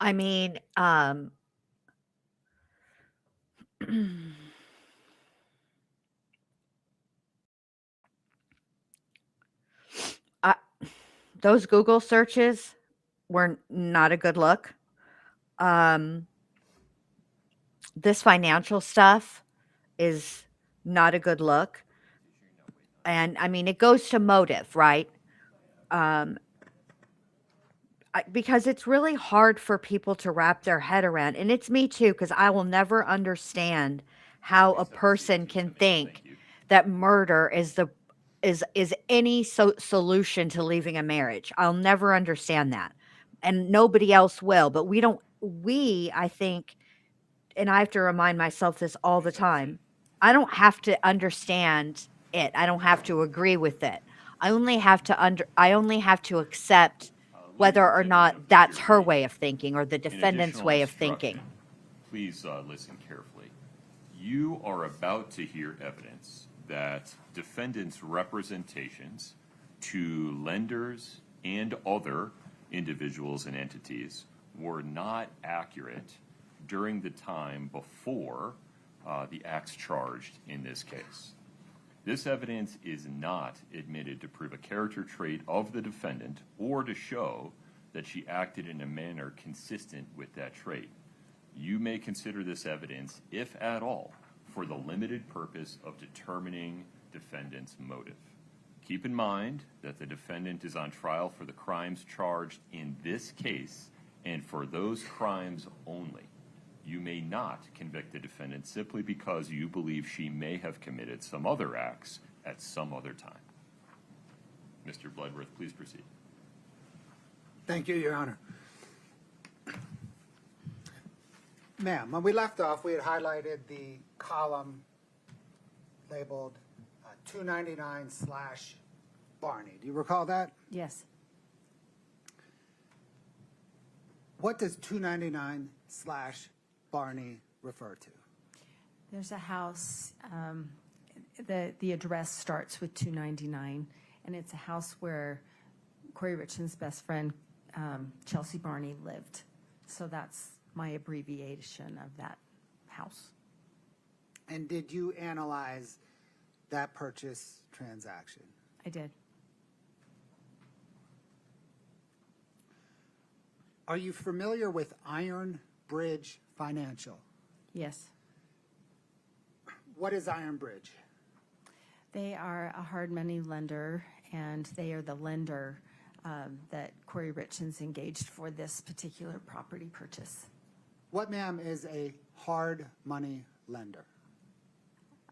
I mean, I, those Google searches were not a good look. This financial stuff is not a good look. And I mean, it goes to motive, right? Because it's really hard for people to wrap their head around. And it's me too, because I will never understand how a person can think that murder is any solution to leaving a marriage. I'll never understand that. And nobody else will. But I think, and I have to remind myself this all the time, I don't have to understand it. I don't have to agree with it. I only have to accept whether or not that's her way of thinking or the defendant's way of thinking. Please listen carefully. You are about to hear evidence that defendants' representations to lenders and other individuals and entities were not accurate during the time before the acts charged in this case. This evidence is not admitted to prove a character trait of the defendant or to show that she acted in a manner consistent with that trait. you may consider this evidence, if at all, for the limited purpose of determining defendant's motive. Keep in mind that the defendant is on trial for the crimes charged in this case and for those crimes only. You may not convict the defendant simply because you believe she may have committed some other acts at some other time. Mr. Bloodworth, please proceed. Thank you, Your Honor. Ma'am, when we left off, we had highlighted the column labeled 299/Barney. Do you recall that? Yes. What does 299/Barney refer to? There's a house, the address starts with 299, and it's a house where Kouri Richins' best friend, Chelsea Barney, lived. So that's my abbreviation of that house. And did you analyze that purchase transaction? I did. Are you familiar with Iron Bridge Financial? Yes. What is Iron Bridge? They are a hard money lender, and they are the lender that Kouri Richins engaged for this particular property purchase. What, ma'am, is a hard money lender?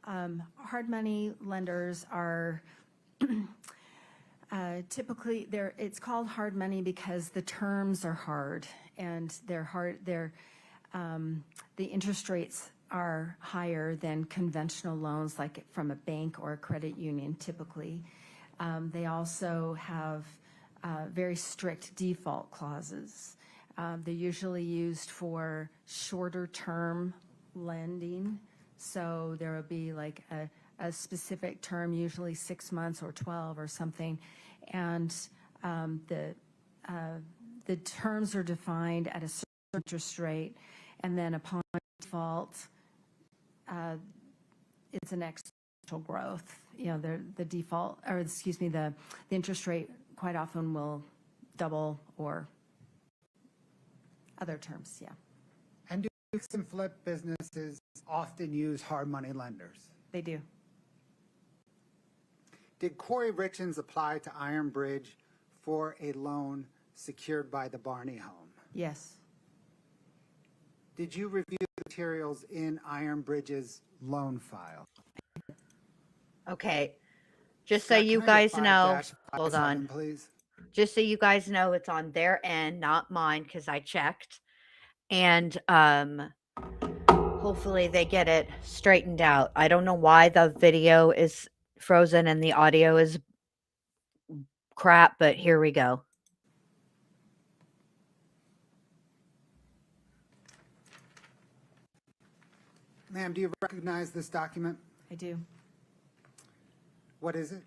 Hard money lenders are typically it's called hard money because the terms are hard, and they're hard. The interest rates are higher than conventional loans, like from a bank or a credit union. Typically, they also have very strict default clauses. They're usually used for shorter term lending. So there will be like a specific term, usually 6 months or 12 or something. And the terms are defined at a certain interest rate. And then upon default, it's an exponential growth. You know, the default, or excuse me, the interest rate quite often will double or other terms, yeah. And do fix and flip businesses often use hard money lenders? They do. Did Kouri Richins apply to Iron Bridge for a loan secured by the Barney home? Yes. Did you review the materials in Iron Bridge's loan file? Okay. Just so Scott, you can I have guys know, 5-57, hold on. please. Just so you guys know, it's on their end, not mine, because I checked. And hopefully they get it straightened out. I don't know why the video is frozen and the audio is crap, but here we go. Ma'am, do you recognize this document? I do. What is it?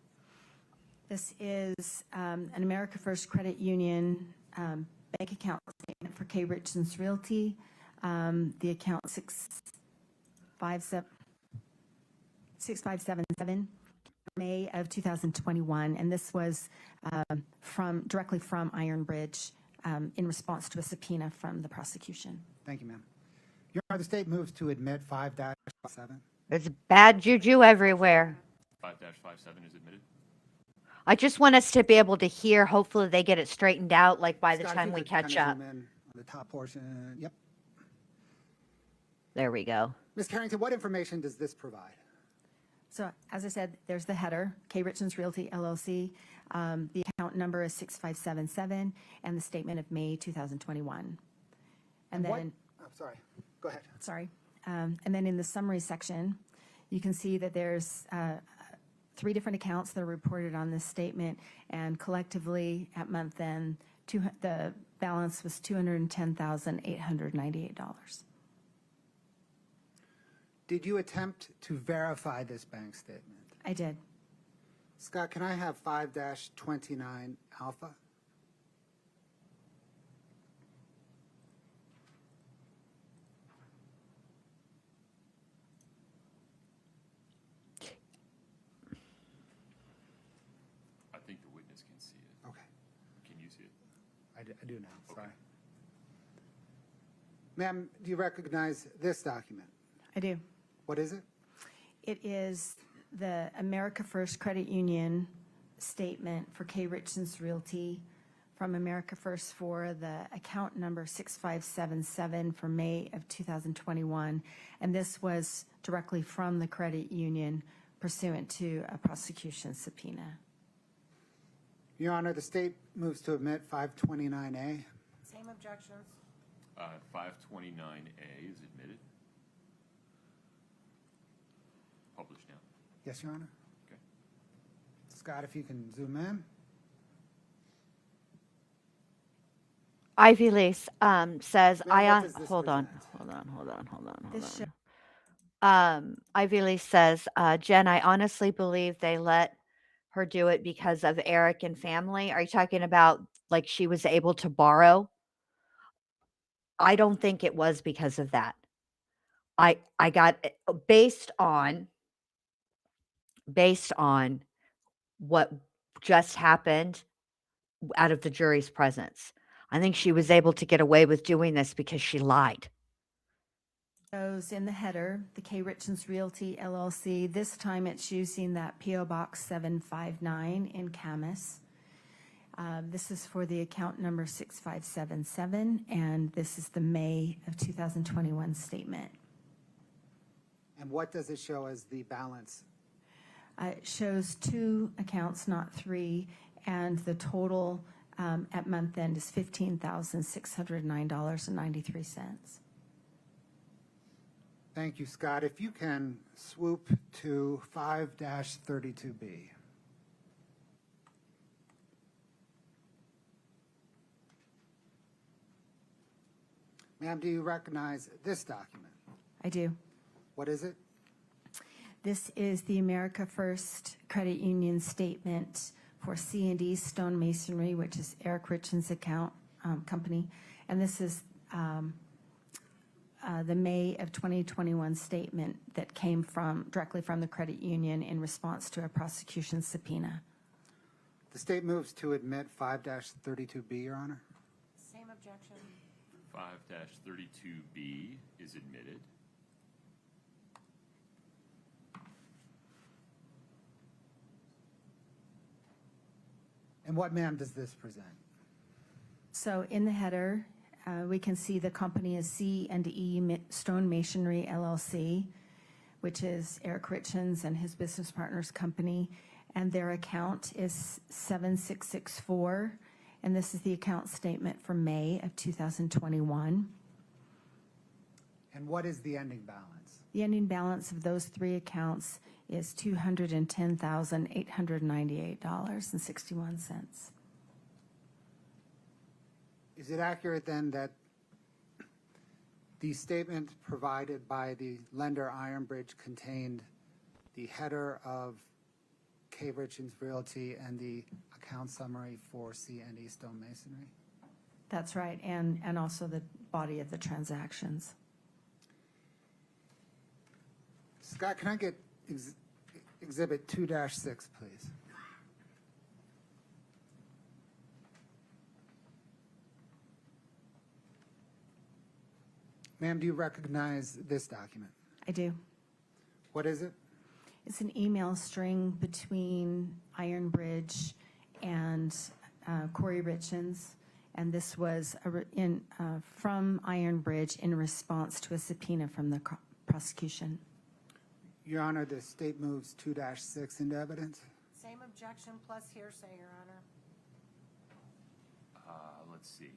This is an America First Credit Union bank account statement for Kouri Richins Realty. The account 6577, May of 2021, and this was directly from Iron Bridge in response to a subpoena from the prosecution. Thank you, ma'am. Your Honor, the state moves to admit 5-7. There's bad juju everywhere. 5-57 is admitted. I just want us to be able to hear. Hopefully they get it straightened out, like by the Scott, if time you we could catch kind of up. zoom in on the top portion. Yep. There we go. Ms. Carrington, what information does this provide? So, as I said, there's the header, Kouri Richins Realty LLC. The account number is 6577, and the statement of May 2021. And what- then, Oh, sorry. Go ahead. sorry. And then in the summary section, you can see that there's 3 different accounts that are reported on this statement, and collectively at month end, the balance was $210,898. Did you attempt to verify this bank statement? I did. Scott, can I have 5-29 alpha? I think the witness can see it. Okay. Can you see it? I do now. Sorry. Ma'am, do you recognize this document? I do. What is it? It is the America First Credit Union statement for Kouri Richins Realty from America First for the account number 6577 for May of 2021. And this was directly from the credit union pursuant to a prosecution subpoena. Your Honor, the state moves to admit 529A. Same objections. 529A is admitted. Published now. Yes, Your Honor. Okay. Scott, if you can zoom in. Ivy Lease says, Ma'am, what does this hold on. This show- Ivy Lease says, Jen, I honestly believe they let her do it because of Eric and family. Are you talking about like she was able to borrow? I don't think it was because of that. I got based on what just happened out of the jury's presence. I think she was able to get away with doing this because she lied. Shows in the header, the Kouri Richins Realty LLC. This time it's using that PO Box 759 in Camas. This is for the account number 6577, and this is the May of 2021 statement. And what does it show as the balance? It shows 2 accounts, not 3, and the total at month end is $15,609.93. Thank you, Scott. If you can swoop to 5-32B. Ma'am, do you recognize this document? I do. What is it? This is the America First Credit Union statement for C&D Stone Masonry, which is Eric Richins' account company. And this is the May of 2021 statement that came directly from the credit union in response to a prosecution subpoena. The state moves to admit 5-32B, Your Honor. Same objection. 5-32B is admitted. And what, ma'am, does this present? So in the header, we can see the company is C&E Stone Masonry LLC, which is Eric Richins and his business partner's company, and their account is 7664, and this is the account statement for May of 2021. And what is the ending balance? The ending balance of those 3 accounts is $210,898.61. Is it accurate then that the statement provided by the lender Ironbridge contained the header of Kouri Richins Realty and the account summary for C&E Stone Masonry? That's right, and also the body of the transactions. Scott, can I get Exhibit 2-6, please? Ma'am, do you recognize this document? I do. What is it? It's an email string between Ironbridge and Kouri Richins, and this was from Ironbridge in response to a subpoena from the prosecution. Your Honor, the state moves 2-6 into evidence. Same objection plus hearsay, Your Honor. Let's see.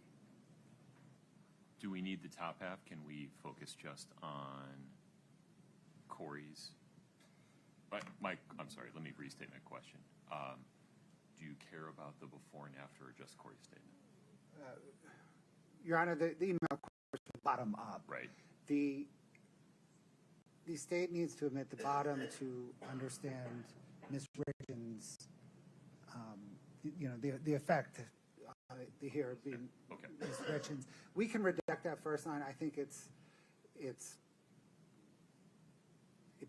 Do we need the top half? Can we focus just on Kouri's? I'm sorry, let me restate my question. Do you care about the before and after or just Kouri's statement? Your Honor, the email was bottom up. Right. The state needs to admit the bottom to understand Ms. Richins, the effect here being Okay. Ms. Richins. We can redact that first line. I think it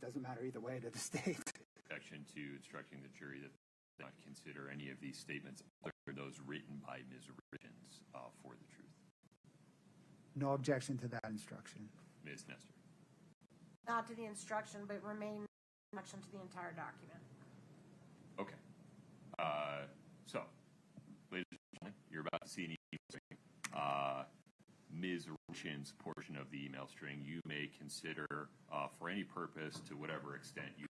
doesn't matter either way to the state. Objection to instructing the jury that they not consider any of these statements other than those written by Ms. Richins for the truth. No objection to that instruction. Ms. Nestor. Not to the instruction, but remain instruction to the entire document. Okay. So, ladies and gentlemen, you're about to see an email string. Ms. Richins' portion of the email string you may consider for any purpose to whatever extent you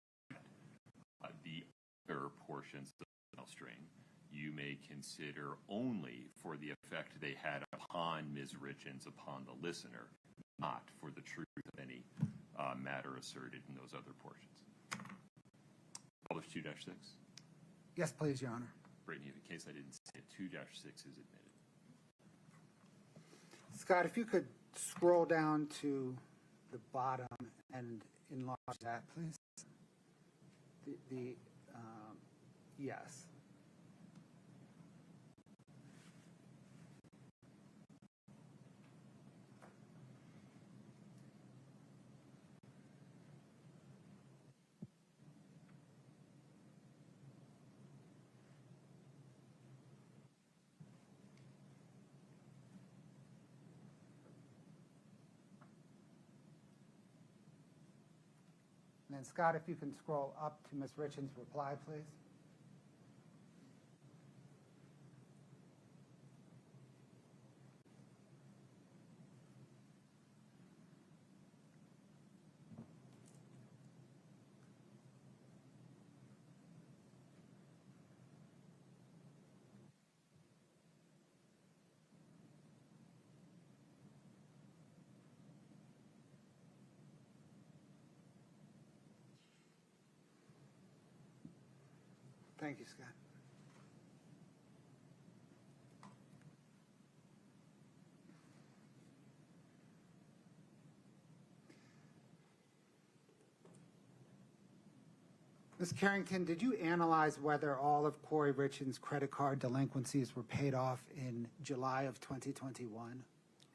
the other portions of the email string you may consider only for the effect they had upon Ms. Richins, upon the listener, not for the truth of any matter asserted in those other portions. Published 2-6. Yes, please, Your Honor. Brittany, in case I didn't say it, 2-6 is admitted. Scott, if you could scroll down to the bottom and enlarge that, please. Yes. And then Scott, if you can scroll up to Ms. Richins' reply, please. Thank you, Scott. Ms. Carrington, did you analyze whether all of Kouri Richins' credit card delinquencies were paid off in July of 2021?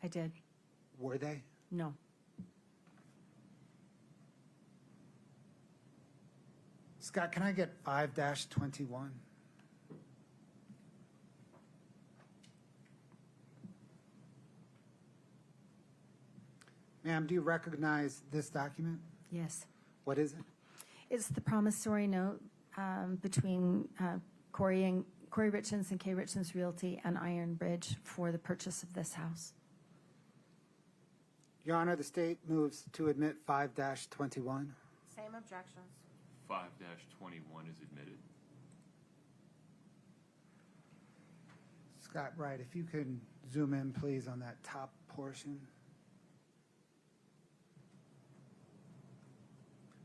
I did. Were they? No. Scott, can I get 5-21? Ma'am, do you recognize this document? Yes. What is it? It's the promissory note between Kouri Richins and K. Richins Realty and Iron Bridge for the purchase of this house. Your Honor, the state moves to admit 5-21. Same objections. 5-21 is admitted. Scott Wright, if you can zoom in, please, on that top portion.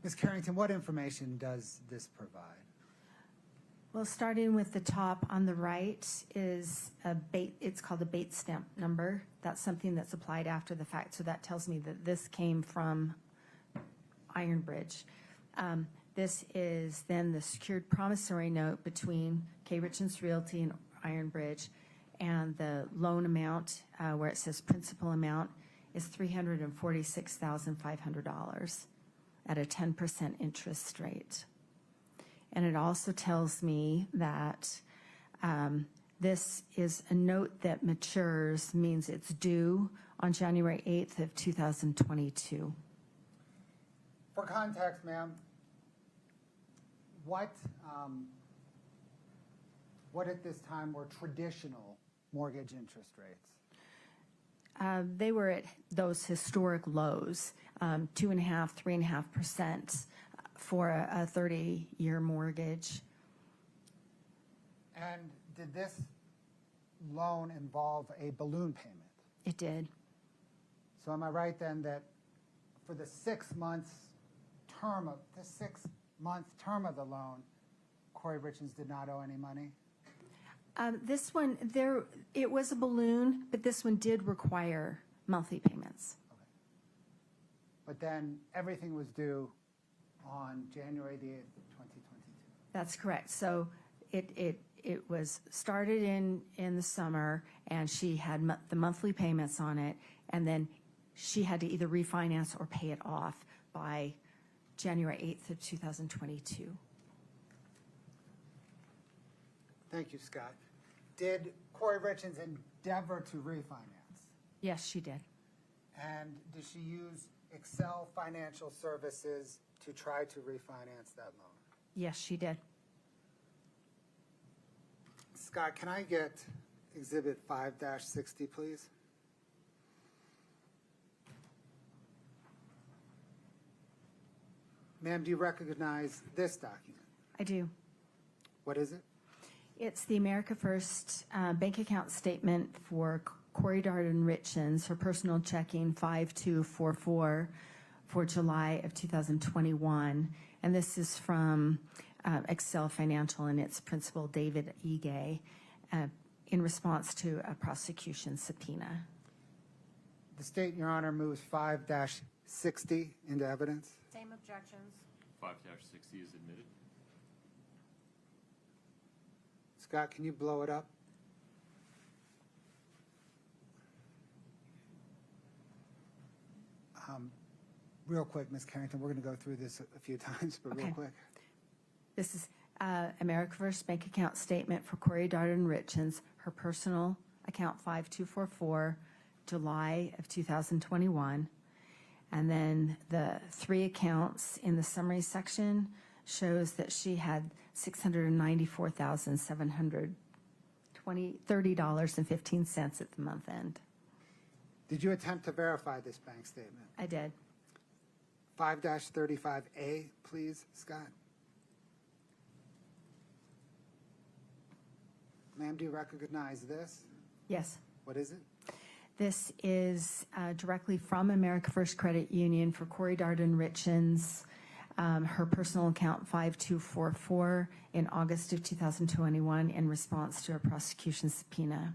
Ms. Carrington, what information does this provide? Well, starting with the top on the right is it's called a bait stamp number. That's something that's applied after the fact. So that tells me that this came from Iron Bridge. This is then the secured promissory note between K. Richins Realty and Iron Bridge, and the loan amount, where it says principal amount, is $346,500 at a 10% interest rate. And it also tells me that this is a note that matures, means it's due on January 8th of 2022. For context, ma'am, what at this time were traditional mortgage interest rates? They were at those historic lows, 2.5%, 3.5% for a 30-year mortgage. And did this loan involve a balloon payment? It did. So am I right then that for the 6 months term of the loan, Kouri Richins did not owe any money? This one, it was a balloon, but this one did require monthly payments. Okay. But then everything was due on January the 8th, 2022. That's correct. So it was started in the summer, and she had the monthly payments on it, and then she had to either refinance or pay it off by January 8th of 2022. Thank you, Scott. Did Kouri Richins endeavor to refinance? Yes, she did. And did she use Excel Financial Services to try to refinance that loan? Yes, she did. Scott, can I get Exhibit 5-60, please? Ma'am, do you recognize this document? I do. What is it? It's the America First bank account statement for Kouri Richins, her personal checking 5244 for July of 2021. And this is from Excel Financial and its principal, David Ige, in response to a prosecution subpoena. The state, Your Honor, moves 5-60 into evidence. Same objections. 5-60 is admitted. Scott, can you blow it up? Real quick, Ms. Carrington, we're going to go through this a few times, but real Okay. quick. This is America First bank account statement for Kouri Richins, her personal account 5244, July of 2021. And then the three accounts in the summary section shows that she had $694,730.15 at the month end. Did you attempt to verify this bank statement? I did. 5-35A, please, Scott. Ma'am, do you recognize this? Yes. What is it? This is directly from America First Credit Union for Kouri Richins, her personal account 5244 in August of 2021 in response to a prosecution subpoena.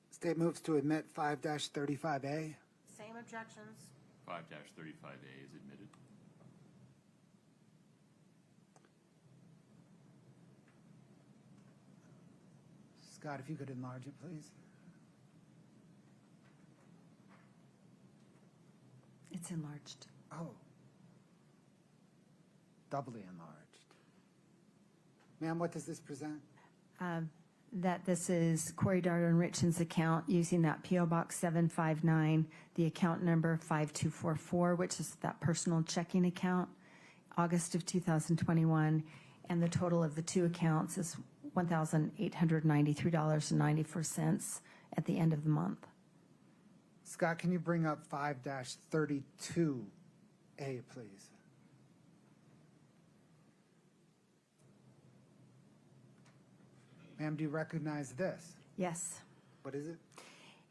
State moves to admit 5-35A. Same objections. 5-35A is admitted. Scott, if you could enlarge it, please. It's enlarged. Oh. Doubly enlarged. Ma'am, what does this present? That this is Kouri Richins' account using that P.O. Box 759, the account number 5244, which is that personal checking account, August of 2021, and the total of the two accounts is $1,893.94 at the end of the month. Scott, can you bring up 5-32A, please? Ma'am, do you recognize this? Yes. What is it?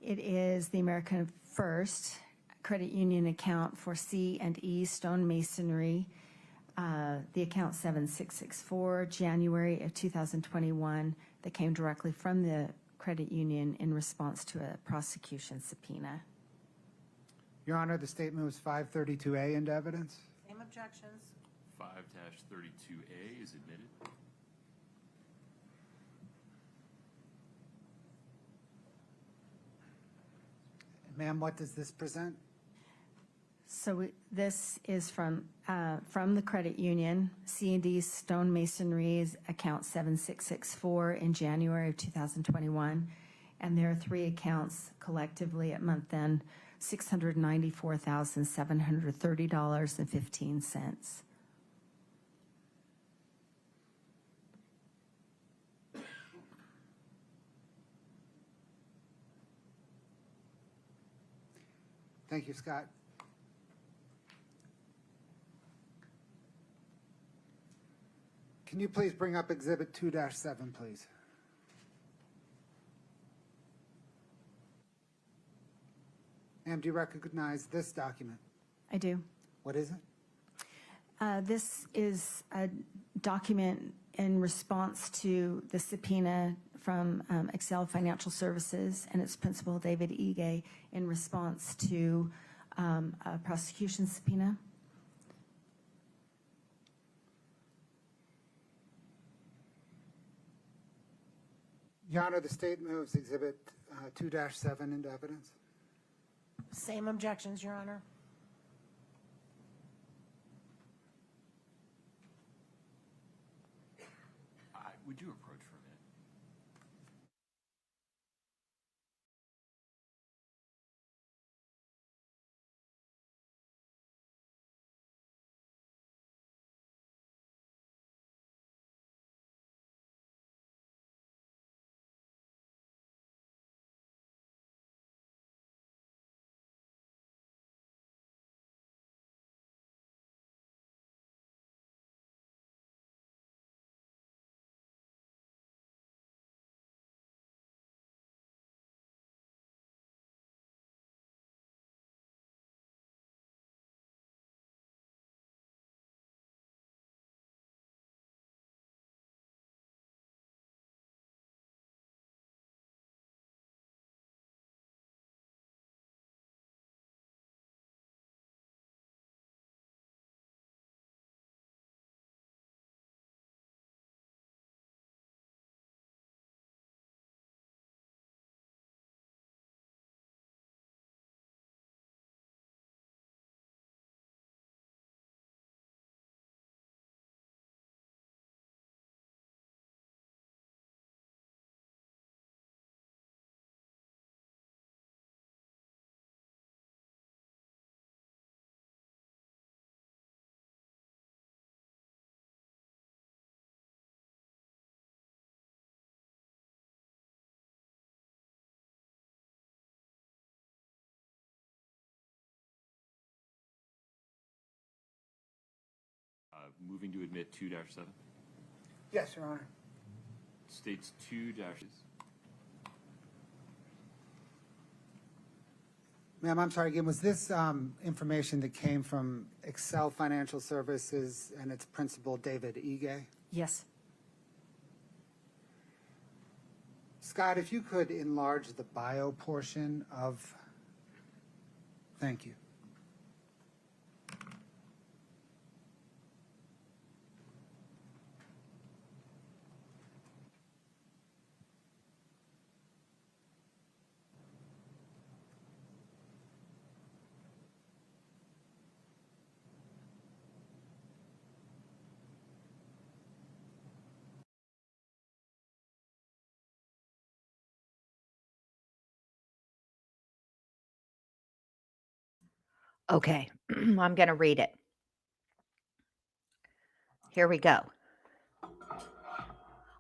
It is the American First Credit Union account for C&E Stone Masonry, the account 7664, January of 2021, that came directly from the credit union in response to a prosecution subpoena. Your Honor, the state moves 532A into evidence. Same objections. 5-32A is admitted. Ma'am, what does this present? So this is from the credit union, C&D Stone Masonry's account 7664 in January of 2021. And there are three accounts collectively at month end, $694,730.15. Thank you, Scott. Can you please bring up Exhibit 2-7, please? Ma'am, do you recognize this document? I do. What is it? This is a document in response to the subpoena from Excel Financial Services and its principal, David Ige, in response to a prosecution subpoena. Your Honor, the state moves Exhibit 2-7 into evidence. Same objections, Your Honor. Would you approach moving to admit 2-7? Yes, Your Honor. States 2-. Ma'am, I'm sorry again, was this information that came from Excel Financial Services and its principal, David Ige? Yes. Scott, if you could enlarge the bio portion of, thank you. Okay, I'm going to read it. Here we go.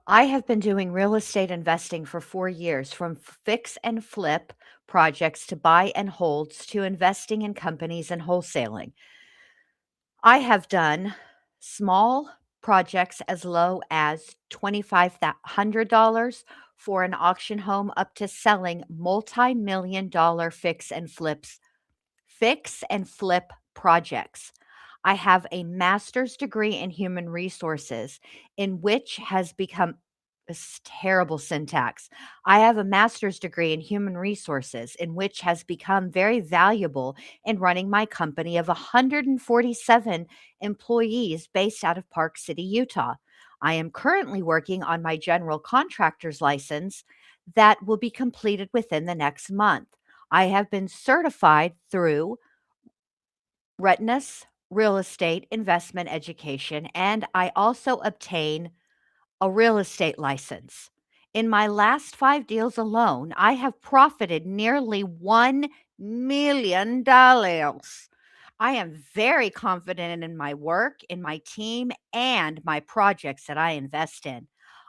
I have been doing real estate investing for 4 years, from fix and flip projects to buy and holds to investing in companies and wholesaling. I have done small projects as low as $2,500 for an auction home up to selling multi-million dollar fix and flip projects. I have a master's degree in human resources, in which has become this terrible syntax. I have a master's degree in human resources, in which has become very valuable in running my company of 147 employees based out of Park City, Utah. I am currently working on my general contractor's license that will be completed within the next month. I have been certified through Retinus Real Estate Investment Education, and I also obtain a real estate license. In my last 5 deals alone, I have profited nearly $1 million. I am very confident in my work, in my team, and my projects that I invest in.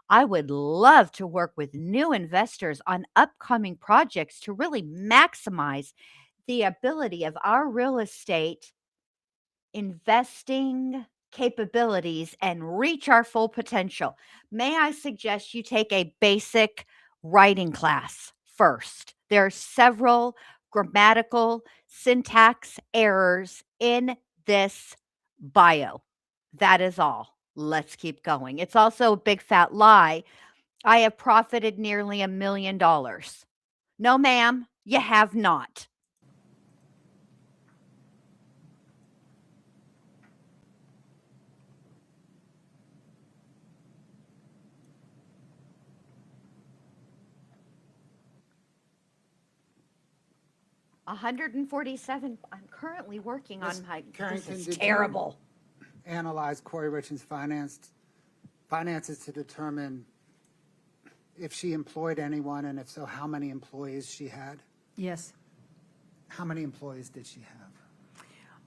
I would love to work with new investors on upcoming projects to really maximize the ability of our real estate investing capabilities and reach our full potential. May I suggest you take a basic writing class first? There are several grammatical syntax errors in this bio. That is all. Let's keep going. It's also a big fat lie. I have profited nearly $1 million. No, ma'am, you have not. $147. I'm currently working Ms. on my. This Carrington, is did you- terrible. Analyze Kouri Richins' finances to determine if she employed anyone, and if so, how many employees she had? Yes. How many employees did she have?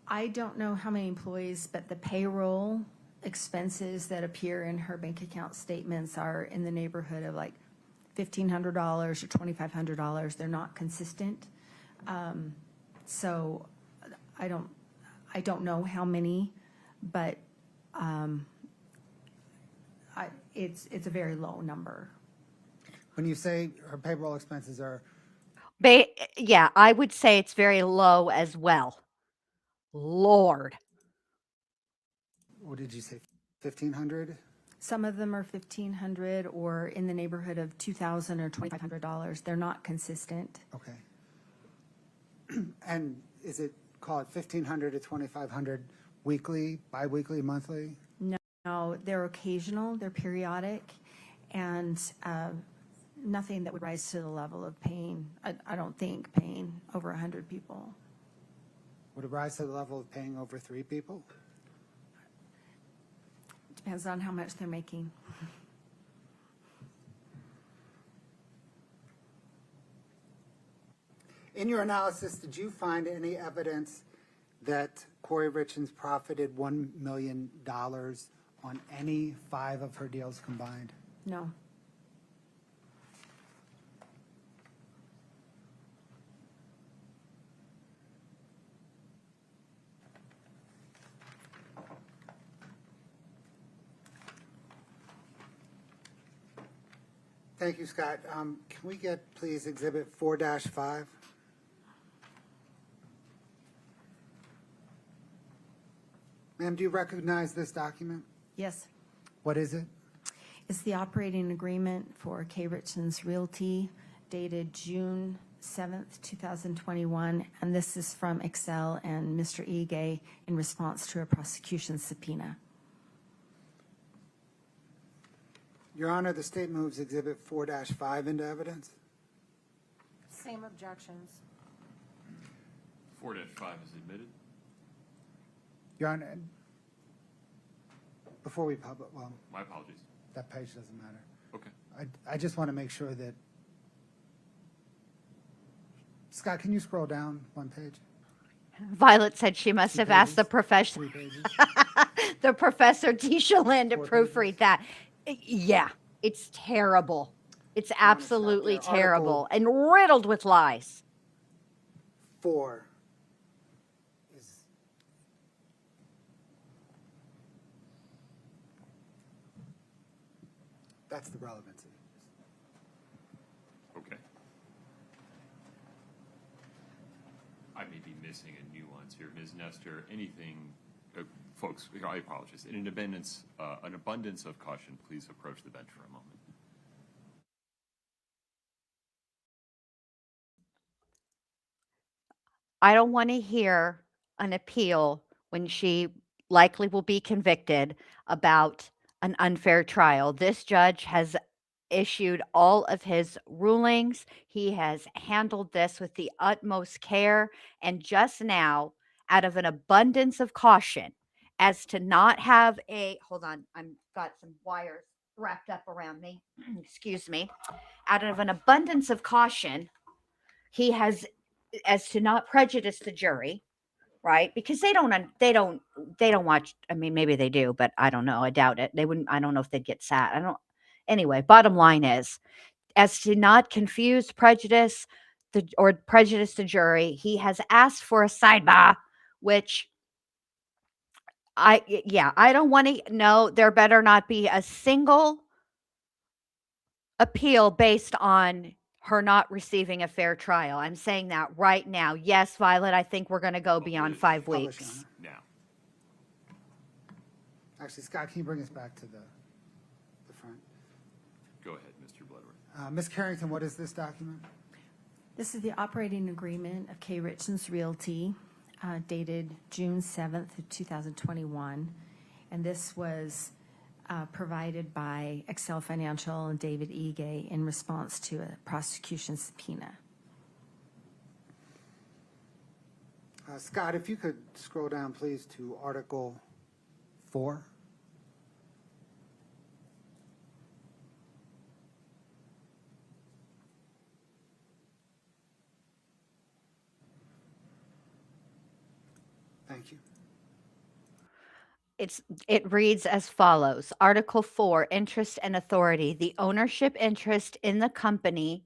I don't know how many employees, but the payroll expenses that appear in her bank account statements are in the neighborhood of like $1,500 or $2,500. They're not consistent. So I don't know how many, but it's a very low number. When you say her payroll expenses are, Yeah, I would say it's very low as well. Lord. what did you say, 1,500? Some of them are $1,500 or in the neighborhood of $2,000 or $2,500. They're not consistent. Okay. And is it, call it 1,500 to 2,500 weekly, biweekly, monthly? No, they're occasional, they're periodic, and nothing that would rise to the level of paying, I don't think, paying over 100 people. Would it rise to the level of paying over 3 people? Depends on how much they're making. In your analysis, did you find any evidence that Kouri Richins profited $1 million on any 5 of her deals combined? No. Thank you, Scott. Can we get, please, Exhibit 4-5? Ma'am, do you recognize this document? Yes. What is it? It's the operating agreement for Kouri Richins Realty dated June 7th, 2021, and this is from Excel and Mr. Ige in response to a prosecution subpoena. Your Honor, the state moves Exhibit 4-5 into evidence. Same objections. 4-5 is admitted. Your Honor, before we publish, well, My apologies. that page doesn't matter. Okay. I just want to make sure that, Scott, can you scroll down one page? Violet said she must have asked the professor, 3 pages? the Professor Tishalin to 4 proofread pages? that. Yeah, it's terrible. It's absolutely there. terrible and riddled with lies. 4 is, that's the relevancy. Okay. I may be missing a nuance here. Ms. Nestor, anything, folks, I apologize. In an abundance of caution, please approach the bench for a moment. I don't want to hear an appeal when she likely will be convicted about an unfair trial. This judge has issued all of his rulings. He has handled this with the utmost care. And just now, out of an abundance of caution, as to not have a hold on, I'm got some wires wrapped up around me. Excuse me. Out of an abundance of caution, he has, as to not prejudice the jury, right? Because they don't watch. I mean, maybe they do, but I don't know. I doubt it. They wouldn't. I don't know if they'd get sat. I don't. Anyway, bottom line is, as to not confuse prejudice or prejudice the jury, he has asked for a sidebar, which I don't want to. No, there better not be a single appeal based on her not receiving a fair trial. I'm saying that right now. Yes, Violet, I think we're going to go beyond 5 Publish, weeks. Your Honor. Now, Actually, Scott, can you bring us back to the front? go ahead, Mr. Bloodworth. Ms. Carrington, what is this document? This is the operating agreement of Kouri Richins Realty dated June 7th of 2021. And this was provided by Excel Financial and David Ige in response to a prosecution subpoena. Scott, if you could scroll down, please, to Article 4. Thank you. It reads as follows. Article 4, interest and authority. The ownership interest in the company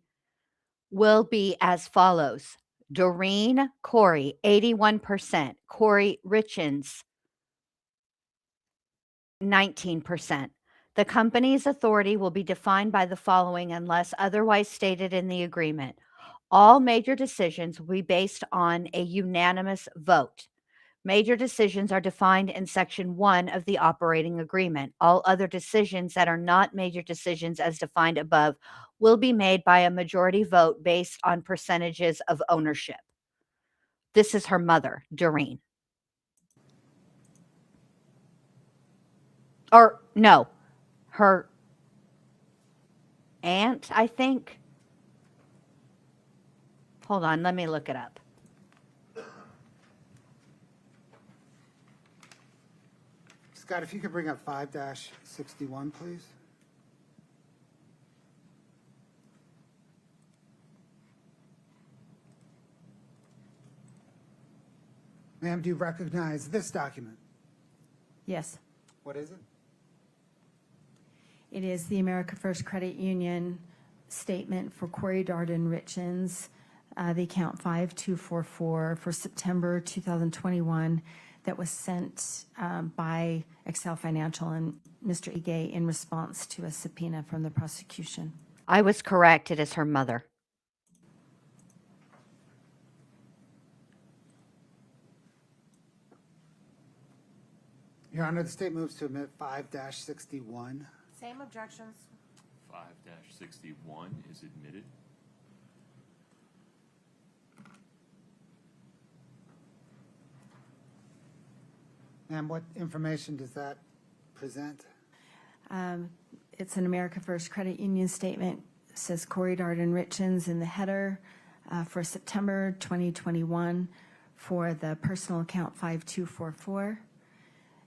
will be as follows. Doreen Kouri, 81%. Kouri Richins, 19%. The company's authority will be defined by the following unless otherwise stated in the agreement. All major decisions will be based on a unanimous vote. Major decisions are defined in Section 1 of the operating agreement. All other decisions that are not major decisions as defined above will be made by a majority vote based on percentages of ownership. This is her mother, Doreen. Or no, her aunt, I think. Hold on, let me look it up. Scott, if you could bring up 5-61, please. Ma'am, do you recognize this document? Yes. What is it? It is the America First Credit Union statement for Kouri Darden Richins, the account 5244 for September 2021 that was sent by Excel Financial and Mr. Ige in response to a subpoena from the prosecution. I was correct. It is her mother. Your Honor, the state moves to admit 5-61. Same objections. 5-61 is admitted. Ma'am, what information does that present? It's an America First Credit Union statement. It says Kouri Richins in the header for September 2021 for the personal account 5244.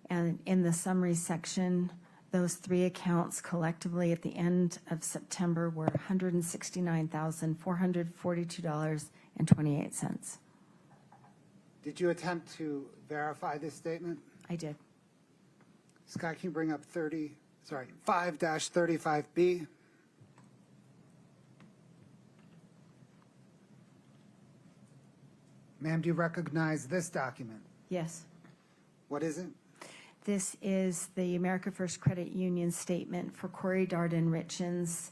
And in the summary section, those three accounts collectively at the end of September were $169,442.28. Did you attempt to verify this statement? I did. Scott, can you bring up 5-35B? Ma'am, do you recognize this document? Yes. What is it? This is the America First Credit Union statement for Kouri Richins,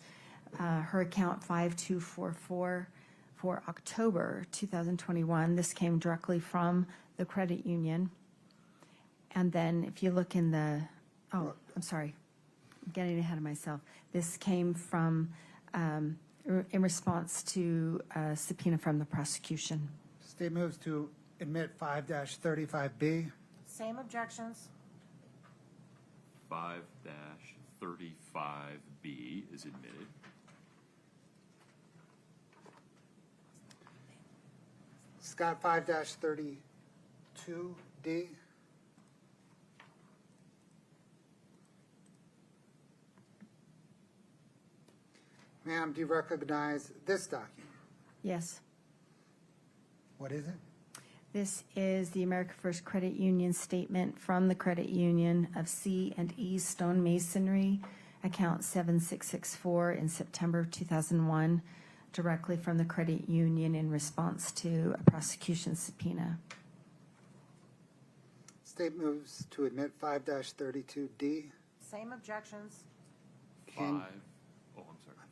her account 5244 for October 2021. This came directly from the credit union. And then if you look in the, I'm sorry, I'm getting ahead of myself. This came from, in response to a subpoena from the prosecution. State moves to admit 5-35B. Same objections. 5-35B is admitted. Scott, 5-32D. Ma'am, do you recognize this document? Yes. What is it? This is the America First Credit Union statement from the credit union of C and E Stonemasonry, account 7664 in September 2001, directly from the credit union in response to a prosecution subpoena. State moves to admit 5-32D. Same objections. Can-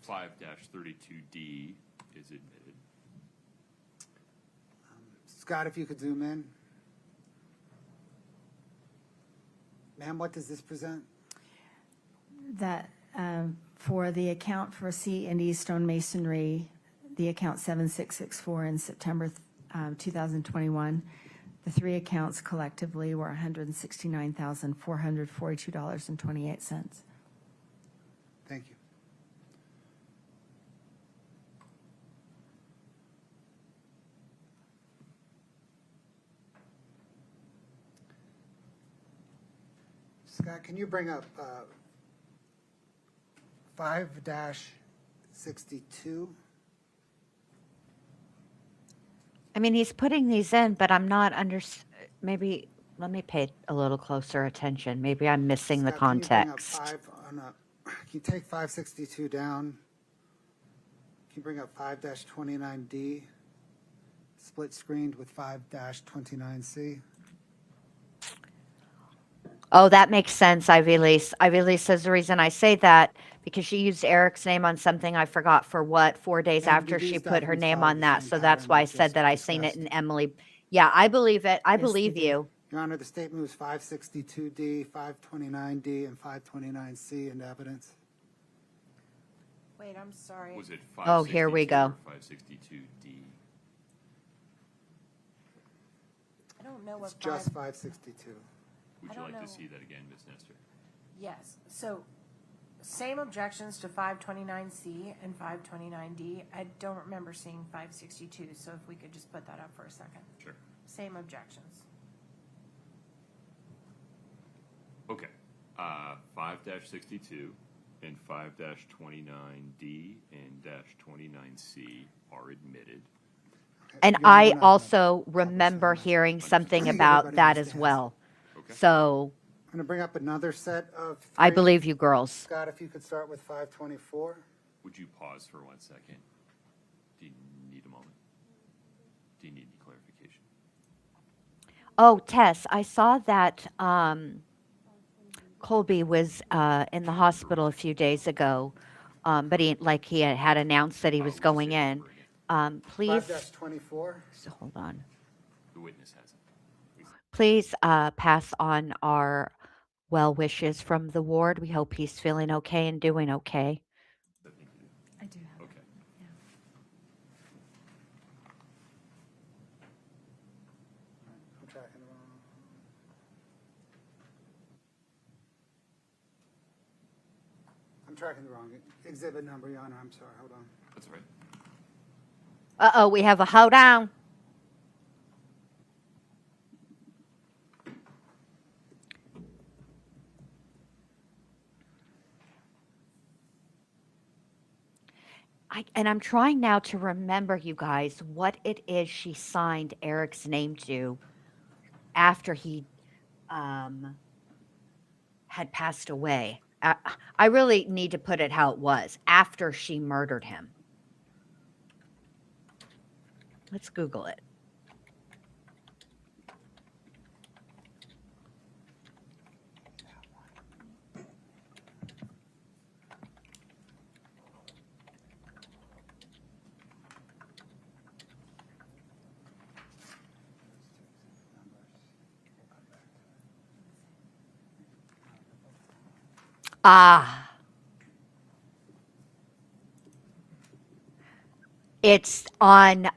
5-32D is admitted. Scott, if you could zoom in. Ma'am, what does this present? That for the account for C and E Stonemasonry, the account 7664 in September 2021, the three accounts collectively were $169,442.28. Thank you. Scott, can you bring up 5-62? I mean, he's putting these in, but I'm not maybe let me pay a little closer attention. Maybe I'm missing the Scott, can you bring up context. can you take 562 down? Can you bring up 5-29D? Split screened with 5-29C. Oh, that makes sense, Ivy Lee. Ivy Lee says the reason I say that because she used Eric's name on something I forgot for what 4 days And after these she put her documents name follow on the that. same So that's pattern why I we said just that I seen it discussed. in Emily. Yeah, I believe it. I Yes, believe they do. you. Your Honor, the state moves 562D, 529D, and 529C into evidence. Wait, I'm sorry. Was it Oh, here we 562 go. or 562D? I don't know what It's just 562. Would I you don't like to know. see that again, Ms. Nestor? Yes, so same objections to 529C and 529D. I don't remember seeing 562, so if we could just put that up for a second. Sure. Same objections. Okay. 5-62 and 5-29D and -29C are admitted. And Your Honor, I we're not also gonna remember publish hearing something think about everybody that as understands. well. Okay. So I'm going to bring up another set of I three. believe you girls. Scott, if you could start with 524. Would you pause for 1 second? Do you need a moment? Do you need any clarification? Oh, Tess, I saw that Colby was in the hospital a few days ago But he had announced that he was we'll going say it in. over again. Please, 5-24. so hold on. The witness has it. Please pass on our well wishes from the ward. We hope he's feeling okay and doing okay. I think you do. I do have it. Okay. Yeah. I'm tracking wrong. I'm tracking the wrong exhibit number, Your Honor. I'm sorry. Hold on. That's all right. Uh-oh, we have a hold on. I'm trying now to remember, you guys, what it is she signed Eric's name to after he had passed away. I really need to put it how it was, after she murdered him. Let's Google it. Ah. It's on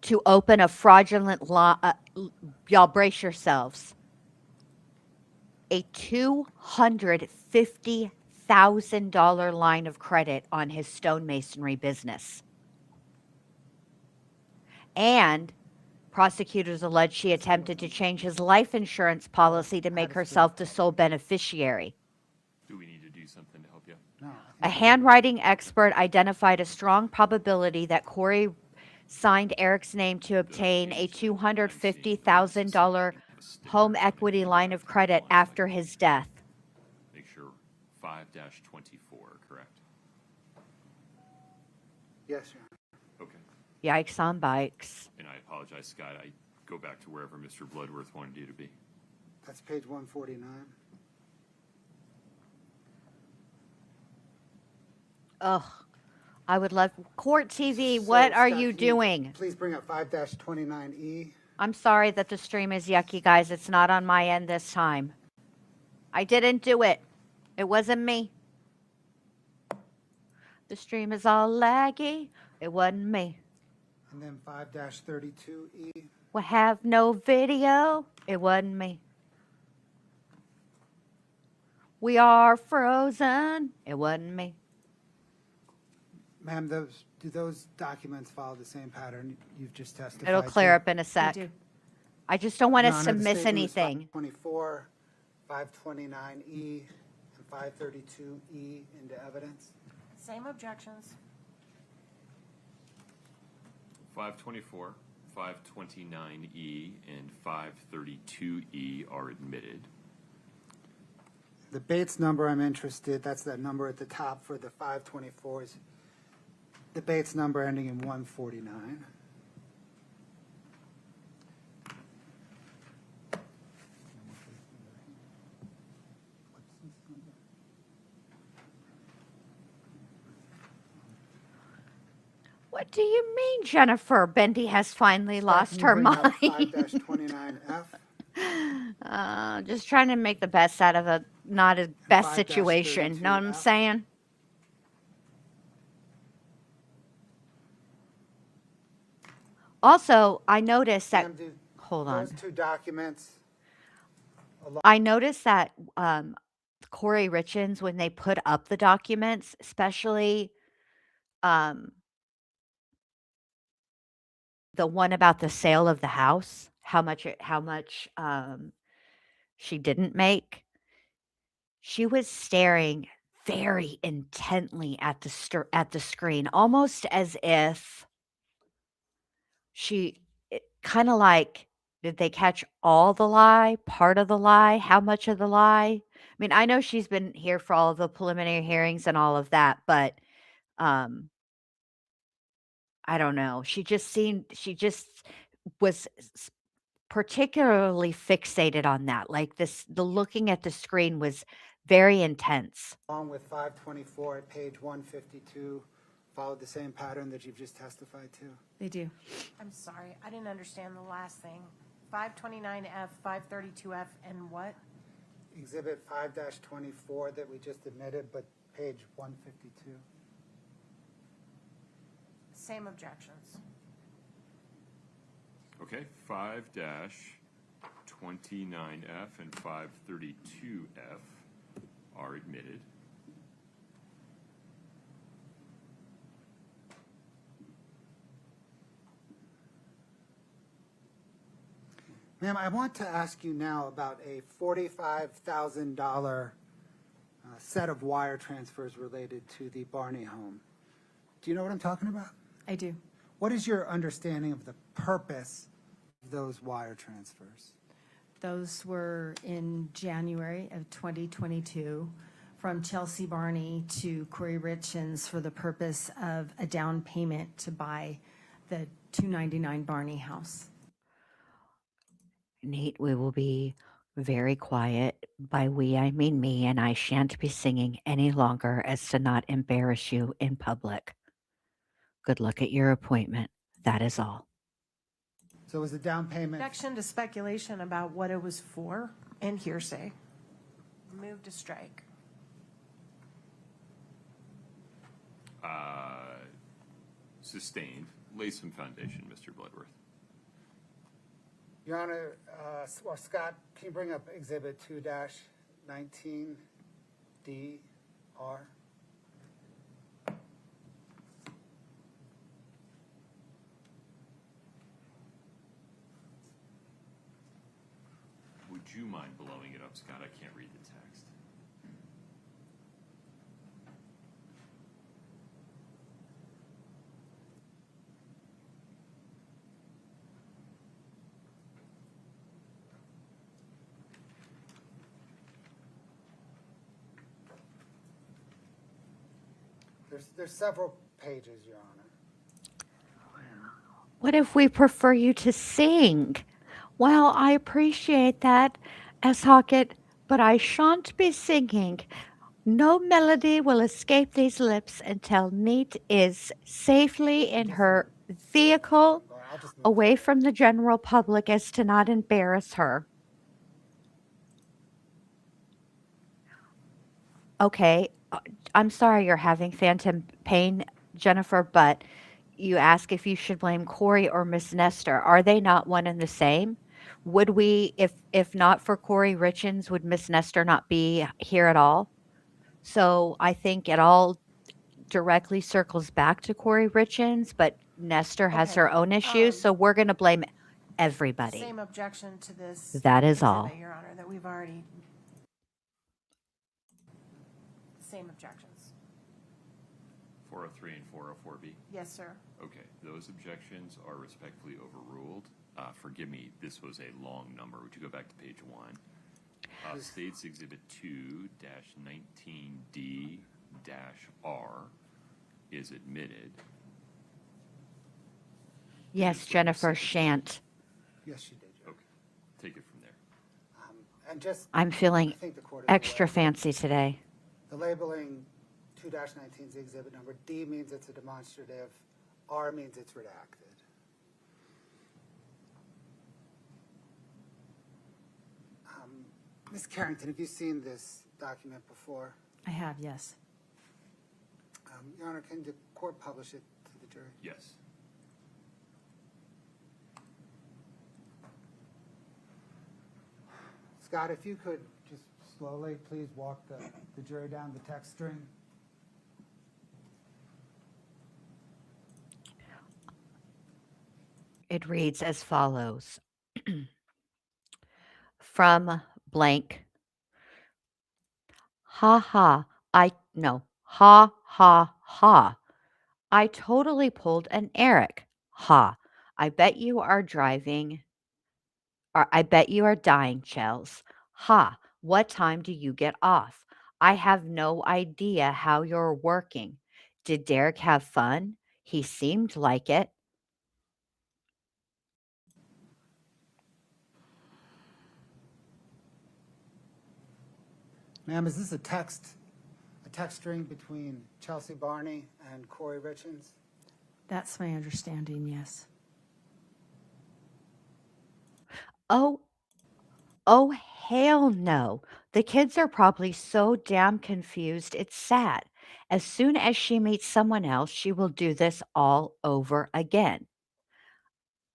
to open a fraudulent y'all brace yourselves. A $250,000 line of credit on his stonemasonry business. And prosecutors allege she attempted to change his life insurance policy to make herself the sole beneficiary. Do we need to do something to help you? No. A handwriting expert identified a strong probability that Kouri signed Eric's name to obtain a $250,000 home equity line of credit after his death. Make sure 5-24, correct? Yes, Your Honor. Okay. Yikes on bikes. And I apologize, Scott. I go back to wherever Mr. Bloodworth wanted you to be. That's page 149. Ugh. I would love Court TV. So, What are Scott, you can doing? Please bring up 5-29E. I'm sorry that the stream is yucky, guys. It's not on my end this time. I didn't do it. It wasn't me. The stream is all laggy. It wasn't me. And then 5-32E. We have no video. It wasn't me. We are frozen. It wasn't me. Ma'am, do those documents follow the same pattern you've just testified It'll clear to? up in a sec. do. I just don't want Your us Honor, to the miss statement was anything. 524, 529E, and 532E into evidence. Same objections. 524, 529E, and 532E are admitted. The Bates number I'm interested, that's that number at the top for the 524s. The Bates number ending in 149. What do you mean, Jennifer? Bendy has finally lost her mind. 5-29F. Just trying to make the best out of a not a best 5-32 situation. Know what I'm F. saying? Also, I noticed that. Ma'am, do Hold on. those two documents, I noticed that Kouri Richins, when they put up the documents, especially the one about the sale of the house, how much she didn't make, she was staring very intently at the screen, almost as if she kind of like, did they catch all the lie, part of the lie, how much of the lie? I mean, I know she's been here for all of the preliminary hearings and all of that, but I don't know. She just was particularly fixated on that. Like the looking at the screen was very intense. Along with 524 at page 152, followed the same pattern that you've just testified to? They do. I'm sorry, I didn't understand the last thing. 529F, 532F, and what? Exhibit 5-24 that we just admitted, but page 152. Same objections. Okay, 5-29F and 532F are admitted. Ma'am, I want to ask you now about a $45,000 set of wire transfers related to the Barney home. Do you know what I'm talking about? I do. What is your understanding of the purpose of those wire transfers? Those were in January of 2022 from Chelsea Barney to Kouri Richins for the purpose of a down payment to buy the 299 Barney house. Nate, we will be very quiet. By we, I mean me, and I shan't be singing any longer as to not embarrass you in public. Good luck at your appointment. That is all. So it was a down payment. Objection to speculation about what it was for and hearsay. Move to strike. Sustained. Lay some foundation, Mr. Bloodworth. Your Honor, or Scott, can you bring up Exhibit 2-19DR? Would you mind blowing it up, Scott? I can't read the text. There's several pages, Your Honor. What if we prefer you to sing? Well, I appreciate that, Eshocket, but I shan't be singing. No melody will escape these lips until Neat is safely in her vehicle I'll just move. away from the general public as to not embarrass her. Okay, I'm sorry you're having phantom pain, Jennifer, but you ask if you should blame Kouri or Miss Nestor. Are they not one and the same? Would we, if not for Kouri Richins, would Miss Nestor not be here at all? So I think it all directly circles back to Kouri Richins, but Nestor has Okay, her own issues, so we're going to blame everybody. Same objection to this. That is all. exhibit, Your Honor, that we've already. Same objections. 403 and 404B? Yes, sir. Okay, those objections are respectfully overruled. Forgive me, this was a long number. Would you go back to page 1? States Exhibit 2-19D-R is admitted. Yes, Jennifer shan't. Yes, you did, Your Honor. Okay, take it from there. And just, I'm feeling I think the court is extra aware. fancy today. The labeling 2-19 is the exhibit number. D means it's a demonstrative. R means it's redacted. Ms. Carrington, have you seen this document before? I have, yes. Your Honor, can the court publish it to the jury? Yes. Scott, if you could just slowly, please walk the jury down the text string. It reads as follows. From blank. Ha ha. Ha ha ha. I totally pulled an Eric. Ha. I bet you are driving. Or I bet you are dying, Chels. Ha. What time do you get off? I have no idea how you're working. Did Derek have fun? He seemed like it. Ma'am, is this a text string between Chelsea Barney and Kouri Richins? That's my understanding, yes. Oh, oh, hell no. The kids are probably so damn confused, it's sad. As soon as she meets someone else, she will do this all over again.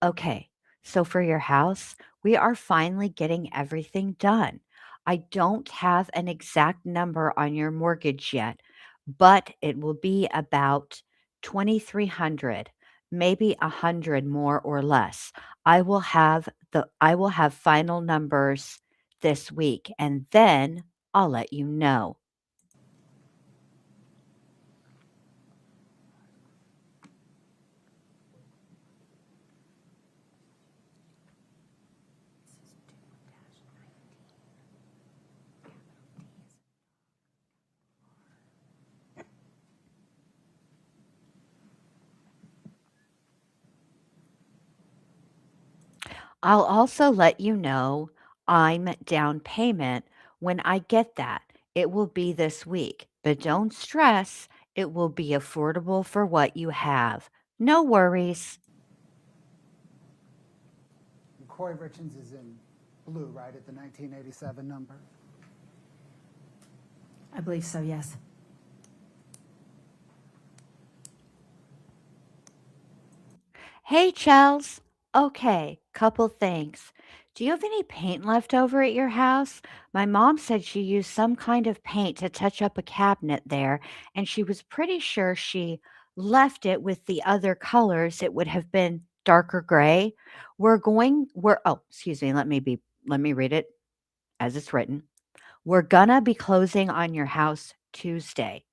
Okay, so for your house, we are finally getting everything done. I don't have an exact number on your mortgage yet, but it will be about 2300, maybe 100 more or less. I will have final numbers this week and then I'll let you know. I'll also let you know I'm down payment when I get that. It will be this week, but don't stress. It will be affordable for what you have. No worries. And Kouri Richins is in blue, right, at the 1987 number? I believe so, yes. Hey, Chels. Okay, couple things. Do you have any paint left over at your house? My mom said she used some kind of paint to touch up a cabinet there, and she was pretty sure she left it with the other colors. It would have been darker gray. Excuse me, let me read it as it's written. We're gonna be closing on your house Tuesday.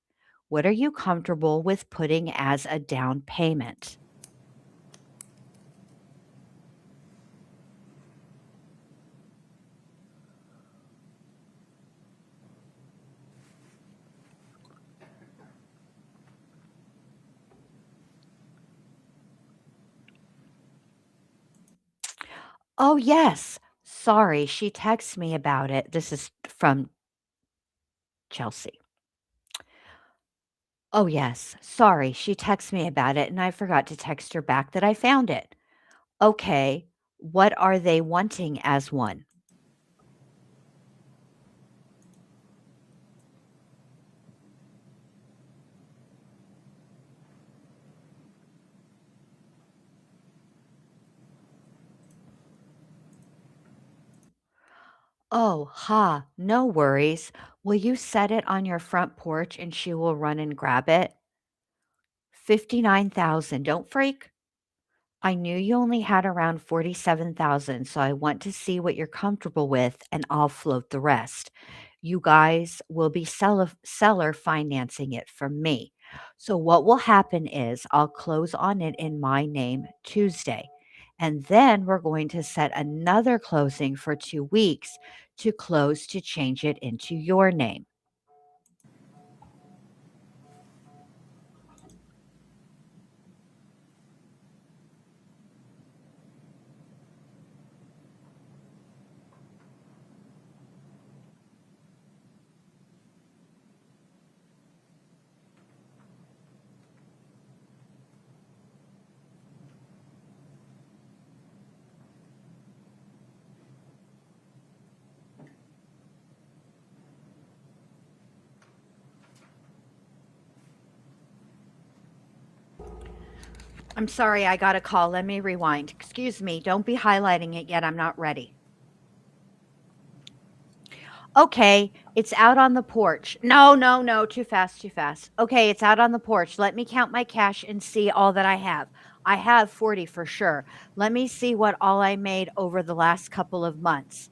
What are you comfortable with putting as a down payment? Oh, yes. Sorry, she texted me about it. This is from Chelsea. Oh, yes. Sorry, she texted me about it and I forgot to text her back that I found it. Okay. What are they wanting as one? Oh, ha, no worries. Will you set it on your front porch and she will run and grab it? 59,000. Don't freak. I knew you only had around 47,000, so I want to see what you're comfortable with and I'll float the rest. You guys will be seller financing it from me. So what will happen is I'll close on it in my name Tuesday. And then we're going to set another closing for 2 weeks to close to change it into your name. I'm sorry, I got a call. Let me rewind. Excuse me, don't be highlighting it yet. I'm not ready. Okay, it's out on the porch. No, no, no, too fast, too fast. Okay, it's out on the porch. Let me count my cash and see all that I have. I have 40 for sure. Let me see what all I made over the last couple of months.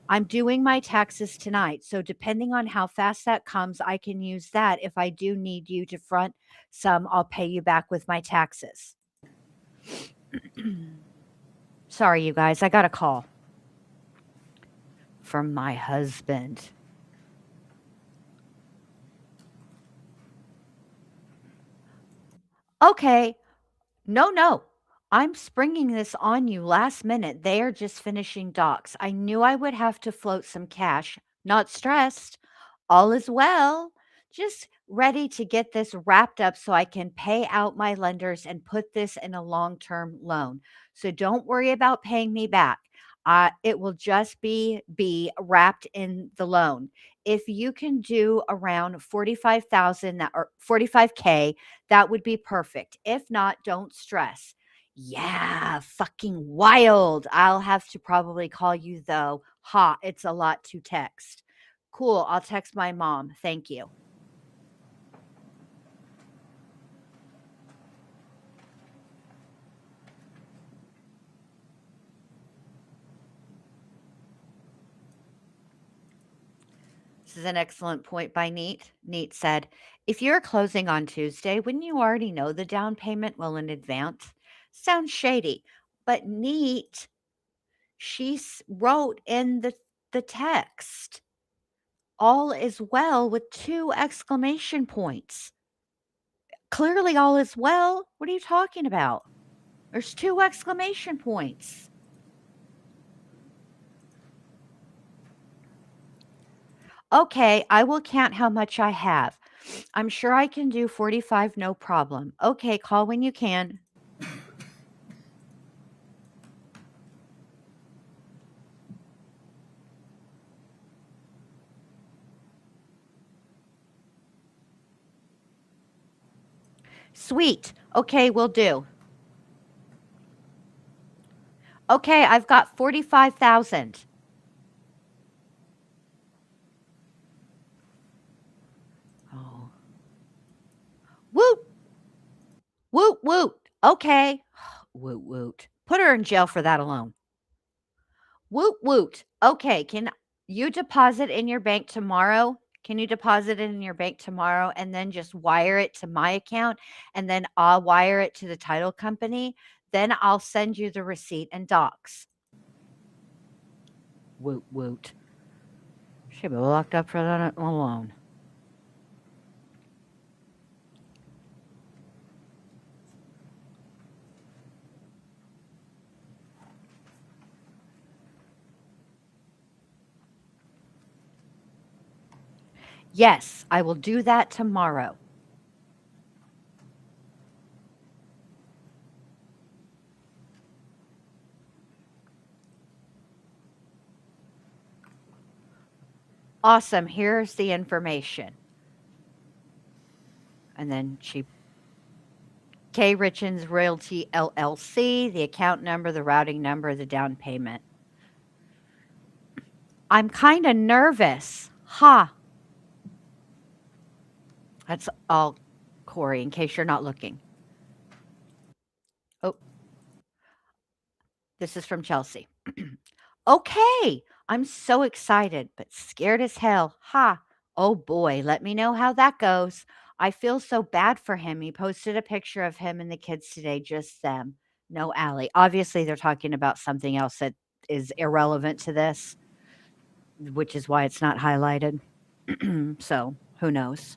I'm doing my taxes tonight, so depending on how fast that comes, I can use that. If I do need you to front some, I'll pay you back with my taxes. Sorry, you guys, I got a call from my husband. Okay. No, no. I'm springing this on you last minute. They are just finishing docs. I knew I would have to float some cash. Not stressed. All is well. Just ready to get this wrapped up so I can pay out my lenders and put this in a long-term loan. So don't worry about paying me back. It will just be wrapped in the loan. If you can do around 45,000 or 45K, that would be perfect. If not, don't stress. Yeah, fucking wild. I'll have to probably call you though. Ha, it's a lot to text. Cool. I'll text my mom. Thank you. This is an excellent point by Neat. Neat said, if you're closing on Tuesday, wouldn't you already know the down payment well in advance? Sounds shady. But Neat, wrote in the text, all is well with 2 exclamation points. Clearly, all is well. What are you talking about? There's 2 exclamation points. Okay, I will count how much I have. I'm sure I can do 45, no problem. Okay, call when you can. Sweet. Okay, will do. Okay, I've got 45,000. Oh. Woot. Woot woot. Okay. Woot woot. Put her in jail for that alone. Woot woot. Okay, can you deposit in your bank tomorrow? Can you deposit it in your bank tomorrow and then just wire it to my account and then I'll wire it to the title company? Then I'll send you the receipt and docs. Woot woot. She'll be locked up for that alone. Yes, I will do that tomorrow. Awesome. Here's the information. And then Kouri Richins Realty LLC, the account number, the routing number, the down payment. I'm kind of nervous. Ha. That's all, Kouri, in case you're not looking. Oh, this is from Chelsea. Okay, I'm so excited, but scared as hell. Ha. Oh boy, let me know how that goes. I feel so bad for him. He posted a picture of him and the kids today, just them. No Allie. Obviously, they're talking about something else that is irrelevant to this, which is why it's not highlighted. So, who knows?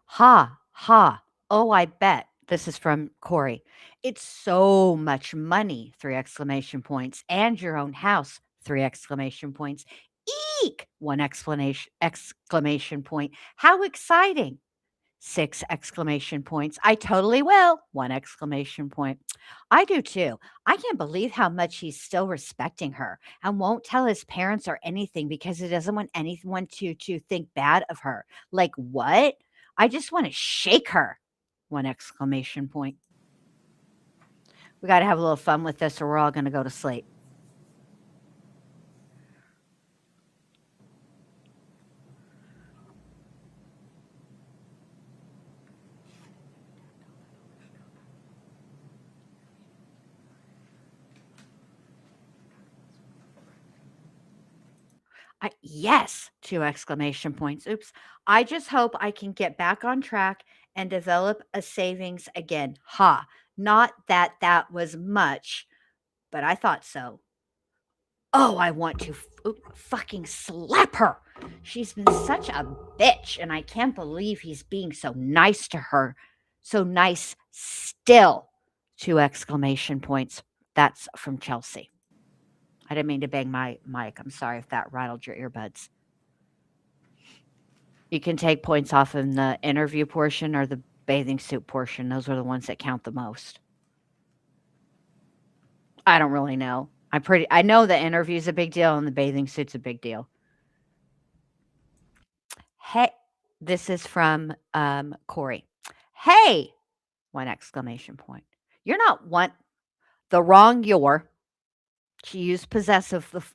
Ha, ha. Oh, I bet. This is from Kouri. It's so much money, 3 exclamation points, and your own house, 3 exclamation points. Eek! 1 exclamation point. How exciting. 6 exclamation points. I totally will. 1 exclamation point. I do too. I can't believe how much he's still respecting her and won't tell his parents or anything because he doesn't want anyone to think bad of her. Like what? I just want to shake her. 1 exclamation point. We got to have a little fun with this or we're all going to go to sleep. Yes, 2 exclamation points. Oops. I just hope I can get back on track and develop a savings again. Ha. Not that that was much, but I thought so. Oh, I want to fucking slap her. She's been such a bitch, and I can't believe he's being so nice to her. So nice still. 2 exclamation points. That's from Chelsea. I didn't mean to bang my mic. I'm sorry if that rattled your earbuds. You can take points off in the interview portion or the bathing suit portion. Those are the ones that count the most. I don't really know. I know the interview's a big deal and the bathing suit's a big deal. Hey, this is from Kouri. Hey, 1 exclamation point. You're not one the wrong you're. She used possessive,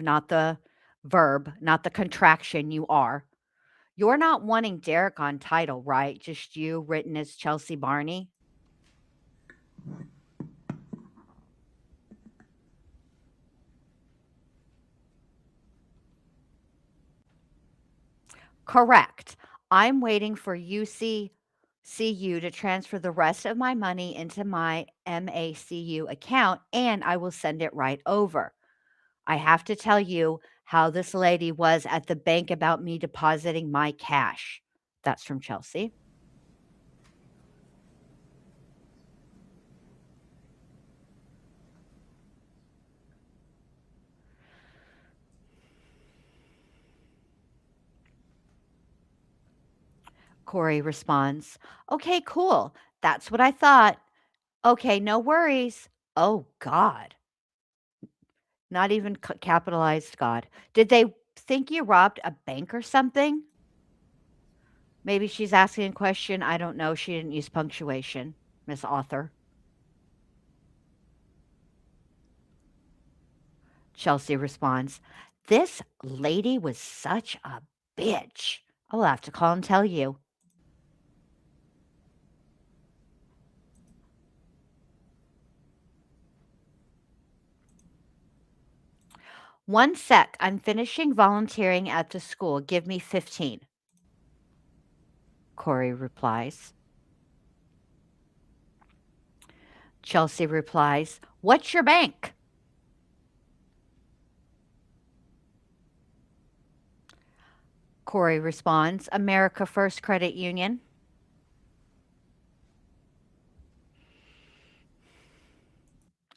not the verb, not the contraction you are. You're not wanting Derek on title, right? Just you written as Chelsea Barney. Correct. I'm waiting for CU to transfer the rest of my money into my MACU account and I will send it right over. I have to tell you how this lady was at the bank about me depositing my cash. That's from Chelsea. Kouri responds, okay, cool. That's what I thought. Okay, no worries. Oh, God. Not even capitalized God. Did they think you robbed a bank or something? Maybe she's asking a question. I don't know. She didn't use punctuation, Miss Author. Chelsea responds, this lady was such a bitch. I'll have to call and tell you. One sec. I'm finishing volunteering at the school. Give me 15. Kouri replies. Chelsea replies, what's your bank? Kouri responds, America First Credit Union.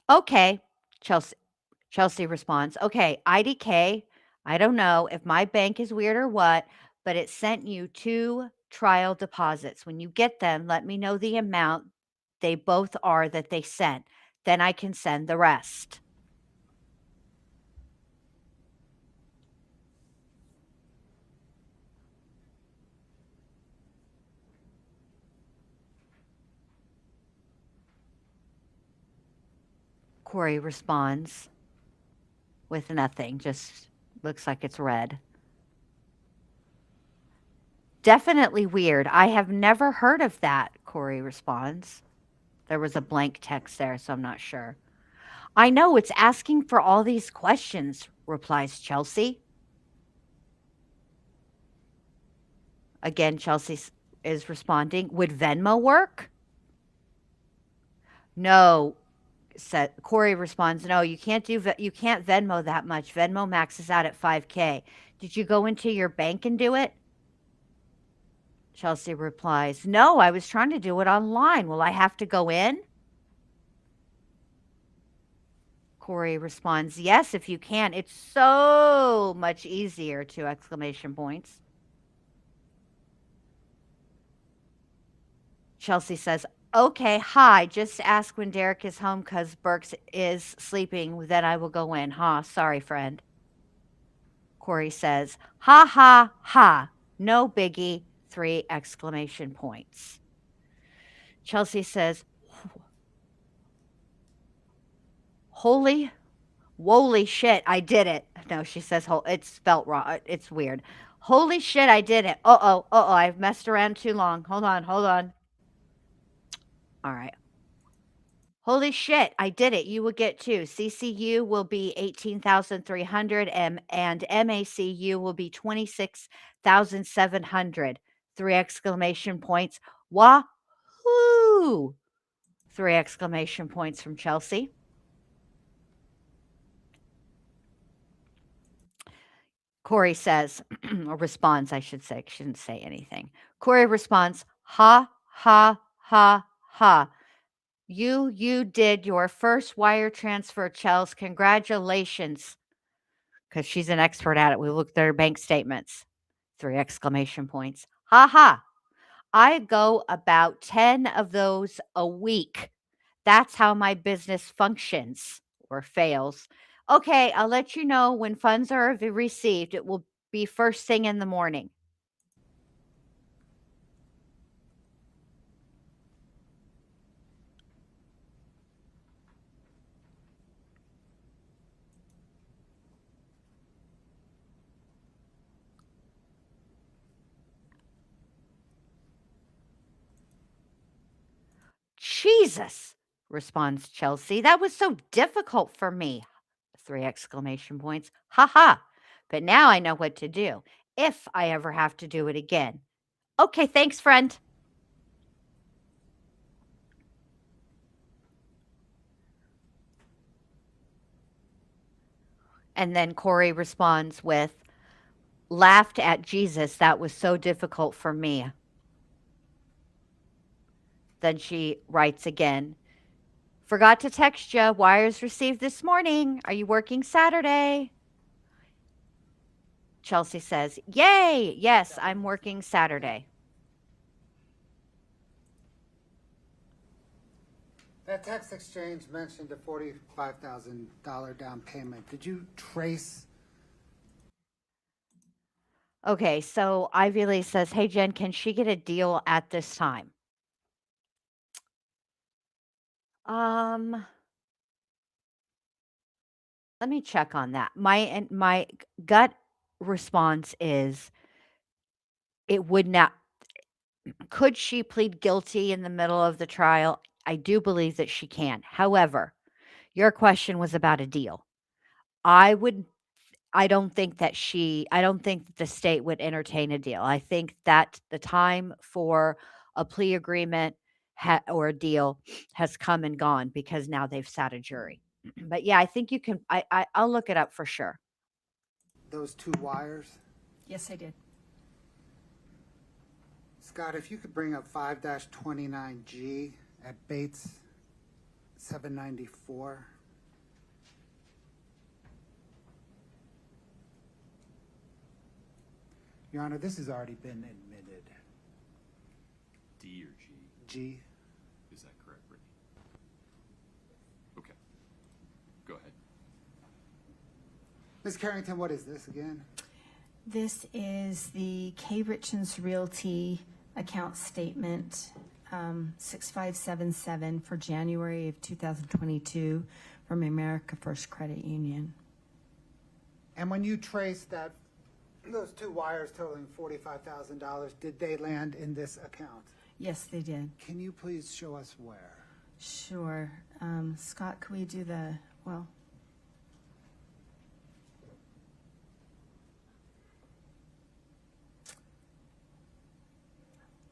Okay, Chelsea responds, okay, IDK, I don't know if my bank is weird or what, but it sent you 2 trial deposits. When you get them, let me know the amount they both are that they sent. Then I can send the rest. Kouri responds with nothing, just looks like it's red. Definitely weird. I have never heard of that, Kouri responds. There was a blank text there, so I'm not sure. I know, it's asking for all these questions, replies Chelsea. Again, Chelsea is responding, would Venmo work? No, Kouri responds, no, you can't Venmo that much. Venmo maxes out at 5K. Did you go into your bank and do it? Chelsea replies, no, I was trying to do it online. Will I have to go in? Kouri responds, yes, if you can. It's so much easier, 2 exclamation points. Chelsea says, okay, hi, just ask when Derek is home because Burks is sleeping. Then I will go in. Ha, sorry, friend. Kouri says, ha, ha, ha. No biggie. 3 exclamation points. Chelsea says, holy shit, I did it. No, she says, it's spelt wrong. It's weird. Holy shit, I did it. Uh-oh, I've messed around too long. Hold on. All right. Holy shit, I did it. You will get 2. CCU will be 18,300 and MACU will be 26,700. 3 exclamation points. Wahoo! 3 exclamation points from Chelsea. Kouri says, or responds, I should say. She didn't say anything. Kouri responds, ha, ha, ha, ha. You did your first wire transfer, Chels. Congratulations. Because she's an expert at it. We looked at her bank statements. 3 exclamation points. Ha ha. I go about 10 of those a week. That's how my business functions or fails. Okay, I'll let you know when funds are received. It will be first thing in the morning. Jesus, responds Chelsea. That was so difficult for me. 3 exclamation points. Ha ha. But now I know what to do if I ever have to do it again. Okay, thanks, friend. And then Kouri responds with, laughed at Jesus. That was so difficult for me. Then she writes again, forgot to text you. Wires received this morning. Are you working Saturday? Chelsea says, yay. Yes, I'm working Saturday. That text exchange mentioned a $45,000 down payment. Did you trace? Okay, so Ivy Lee says, hey, Jen, can she get a deal at this time? Let me check on that. My gut response is it would not. Could she plead guilty in the middle of the trial? I do believe that she can. However, your question was about a deal. I don't think that the state would entertain a deal. I think that the time for a plea agreement or a deal has come and gone because now they've sat a jury. But yeah, I think you can. I'll look it up for sure. Those 2 wires? Yes, I did. Scott, if you could bring up 5-29G at Bates 794. Your Honor, this has already been admitted. D or G? G. Is that correct, Brittany? Okay. Go ahead. Ms. Carrington, what is this again? This is the Kouri Richins Realty account statement 6577 for January of 2022 from America First Credit Union. And when you traced those 2 wires totaling $45,000, did they land in this account? Yes, they did. Can you please show us where? Sure. Scott, can we do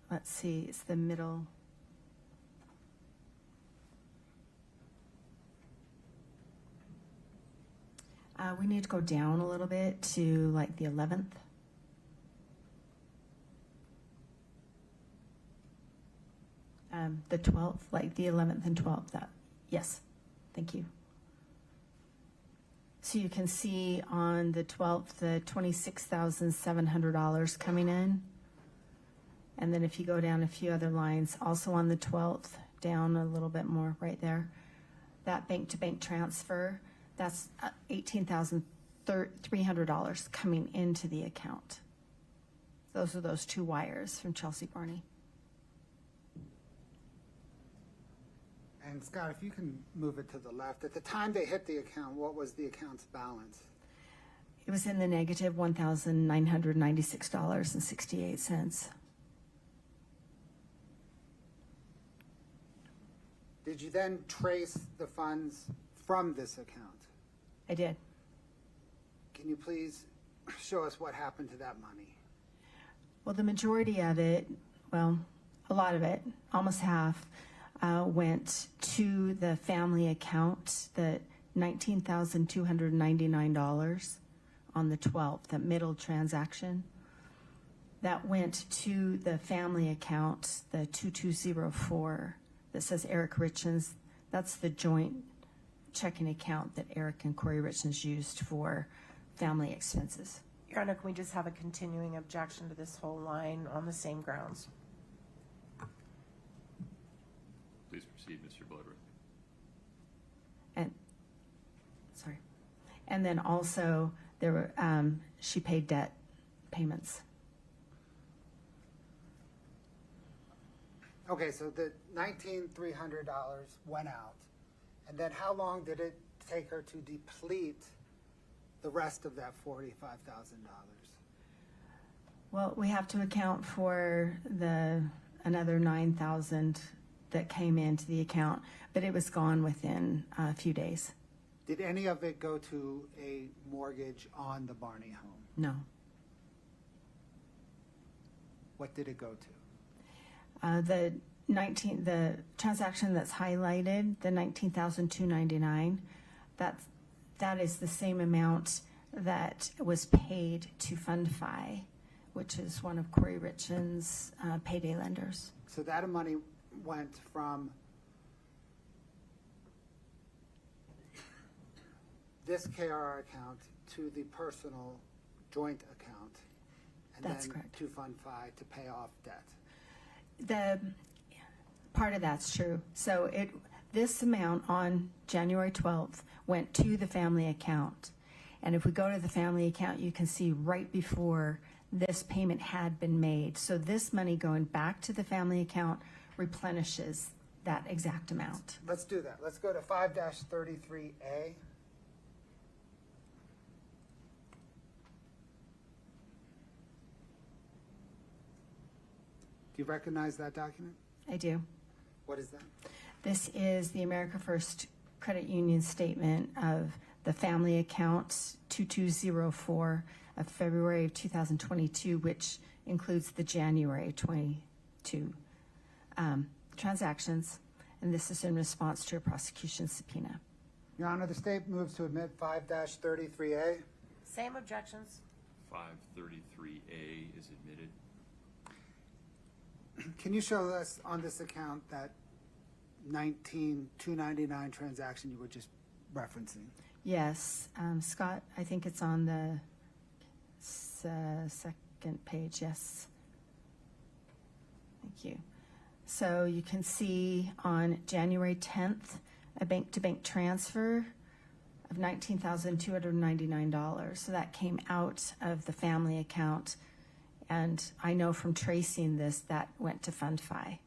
let's see, it's the middle. We need to go down a little bit to like the 11th. The 12th, like the 11th and 12th. Yes, thank you. So you can see on the 12th, the $26,700 coming in. And then if you go down a few other lines, also on the 12th, down a little bit more right there, that bank-to-bank transfer, that's $18,300 coming into the account. Those are those 2 wires from Chelsea Barney. And Scott, if you can move it to the left. At the time they hit the account, what was the account's balance? It was in the negative $1,996.68. Did you then trace the funds from this account? I did. Can you please show us what happened to that money? Well, the majority of it, well, a lot of it, almost half, went to the family account, the $19,299 on the 12th, that middle transaction. That went to the family account, the 2204 that says Eric Richins, that's the joint checking account that Eric and Kouri Richins used for family expenses. Your Honor, can we just have a continuing objection to this whole line on the same grounds? Please proceed, Mr. Bloodworth. And, sorry. And then also, there were, she paid debt payments. Okay, so the $19,300 went out, and then how long did it take her to deplete the rest of that $45,000? Well, we have to account for another $9,000 that came into the account, but it was gone within a few days. Did any of it go to a mortgage on the Barney home? No. What did it go to? The transaction that's highlighted, the $19,299, that is the same amount that was paid to FundFi, which is one of Kouri Richins' payday lenders. So that money went from this KRR account to the personal joint account, and That's then correct. to FundFi to pay off debt. The part of that's true. So this amount on January 12th went to the family account. And if we go to the family account, you can see right before this payment had been made. So this money going back to the family account replenishes that exact amount. Let's do that. Let's go to 5-33A. Do you recognize that document? I do. What is that? This is the America First Credit Union statement of the family account 2204 of February of 2022, which includes the January 22 transactions. And this is in response to a prosecution subpoena. Your Honor, the state moves to admit 5-33A. Same objections. 533A is admitted. Can you show us on this account that 19,299 transaction you were just referencing? Yes, Scott, I think it's on the second page, yes. Thank you. So you can see on January 10th, a bank-to-bank transfer of $19,299. So that came out of the family account. And I know from tracing this, that went to FundFi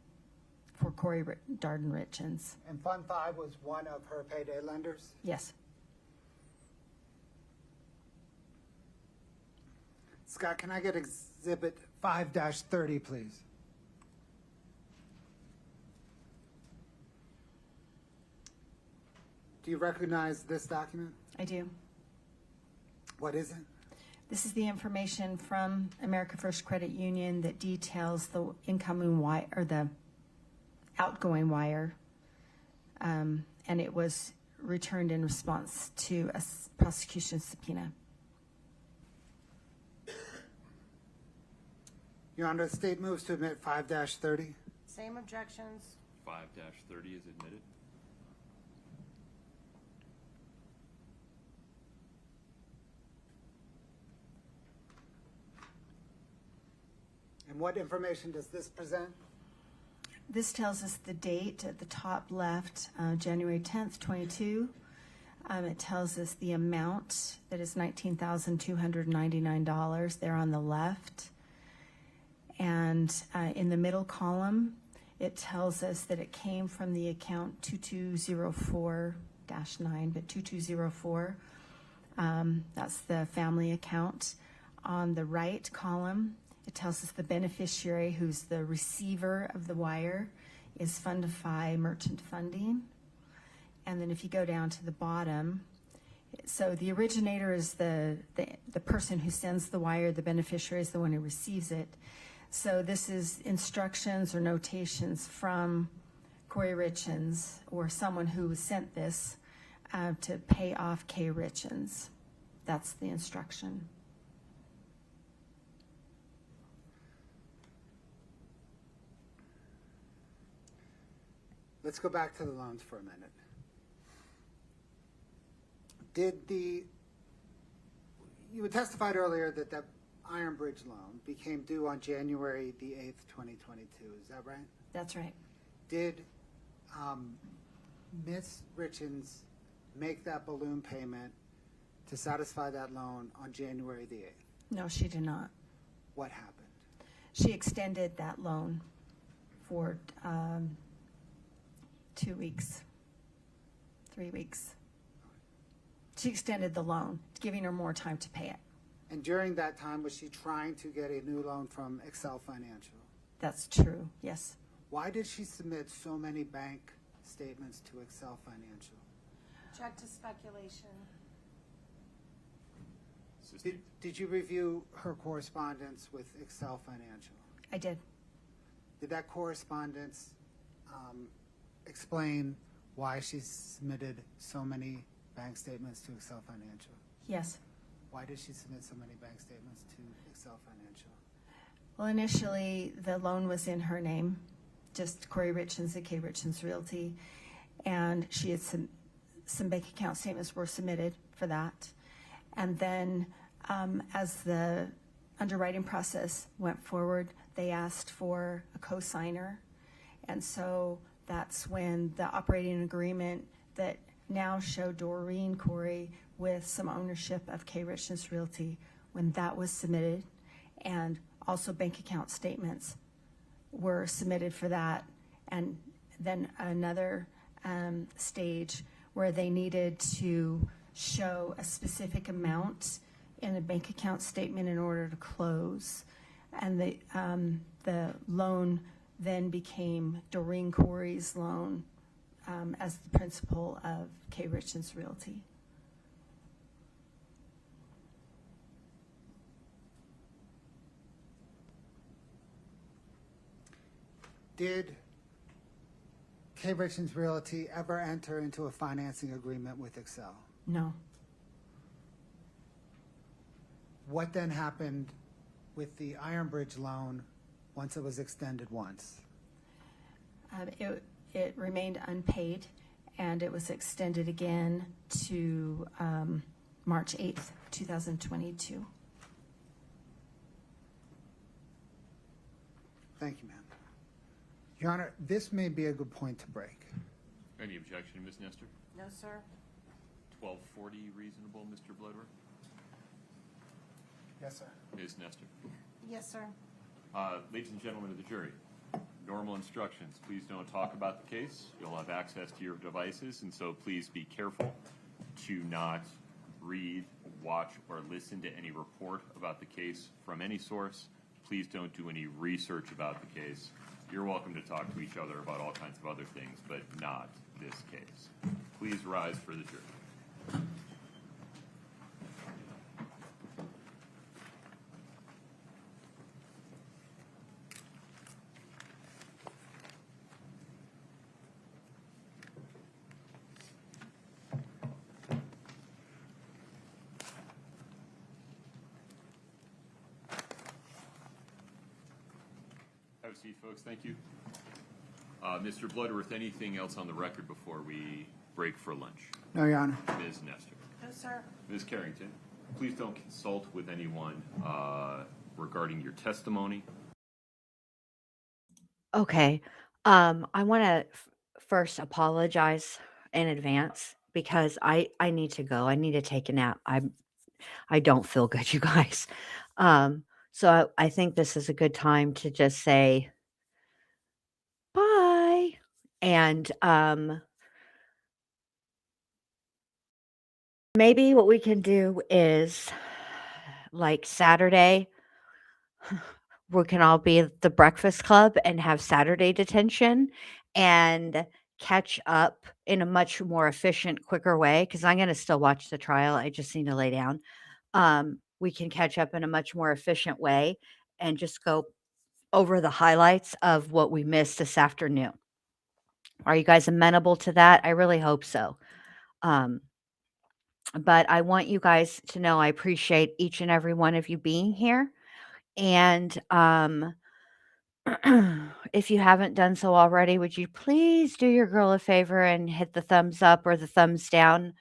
for Kouri Richins. And FundFi was one of her payday lenders? Yes. Scott, can I get exhibit 5-30, please? Do you recognize this document? I do. What is it? This is the information from America First Credit Union that details the incoming wire or the outgoing wire, and it was returned in response to a prosecution subpoena. Your Honor, the state moves to admit 5-30. Same objections. 5-30 is admitted. And what information does this present? This tells us the date at the top left, January 10th, 22. It tells us the amount that is $19,299 there on the left. And in the middle column, it tells us that it came from the account 2204-9, but 2204. That's the family account. On the right column, it tells us the beneficiary, who's the receiver of the wire, is FundFi Merchant Funding. And then if you go down to the bottom, so the originator is the person who sends the wire, the beneficiary is the one who receives it. So this is instructions or notations from Kouri Richins or someone who sent this to pay off K. Richins. That's the instruction. let's go back to the loans for a minute. You had testified earlier that that Iron Bridge loan became due on January the 8th, 2022. Is that right? That's right. Did Ms. Richins make that balloon payment to satisfy that loan on January the 8th? No, she did not. What happened? She extended that loan for 2 weeks, 3 weeks. She extended the loan, giving her more time to pay it. And during that time, was she trying to get a new loan from Excel Financial? That's true, yes. Why did she submit so many bank statements to Excel Financial? Object to speculation. Did you review her correspondence with Excel Financial? I did. Did that correspondence explain why she submitted so many bank statements to Excel Financial? Yes. Why did she submit so many bank statements to Excel Financial? Well, initially, the loan was in her name, just Kouri Richins at K. Richins Realty, and she had some bank account statements were submitted for that. And then as the underwriting process went forward, they asked for a co-signer. And so that's when the operating agreement that now showed Doreen Kouri with some ownership of K. Richins Realty, when that was submitted, and also bank account statements were submitted for that. And then another stage where they needed to show a specific amount in a bank account statement in order to close. And the loan then became Doreen Kouri's loan as the principal of K. Richins Realty. Did K. Richins Realty ever enter into a financing agreement with Excel? No. What then happened with the Iron Bridge loan once it was extended once? It remained unpaid, and it was extended again to March 8th, 2022. Thank you, ma'am. Your Honor, this may be a good point to break. Any objection, Ms. Nestor? No, sir. 1240 reasonable, Mr. Bloodworth? Yes, sir. Ms. Nestor? Yes, sir. Ladies and gentlemen of the jury, normal instructions. Please don't talk about the case. You'll have access to your devices, and so please be careful to not read, watch, or listen to any report about the case from any source. Please don't do any research about the case. You're welcome to talk to each other about all kinds of other things, but not this case. Please rise for the jury. Have a seat, folks. Thank you. Mr. Bloodworth, anything else on the record before we break for lunch? No, Your Honor. Ms. Nestor? No, sir. Ms. Carrington, please don't consult with anyone regarding your testimony. Okay. I want to first apologize in advance because I need to go. I need to take a nap. I don't feel good, you guys. So I think this is a good time to just say bye. And maybe what we can do is like Saturday, we can all be at the Breakfast Club and have Saturday detention and catch up in a much more efficient, quicker way. Because I'm going to still watch the trial. I just need to lay down. We can catch up in a much more efficient way and just go over the highlights of what we missed this afternoon. Are you guys amenable to that? I really hope so. But I want you guys to know I appreciate each and every one of you being here. And if you haven't done so already, would you please do your girl a favor and hit the thumbs up or the thumbs down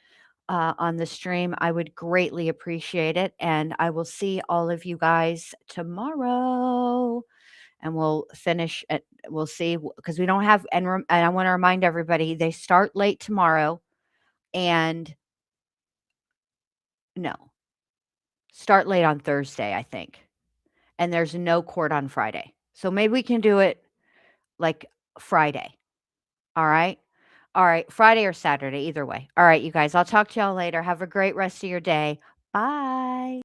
on the stream? I would greatly appreciate it. And I will see all of you guys tomorrow. And we'll finish at, we'll see, because we don't have, and I want to remind everybody, they start late tomorrow. And no, start late on Thursday, I think. And there's no court on Friday. So maybe we can do it like Friday. All right. All right. Friday or Saturday, either way. All right, you guys, I'll talk to y'all later. Have a great rest of your day. Bye.